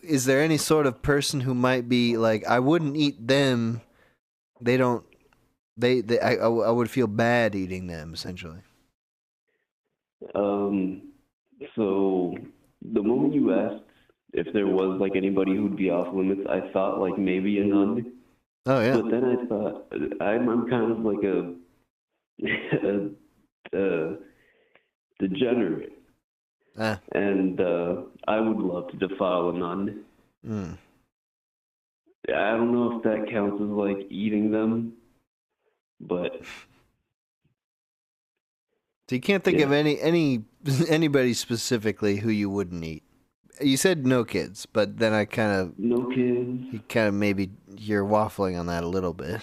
is there any sort of person who might be like, I wouldn't eat them, I would feel bad eating them, essentially? So the moment you asked if there was like anybody who'd be off limits, I thought like maybe a nun. Oh yeah. But then I thought I'm kind of like a degenerate, and I would love to defile a nun. I don't know if that counts as like eating them, but So you can't think of anybody specifically who you wouldn't eat. you said no kids, but then I kind of no kids. You kind of maybe you're waffling on that a little bit.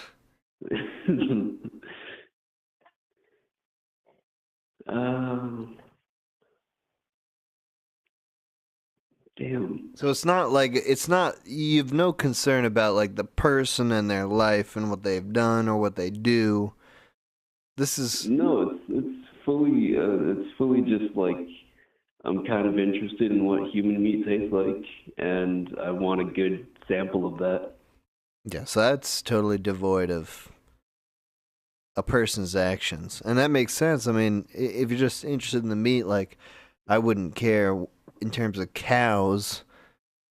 Damn. So it's not you've no concern about like the person and their life and what they've done or what they do. This is no, it's fully just like I'm kind of interested in what human meat tastes like, and I want a good sample of that. Yeah, so that's totally devoid of a person's actions. And that makes sense. I mean, if you're just interested in the meat, like, I wouldn't care in terms of cows,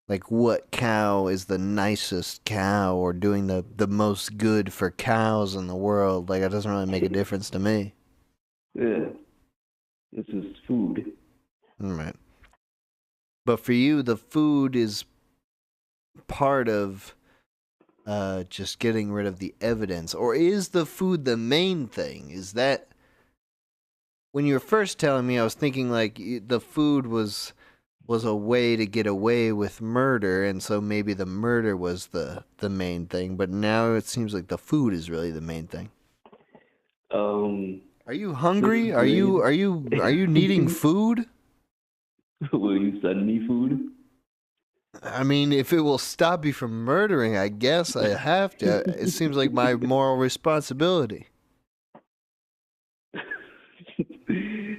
like, what cow is the nicest cow or doing the most good for cows in the world. Like, it doesn't really make a difference to me. Yeah. This is food. All right. But for you, the food is part of just getting rid of the evidence. Or is the food the main thing? Is that... When you were first telling me, I was thinking, like, the food was a way to get away with murder, and so maybe the murder was the main thing. But now it seems like the food is really the main thing. Are you hungry? Are you needing food? Will you send me food? I mean, if it will stop you from murdering, I guess I have to. It seems like my moral responsibility.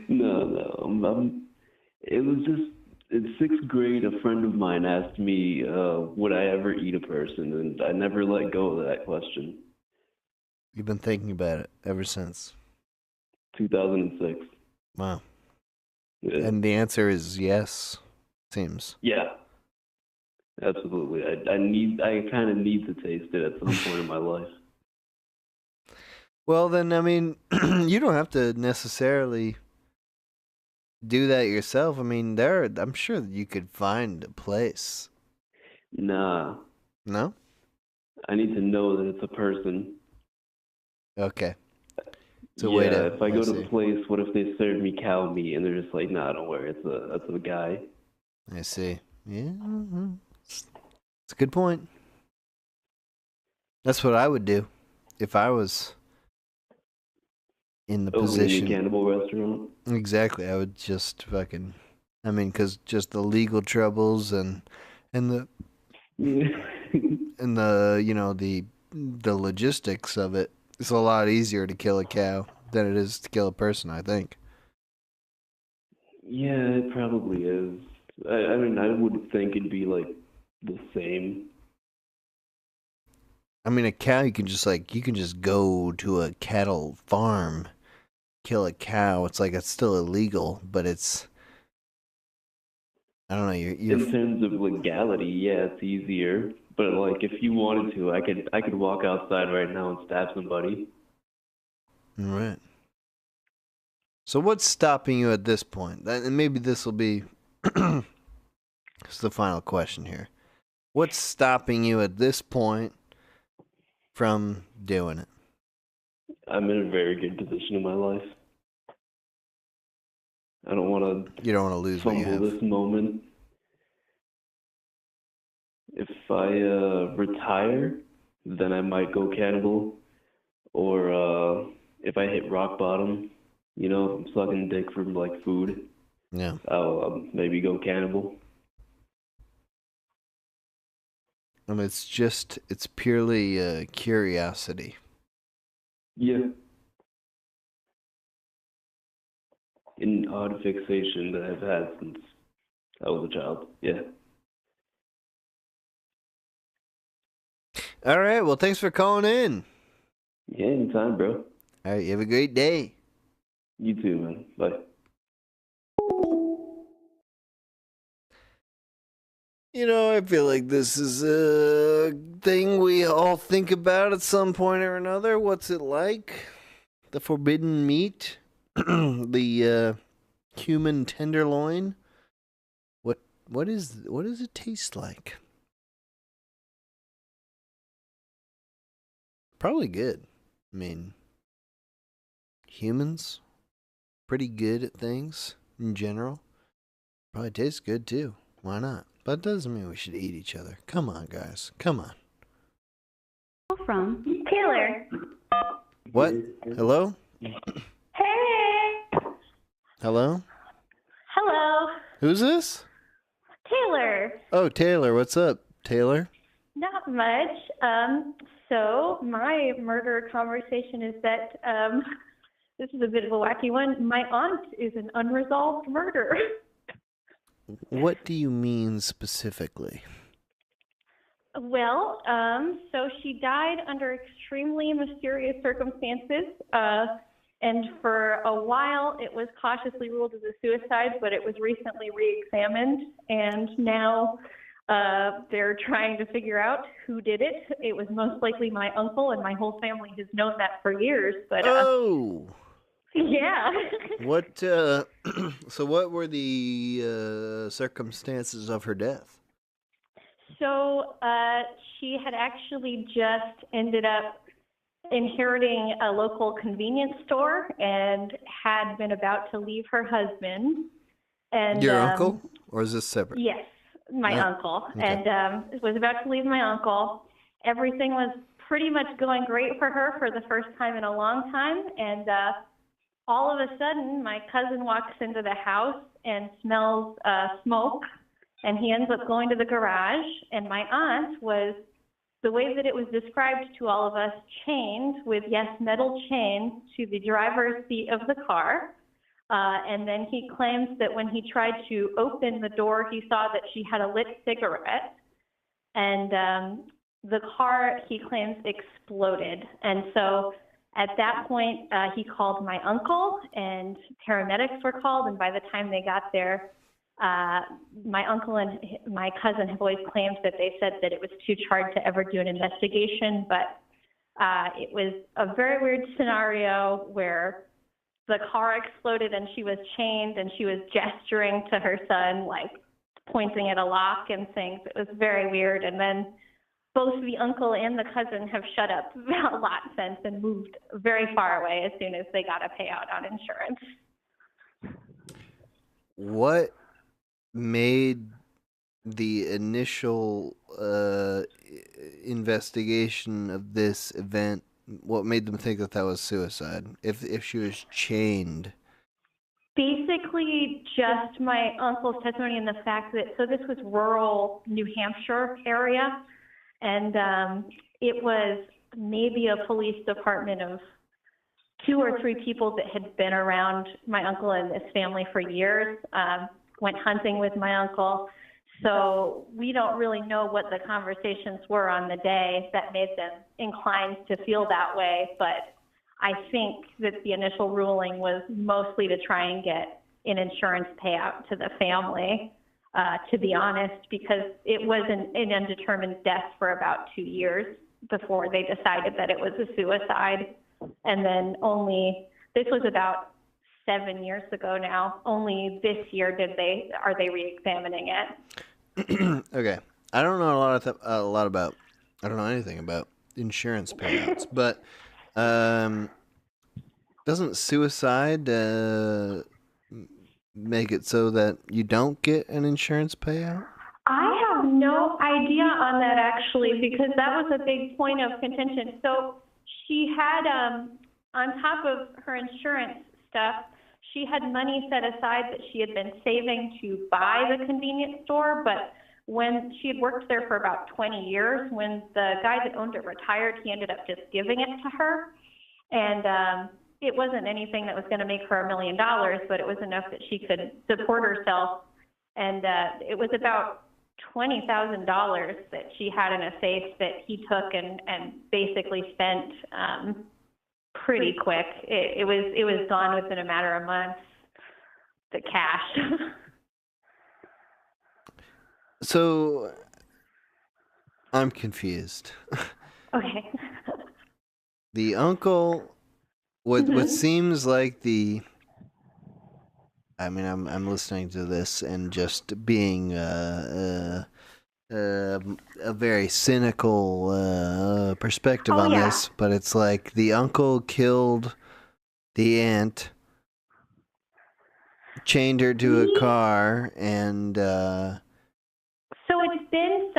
No. It was just in 6th grade. A friend of mine asked me, "Would I ever eat a person?" And I never let go of that question. You've been thinking about it ever since 2006. Wow. Yeah. And the answer is yes. Seems. Yeah. Absolutely. I kind of need to taste it at some point in my life. Well, then, I mean, you don't have to necessarily do that yourself. I mean, I'm sure that you could find a place. Nah. No? I need to know that it's a person. Okay. So yeah, if I go to a place, what if they serve me cow meat and they're just like, nah, don't worry, that's a guy. I see. Yeah. It's a good point. That's what I would do if I was in the position. A cannibal restaurant? Exactly. I would just fucking... I mean, because just the legal troubles and the... and the, you know, the logistics of it. It's a lot easier to kill a cow than it is to kill a person, I think. Yeah, it probably is. I mean, I would think it'd be like the same. I mean, a cow, you can just go to a cattle farm, kill a cow. It's like, it's still illegal, but it's, I don't know, you're in terms of legality, yeah, it's easier. But like, if you wanted to, I could walk outside right now and stab somebody. All right. So what's stopping you at this point? And maybe this will be this is the final question here. What's stopping you at this point from doing it? I'm in a very good position in my life. I don't want to. You don't want to lose what you have. This moment. If I retire, then I might go cannibal. Or if I hit rock bottom, you know, I'm sucking dick for like food. Yeah. I'll maybe go cannibal. I mean, it's purely curiosity. Yeah. An odd fixation that I've had since I was a child. Yeah. All right. Well, thanks for calling in. Yeah, anytime, bro. All right. You have a great day. You too, man. Bye. You know, I feel like this is a thing we all think about at some point or another. What's it like? The forbidden meat? The human tenderloin? What does it taste like? Probably good. I mean, humans pretty good at things in general. Probably tastes good too. Why not? But it doesn't mean we should eat each other. Come on, guys. Come on. From Taylor. What? Hello? Hey. Hello? Hello. Who's this? Taylor. Oh, Taylor. What's up, Taylor? Not much. So my murder conversation is that this is a bit of a wacky one. My aunt is an unresolved murder. What do you mean specifically? Well, so she died under extremely mysterious circumstances, and for a while it was cautiously ruled as a suicide, but it was recently re-examined, and now they're trying to figure out who did it. It was most likely my uncle, and my whole family has known that for years. But oh, yeah. What? So what were the circumstances of her death? So she had actually just ended up inheriting a local convenience store and had been about to leave her husband. And Your uncle, or is this separate? Yes, my uncle. Okay. And was about to leave my uncle. Everything was pretty much going great for her for the first time in a long time. And all of a sudden, my cousin walks into the house and smells smoke. And he ends up going to the garage, and my aunt was, the way that it was described to all of us, chained with, yes, metal chains to the driver's seat of the car. And then he claims that when he tried to open the door, he saw that she had a lit cigarette. And the car, he claims, exploded. And so at that point, he called my uncle, and paramedics were called. And by the time they got there, my uncle and my cousin have always claimed that they said that it was too hard to ever do an investigation, but it was a very weird scenario where the car exploded and she was chained and she was gesturing to her son, like pointing at a lock and things. It was very weird. And then both the uncle and the cousin have shut up a lot since and moved very far away as soon as they got a payout on insurance. What made the initial investigation of this event, what made them think that that was suicide if she was chained? Basically just my uncle's testimony and the fact that, so this was rural New Hampshire area, and it was maybe a police department of 2 or 3 people that had been around my uncle and his family for years, went hunting with my uncle. So we don't really know what the conversations were on the day that made them inclined to feel that way. But I think that the initial ruling was mostly to try and get an insurance payout to the family, to be honest, because it was an undetermined death for about 2 years before they decided that it was a suicide. And then this was about 7 years ago now. Only this year are they re-examining it. Okay, I don't know I don't know anything about insurance payouts, but doesn't suicide make it so that you don't get an insurance payout? I have no idea on that actually, because that was a big point of contention. So she had, on top of her insurance stuff, she had money set aside that she had been saving to buy the convenience store, but when she had worked there for about 20 years, when the guy that owned it retired, he ended up just giving it to her. And it wasn't anything that was going to make her $1 million, but it was enough that she could support herself. And it was about $20,000 that she had in a safe that he took and basically spent pretty quick. It was gone within a matter of months, the cash. So I'm confused. Okay. The uncle, what seems like I'm listening to this and just being a very cynical perspective on this, but it's like the uncle killed the aunt, chained her to a car, and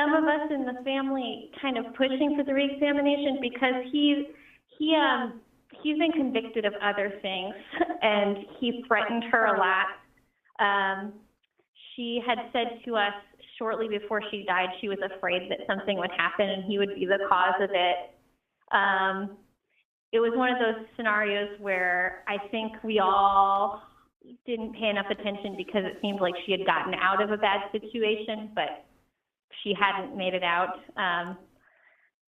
some of us in the family kind of pushing for the reexamination because he's been convicted of other things, and he threatened her a lot. She had said to us shortly before she died she was afraid that something would happen and he would be the cause of it. It was one of those scenarios where I think we all didn't pay enough attention because it seemed like she had gotten out of a bad situation, but she hadn't made it out.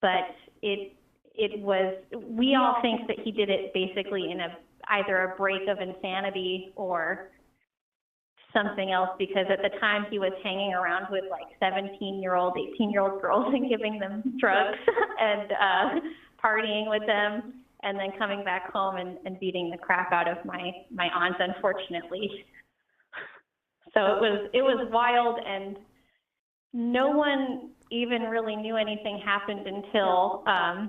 But it was, we all think that he did it basically in either a break of insanity or something else, because at the time he was hanging around with like 17-year-old, 18-year-old girls and giving them drugs and partying with them, and then coming back home and beating the crap out of my aunts, unfortunately. So it was wild, and no one even really knew anything happened until I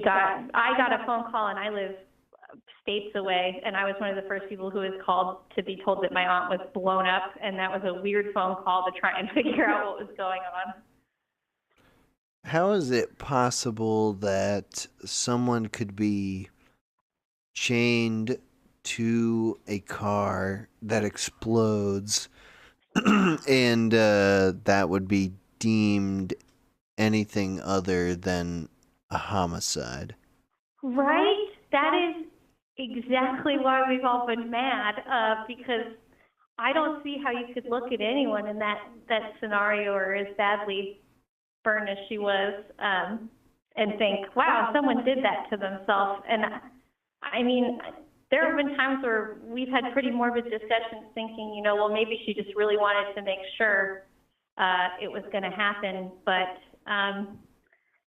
got a phone call, and I live states away, and I was one of the first people who was called to be told that my aunt was blown up, and that was a weird phone call to try and figure out what was going on. How is it possible that someone could be chained to a car that explodes and that would be deemed anything other than a homicide? Right? That is exactly why we've all been mad, because I don't see how you could look at anyone in that scenario or as badly burned as she was and think, wow, someone did that to themselves. And I mean, there have been times where we've had pretty morbid discussions thinking, you know, well, maybe she just really wanted to make sure it was going to happen. But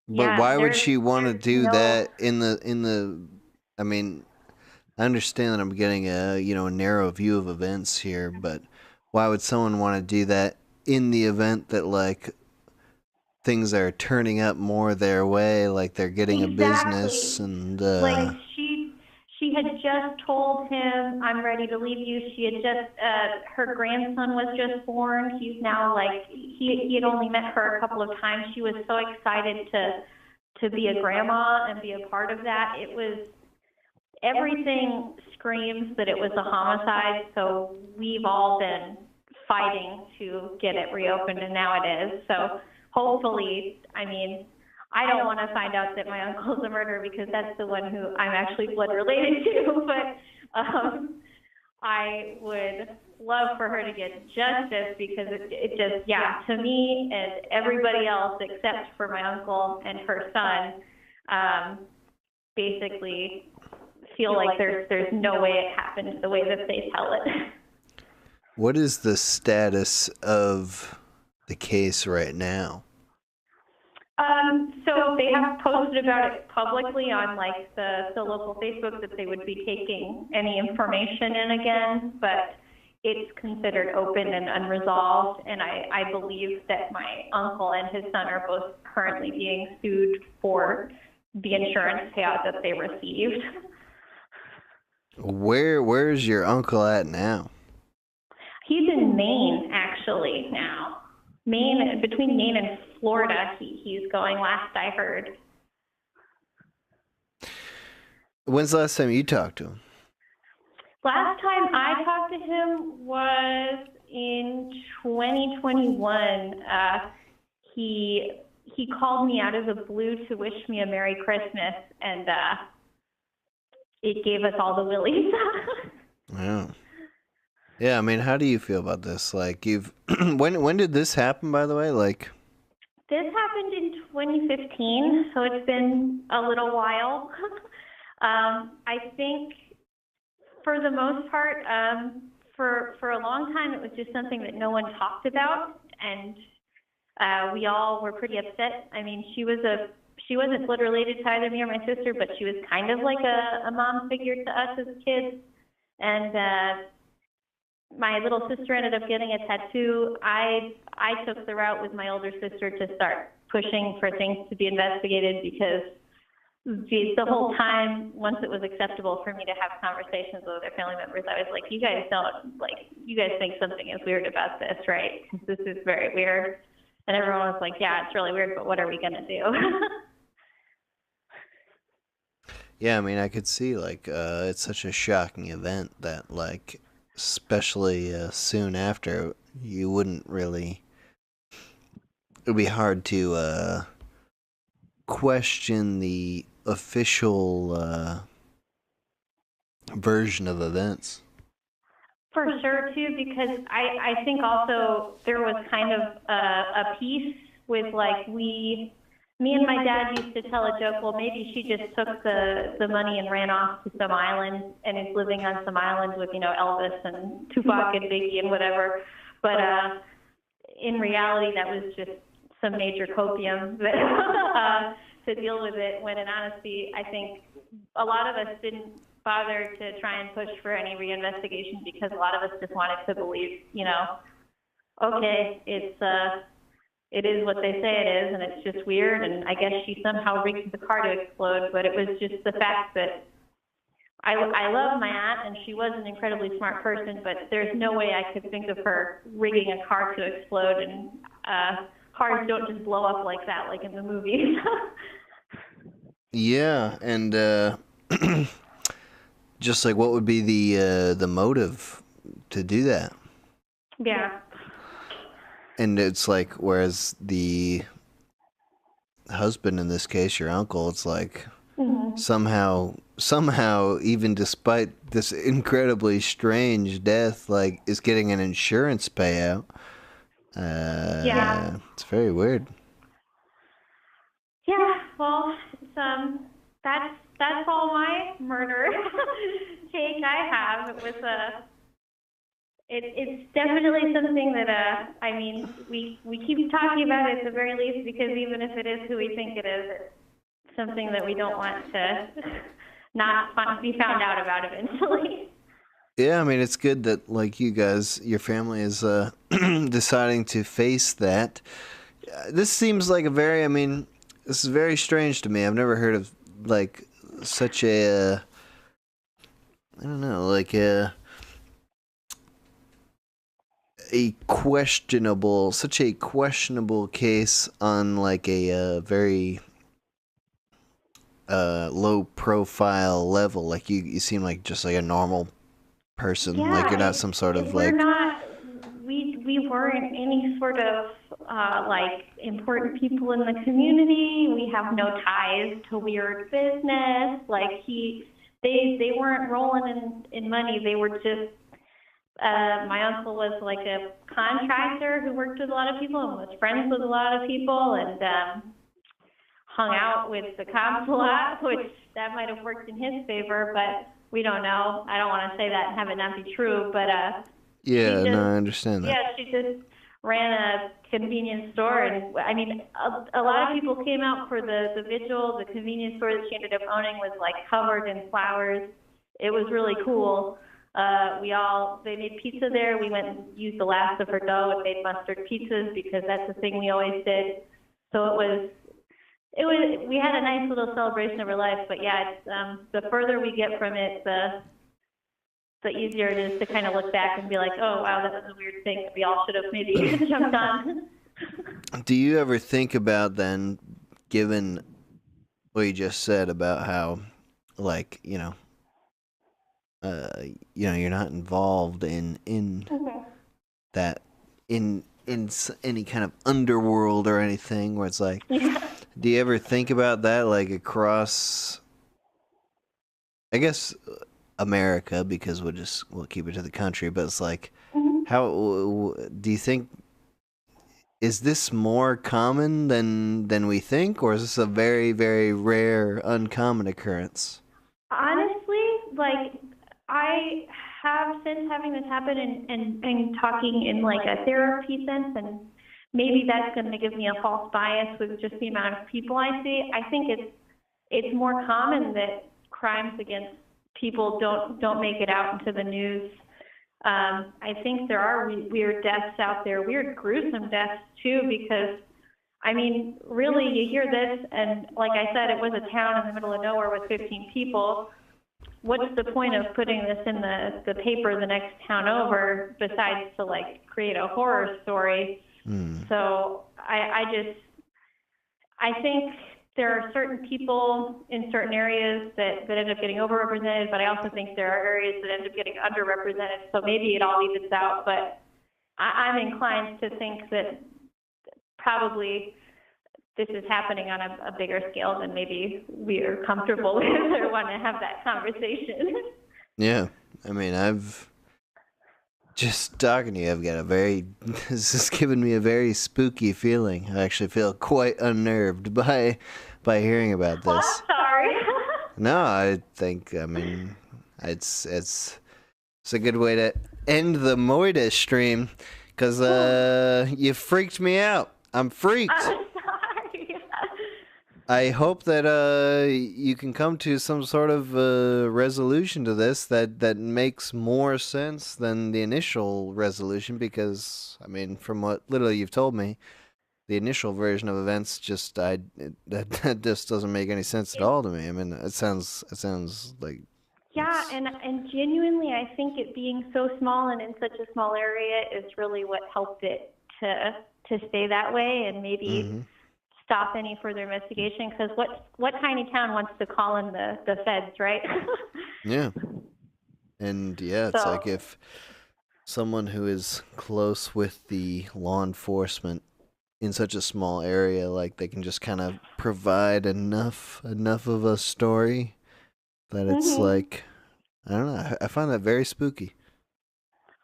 why would she want to do that in the I mean, I understand that I'm getting a narrow view of events here, but why would someone want to do that in the event that like things are turning up more their way, like they're getting a business and like she had just told him, I'm ready to leave you. She had just her grandson was just born. He's now like he had only met her a couple of times. She was so excited to be a grandma and be a part of that. It was everything screams that it was a homicide, so we've all been fighting to get it reopened, and now it is. So hopefully, I mean, I don't want to find out that my uncle's a murderer because that's the one who I'm actually blood related to, but I would love for her to get justice because it just, yeah, to me and everybody else except for my uncle and her son, basically feel like there's no way it happened the way that they tell it. What is the status of the case right now? So they have posted about it publicly on like the local Facebook that they would be taking any information in again, but it's considered open and unresolved, and I believe that my uncle and his son are both currently being sued for the insurance payout that they received. Where's your uncle at now? He's in Maine, actually, now. Maine, between Maine and Florida, he's going, last I heard. When's the last time you talked to him? Last time I talked to him was in 2021. He called me out of the blue to wish me a Merry Christmas, and it gave us all the willies. Yeah. Yeah, I mean, how do you feel about this? Like, when did this happen, by the way? Like, this happened in 2015, so it's been a little while. I think, for the most part, for a long time, it was just something that no one talked about, and we all were pretty upset. I mean, she wasn't blood related to either me or my sister, but she was kind of like a mom figure to us as kids, and my little sister ended up getting a tattoo. I took the route with my older sister to start pushing for things to be investigated because the whole time, once it was acceptable for me to have conversations with other family members, I was like, you guys think something is weird about this, right? This is very weird. And everyone was like, yeah, it's really weird, but what are we going to do? Yeah, I mean, I could see, like, it's such a shocking event that, like, especially soon after, you wouldn't really. It would be hard to question the official version of events. For sure, too, because I think also there was kind of a piece with, like, me and my dad used to tell a joke, well, maybe she just took the money and ran off to some island and is living on some island with, you know, Elvis and Tupac and Biggie and whatever. But in reality, that was just some major copium that, to deal with it, when in honesty, I think a lot of us didn't bother to try and push for any reinvestigation because a lot of us just wanted to believe, you know, okay, it is what they say it is, and it's just weird, and I guess she somehow rigged the car to explode, but it was just the fact that I love my aunt, and she was an incredibly smart person, but there's no way I could think of her rigging a car to explode, and cars don't just blow up like that, like in the movies. Yeah, and just like, what would be the motive to do that? Yeah. And it's like, whereas the husband in this case, your uncle, it's like somehow, even despite this incredibly strange death, like, is getting an insurance payout. Yeah. It's very weird. Yeah, well, it's, that's all my murder take I have. It was it's definitely something that I mean, we keep talking about it at the very least, because even if it is who we think it is, it's something that we don't want to not be found out about eventually. Yeah, I mean, it's good that, like, you guys, your family is deciding to face that. This seems like a very, I mean, this is very strange to me. I've never heard of, like, such a, I don't know, like such a questionable case on, like, a very low profile level. Like, you seem like just like a normal person. Yeah, like, you're not some sort of, we're like, not, we weren't any sort of like important people in the community. We have no ties to weird business. Like, they weren't rolling in money. They were just, my uncle was like a contractor who worked with a lot of people and was friends with a lot of people, and hung out with the cops a lot, which that might have worked in his favor, but we don't know. I don't want to say that and have it not be true, but yeah, no, I understand that. yeah, she just ran a convenience store, and I mean, a lot of people came out for the vigil. The convenience store that she ended up owning was like covered in flowers. It was really cool. They made pizza there. We went and used the last of her dough and made mustard pizzas because that's the thing we always did. So we had a nice little celebration of her life, but yeah, it's, the further we get from it, the easier it is to kind of look back and be like, oh wow, that was a weird thing that we all should have maybe jumped on. Do you ever think about then, given what you just said about how, like, you're not involved in that in any kind of underworld or anything, where it's like, do you ever think about that, like, across, I guess, America, because we'll keep it to the country, but it's like, how do you think, is this more common than we think, or is this a very, very rare, uncommon occurrence? Honestly, like, I have, since having this happen and talking in like a therapy sense, and maybe that's going to give me a false bias with just the amount of people I see, I think it's more common that crimes against people don't make it out into the news. I think there are weird deaths out there, weird gruesome deaths too, because I mean, really, you hear this, and like I said, it was a town in the middle of nowhere with 15 people. What's the point of putting this in the paper the next town over, besides to, like, create a horror story? So I think there are certain people in certain areas that end up getting overrepresented, but I also think there are areas that end up getting underrepresented. So maybe it all evens out, but I'm inclined to think that probably this is happening on a bigger scale than maybe we are comfortable with or want to have that conversation. Yeah, I mean, I've just talking to you, I've got a very, this is giving me a very spooky feeling. I actually feel quite unnerved by hearing about this. Well, I'm sorry. No, I think, I mean, it's a good way to end the Moida stream, because you freaked me out. I'm freaked. I'm sorry. I hope that you can come to some sort of resolution to this that makes more sense than the initial resolution, because, I mean, from what literally you've told me, the initial version of events just that just doesn't make any sense at all to me. I mean, it sounds like Yeah, and genuinely, I think it being so small and in such a small area is really what helped it to stay that way, and maybe stop any further investigation. Because what tiny town wants to call in the feds, right? yeah, and yeah, it's So- like if someone who is close with the law enforcement in such a small area, like they can just kind of provide enough of a story that it's like, I don't know, I find that very spooky.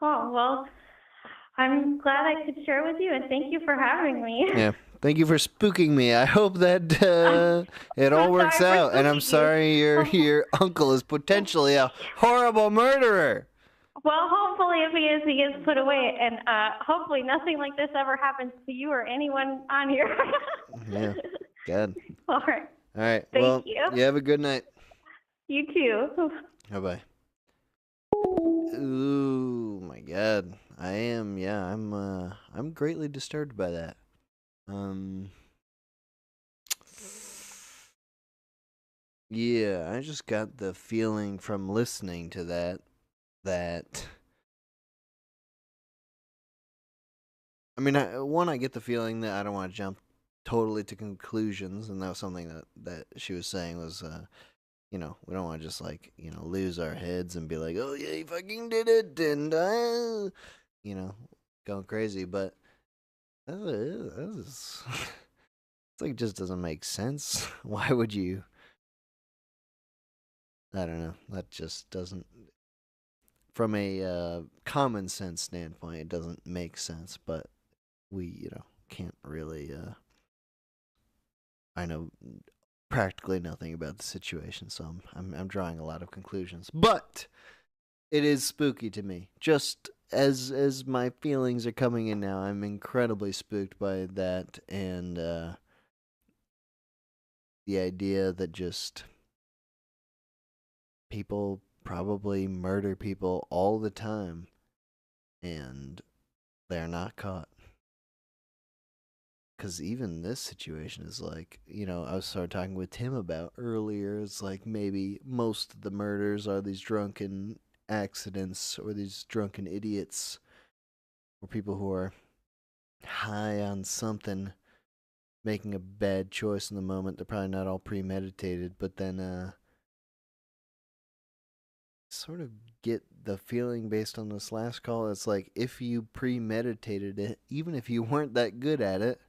Oh, well, I'm glad I could share with you, and thank you for having me. Yeah, thank you for spooking me. I hope that it all works sorry for out, and I'm sorry your uncle is potentially a horrible murderer. Well, hopefully if he gets put away, and hopefully nothing like this ever happens to you or anyone on here. Yeah, good. All right. All right, Thank well, you. you have a good night. You too. Bye-bye. Ooh, my God. I'm greatly disturbed by that. Yeah, I just got the feeling from listening to that I mean, I get the feeling that I don't want to jump totally to conclusions, and that was something that she was saying was, we don't want to just, like, lose our heads and be like, oh, yeah, he fucking did it, and going crazy, but that is, it's like, it just doesn't make sense. Why would you? I don't know. That just doesn't, from a common sense standpoint, it doesn't make sense, but we, can't really, I know practically nothing about the situation, so I'm drawing a lot of conclusions. But it is spooky to me. Just as my feelings are coming in now, I'm incredibly spooked by that, and the idea that just people probably murder people all the time, and they're not caught. Because even this situation is like, I started talking with Tim about earlier, it's like maybe most of the murders are these drunken accidents or these drunken idiots or people who are high on something, making a bad choice in the moment. They're probably not all premeditated, but then sort of get the feeling based on this last call, it's like if you premeditated it, even if you weren't that good at it,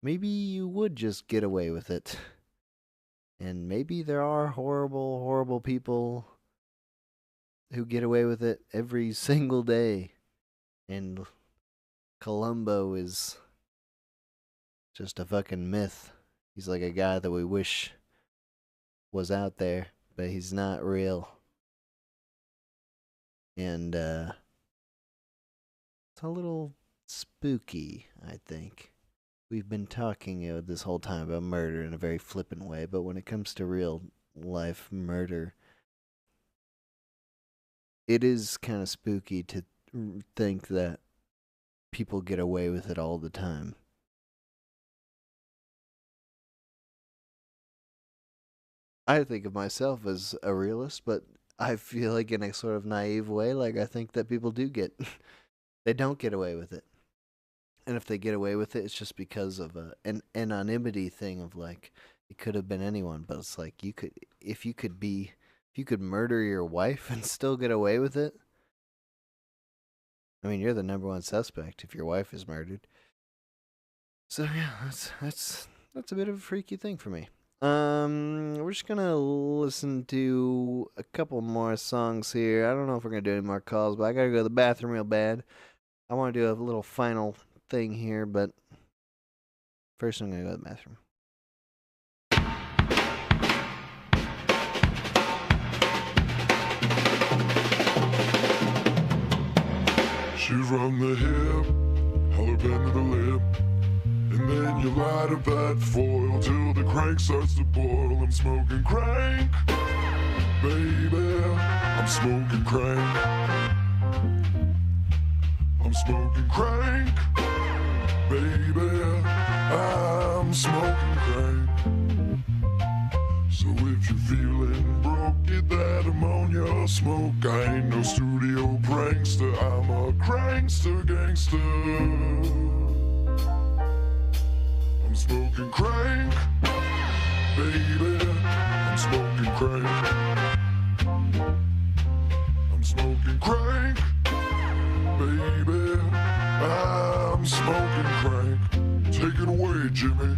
maybe you would just get away with it. And maybe there are horrible, horrible people who get away with it every single day. And Columbo is just a fucking myth. He's like a guy that we wish was out there, but he's not real. And it's a little spooky, I think. We've been talking this whole time about murder in a very flippant way, but when it comes to real life murder, it is kind of spooky to think that people get away with it all the time. I think of myself as a realist, but I feel like in a sort of naive way, like I think that people do they don't get away with it. And if they get away with it, it's just because of an anonymity thing of like it could have been anyone, but it's like if you could murder your wife and still get away with it. I mean, you're the number one suspect if your wife is murdered. So yeah, that's a bit of a freaky thing for me. We're just gonna listen to a couple more songs here. I don't know if we're gonna do any more calls, but I gotta go to the bathroom real bad. I want to do a little final thing here, but first I'm gonna go to the bathroom. Shoot from the hip, hollow bend to the lip, and then you light up that foil till the crank starts to boil. I'm smoking crank, baby, I'm smoking crank. I'm smoking crank, baby, I'm smoking crank. So if you're feeling broke, get that ammonia smoke. I ain't no studio prankster, I'm a crankster gangster. I'm smoking crank, baby, I'm smoking crank. I'm smoking crank, baby, I'm smoking crank. Take it away, Jimmy.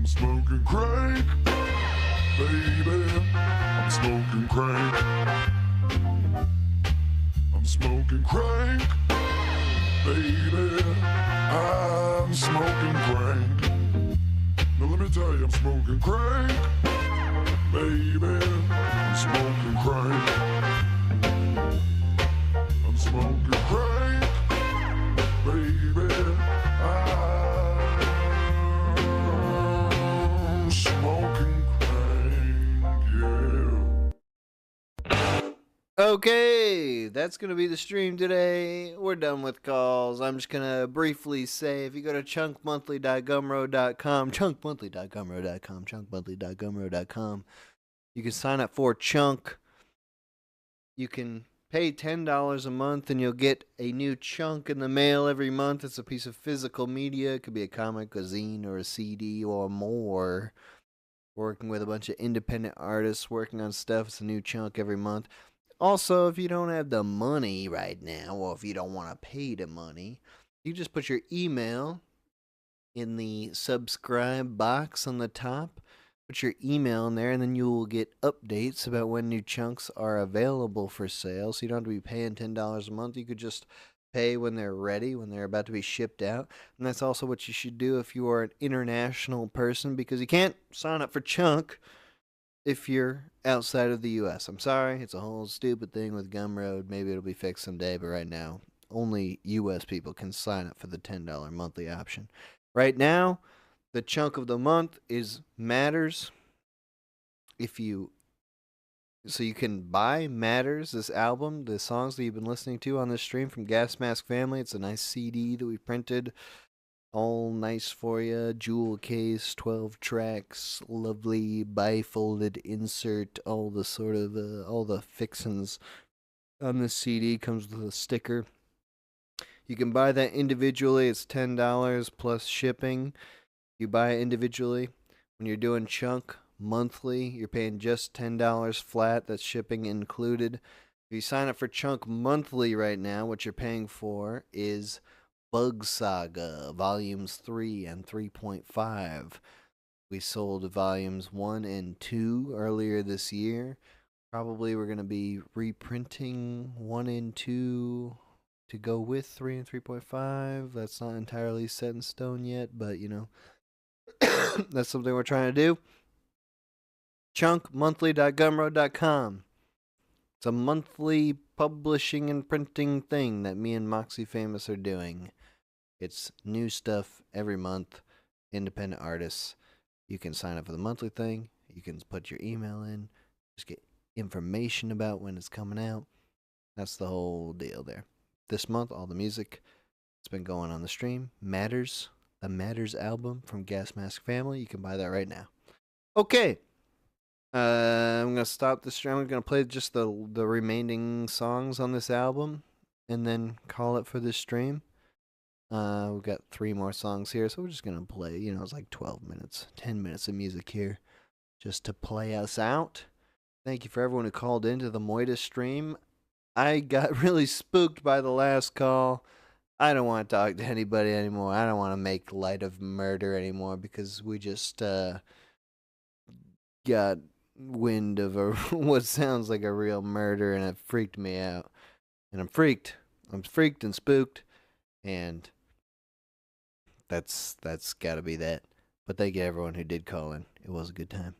Smoking crank, baby, I'm smoking crank. I'm smoking crank, baby, I'm smoking crank. Now let me tell you, I'm smoking crank, baby, I'm smoking crank. I'm smoking crank, baby, smoking crank, yeah. Okay, that's going to be the stream today. We're done with calls. I'm just going to briefly say if you go to chunkmonthly.gumroad.com, chunkmonthly.gumroad.com, you can sign up for Chunk. You can pay $10 a month and you'll get a new chunk in the mail every month. It's a piece of physical media. It could be a comic, a zine, or a CD or more. Working with a bunch of independent artists, working on stuff. It's a new chunk every month. Also, if you don't have the money right now, or if you don't want to pay the money, you just put your email in the subscribe box on the top. Put your email in there, and then you will get updates about when new chunks are available for sale. So you don't have to be paying $10 a month. You could just pay when they're ready, when they're about to be shipped out. And that's also what you should do if you are an international person, because you can't sign up for Chunk if you're outside of the U.S. I'm sorry, it's a whole stupid thing with Gumroad. Maybe it'll be fixed someday, but right now, only U.S. people can sign up for the $10 monthly option. Right now, the chunk of the month is Matters. So you can buy Matters, this album, the songs that you've been listening to on this stream from Gas Mask Family. It's a nice CD that we printed. All nice for you. Jewel case, 12 tracks, lovely bifolded insert, all the sort of, all the fixins on this CD. Comes with a sticker. You can buy that individually. It's $10 plus shipping. You buy it individually. When you're doing Chunk monthly, you're paying just $10 flat. That's shipping included. If you sign up for Chunk monthly right now, what you're paying for is Bug Saga, Volumes 3 and 3.5. We sold Volumes 1 and 2 earlier this year. Probably we're going to be reprinting 1 and 2 to go with 3 and 3.5. That's not entirely set in stone yet, but, you know, that's something we're trying to do. chunkmonthly.gumroad.com. It's a monthly publishing and printing thing that me and Moxie Famous are doing. It's new stuff every month, independent artists. You can sign up for the monthly thing. You can put your email in, just get information about when it's coming out. That's the whole deal there. This month, all the music that's been going on the stream, Matters, the Matters album from Gas Mask Family. You can buy that right now. Okay. I'm going to stop the stream. I'm going to play just the remaining songs on this album and then call it for this stream. We've got 3 more songs here, so we're just going to play. You know, it's like 12 minutes, 10 minutes of music here just to play us out. Thank you for everyone who called into the Moida stream. I got really spooked by the last call. I don't want to talk to anybody anymore. I don't want to make light of murder anymore because we just got wind of what sounds like a real murder, and it freaked me out. And I'm freaked. I'm freaked and spooked, and that's got to be that. But thank you everyone who did call in. It was a good time.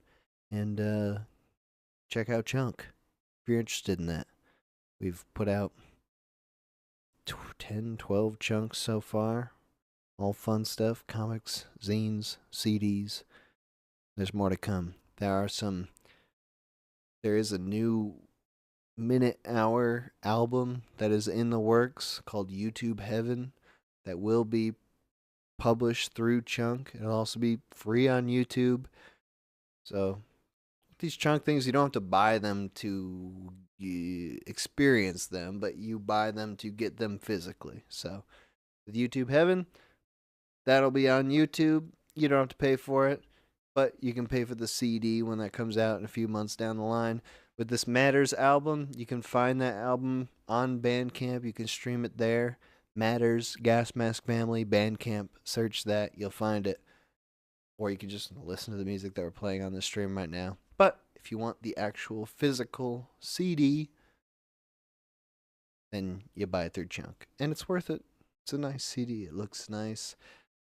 And check out Chunk if you're interested in that. We've put out 10, 12 chunks so far. All fun stuff. Comics, zines, CDs. There's more to come. There is a new minute-hour album that is in the works called YouTube Heaven that will be published through Chunk. It'll also be free on YouTube. So these Chunk things, you don't have to buy them to experience them, but you buy them to get them physically. So with YouTube Heaven, that'll be on YouTube. You don't have to pay for it, but you can pay for the CD when that comes out in a few months down the line. With this Matters album, you can find that album on Bandcamp. You can stream it there. Matters, Gas Mask Family, Bandcamp. Search that. You'll find it. Or you can just listen to the music that we're playing on the stream right now. But if you want the actual physical CD, then you buy it through Chunk. And it's worth it. It's a nice CD. It looks nice.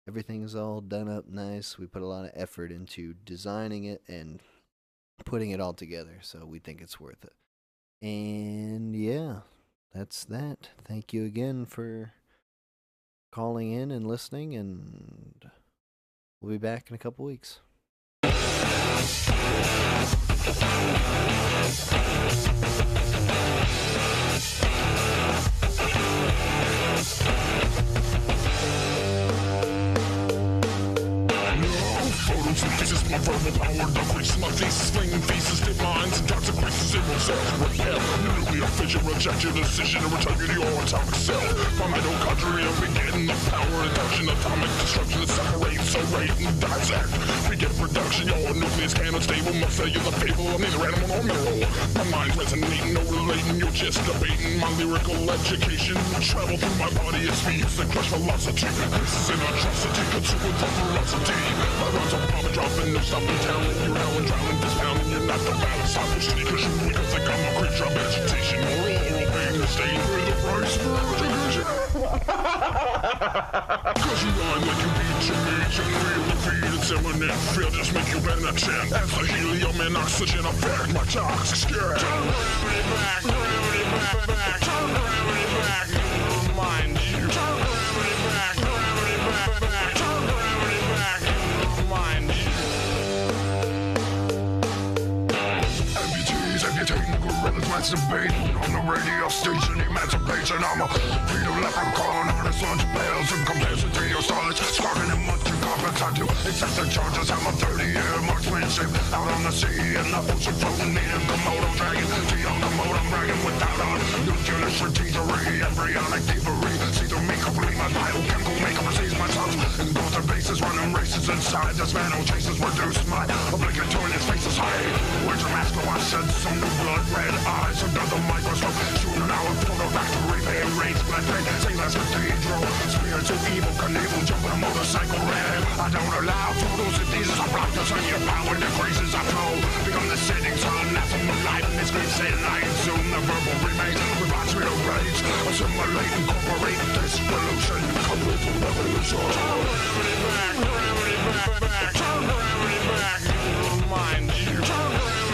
Everything is all done up nice. We put a lot of effort into designing it and putting it all together. So we think it's worth it. And yeah, that's that. Thank you again for calling in and listening. And we'll be back in a couple weeks. Photosynthesis, my verbal power decreases. My thesis, flinging faces, dip lines, and toxic creases. It will self-repair. Nuclear fission, reject your decision, and return you to your atomic self. My mitochondria begin the power induction, atomic destruction that separates, serrate, and dissect. Begin production, your nucleus can unstable. My cellular fable, I'm neither animal nor mineral. My mind's resonating, no relating, you're just debating. My lyrical education travel through my body, it speeds the crush velocity. This is an atrocity, consumed with velocity. My rhymes are popping, dropping, no stopping, talent. You're howling, drowning, dispounding. You're not the balance, I'm just because you weak, think I'm a creature of vegetation. Oral pain, the stain for the price for education. Cause you rhyme like you beat your meat, you feel the feed, it's imminent. Fear just make you penetrate. As the helium and oxygen affect my toxic skin. Turn gravity back, gravity back, back. Turn gravity back, remind you. Turn gravity back, gravity back, back. Turn gravity back, remind you. Amputees, amputating gorillas, masturbating on the radio station, emancipation. I'm a fetal leprechaun, artist on bells and comparison to your stars. Scarring and munching carpets, I do accept the charges. I'm a 30-year marksmanship out on the sea and the ocean floating in the Komodo dragon. To young Komodo bragging without a nuclear strategery, embryonic thievery. See through me complete my biochemical makeup, seize myself and go to bases, running races inside. This man who chases reduce my obligatory faces high. Where's your mask? I shed some new blood, red eyes under the microscope. Shooting out photo factory, pain, rain, split pain. Say less cathedral, spiritual evil, Knievel, jumping a motorcycle red. I don't allow photosynthesis, I block the sun, your power decreases, I flow. Become the setting sun, that's from the light in this great setting. I assume the verbal remains with my real rage. Assimilate, incorporate this pollution. Come with the revolution. Turn gravity back, back. Turn gravity back, remind you. Turn gravity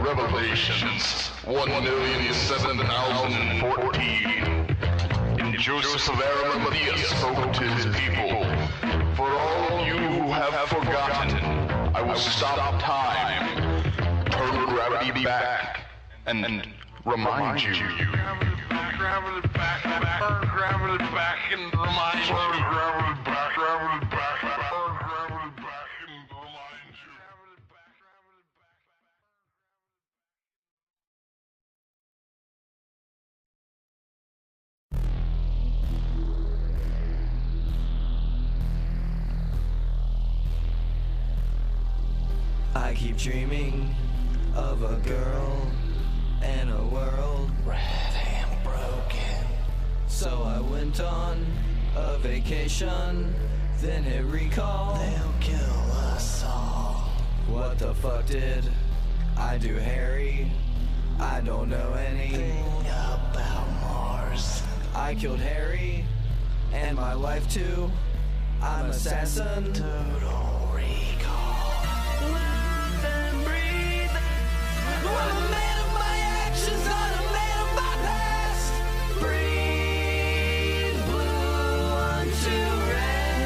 Revelations 1,007,014. And Joseph of Arimathea spoke to his people. For all you who have forgotten, I will stop time, turn gravity back, and remind you. Gravity back, turn gravity back, and remind you. Turn gravity back, turn gravity back, and remind you. I keep dreaming of a girl and a world red and broken. So I went on a vacation, then hit recall. They'll kill us all. What the fuck did I do, Harry? I don't know anything about Mars. I killed Harry and my wife too. I'm assassin. Total recall. Let them breathe. I'm a man of my actions, not a man of my past. Breathe blue unto red.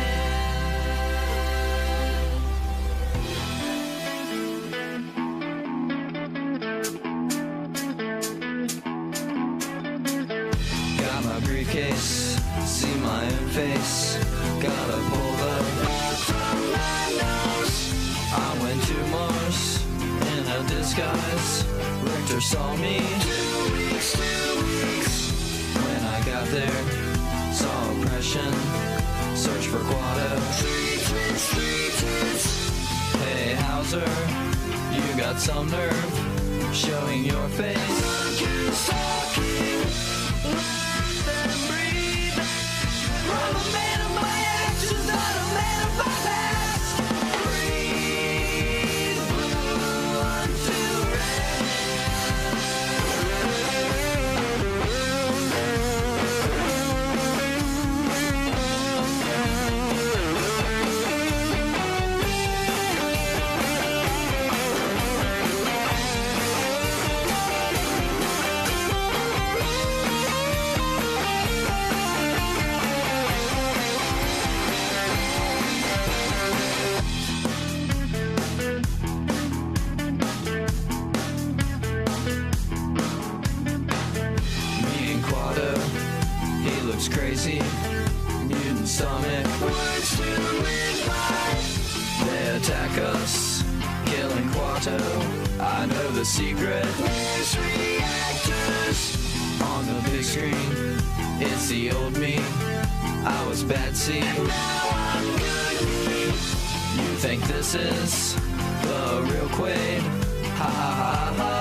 Got my briefcase, see my own face. Gotta pull the blood from my nose. I went to Mars in a disguise. Richter saw me 2 weeks. When I got there, saw oppression. Search for Quado. Hey Hauser, you got some nerve showing your face. Talking. Let them breathe. I'm a man of my actions, not a man of my past. Breathe blue unto crazy, mutant stomach. Words to live by. They attack us, killing Quato. I know the secret. There's reactors on the big screen. It's the old me. I was Betsy. Now I'm good me. You think this is the real Quaid? Ha ha ha ha.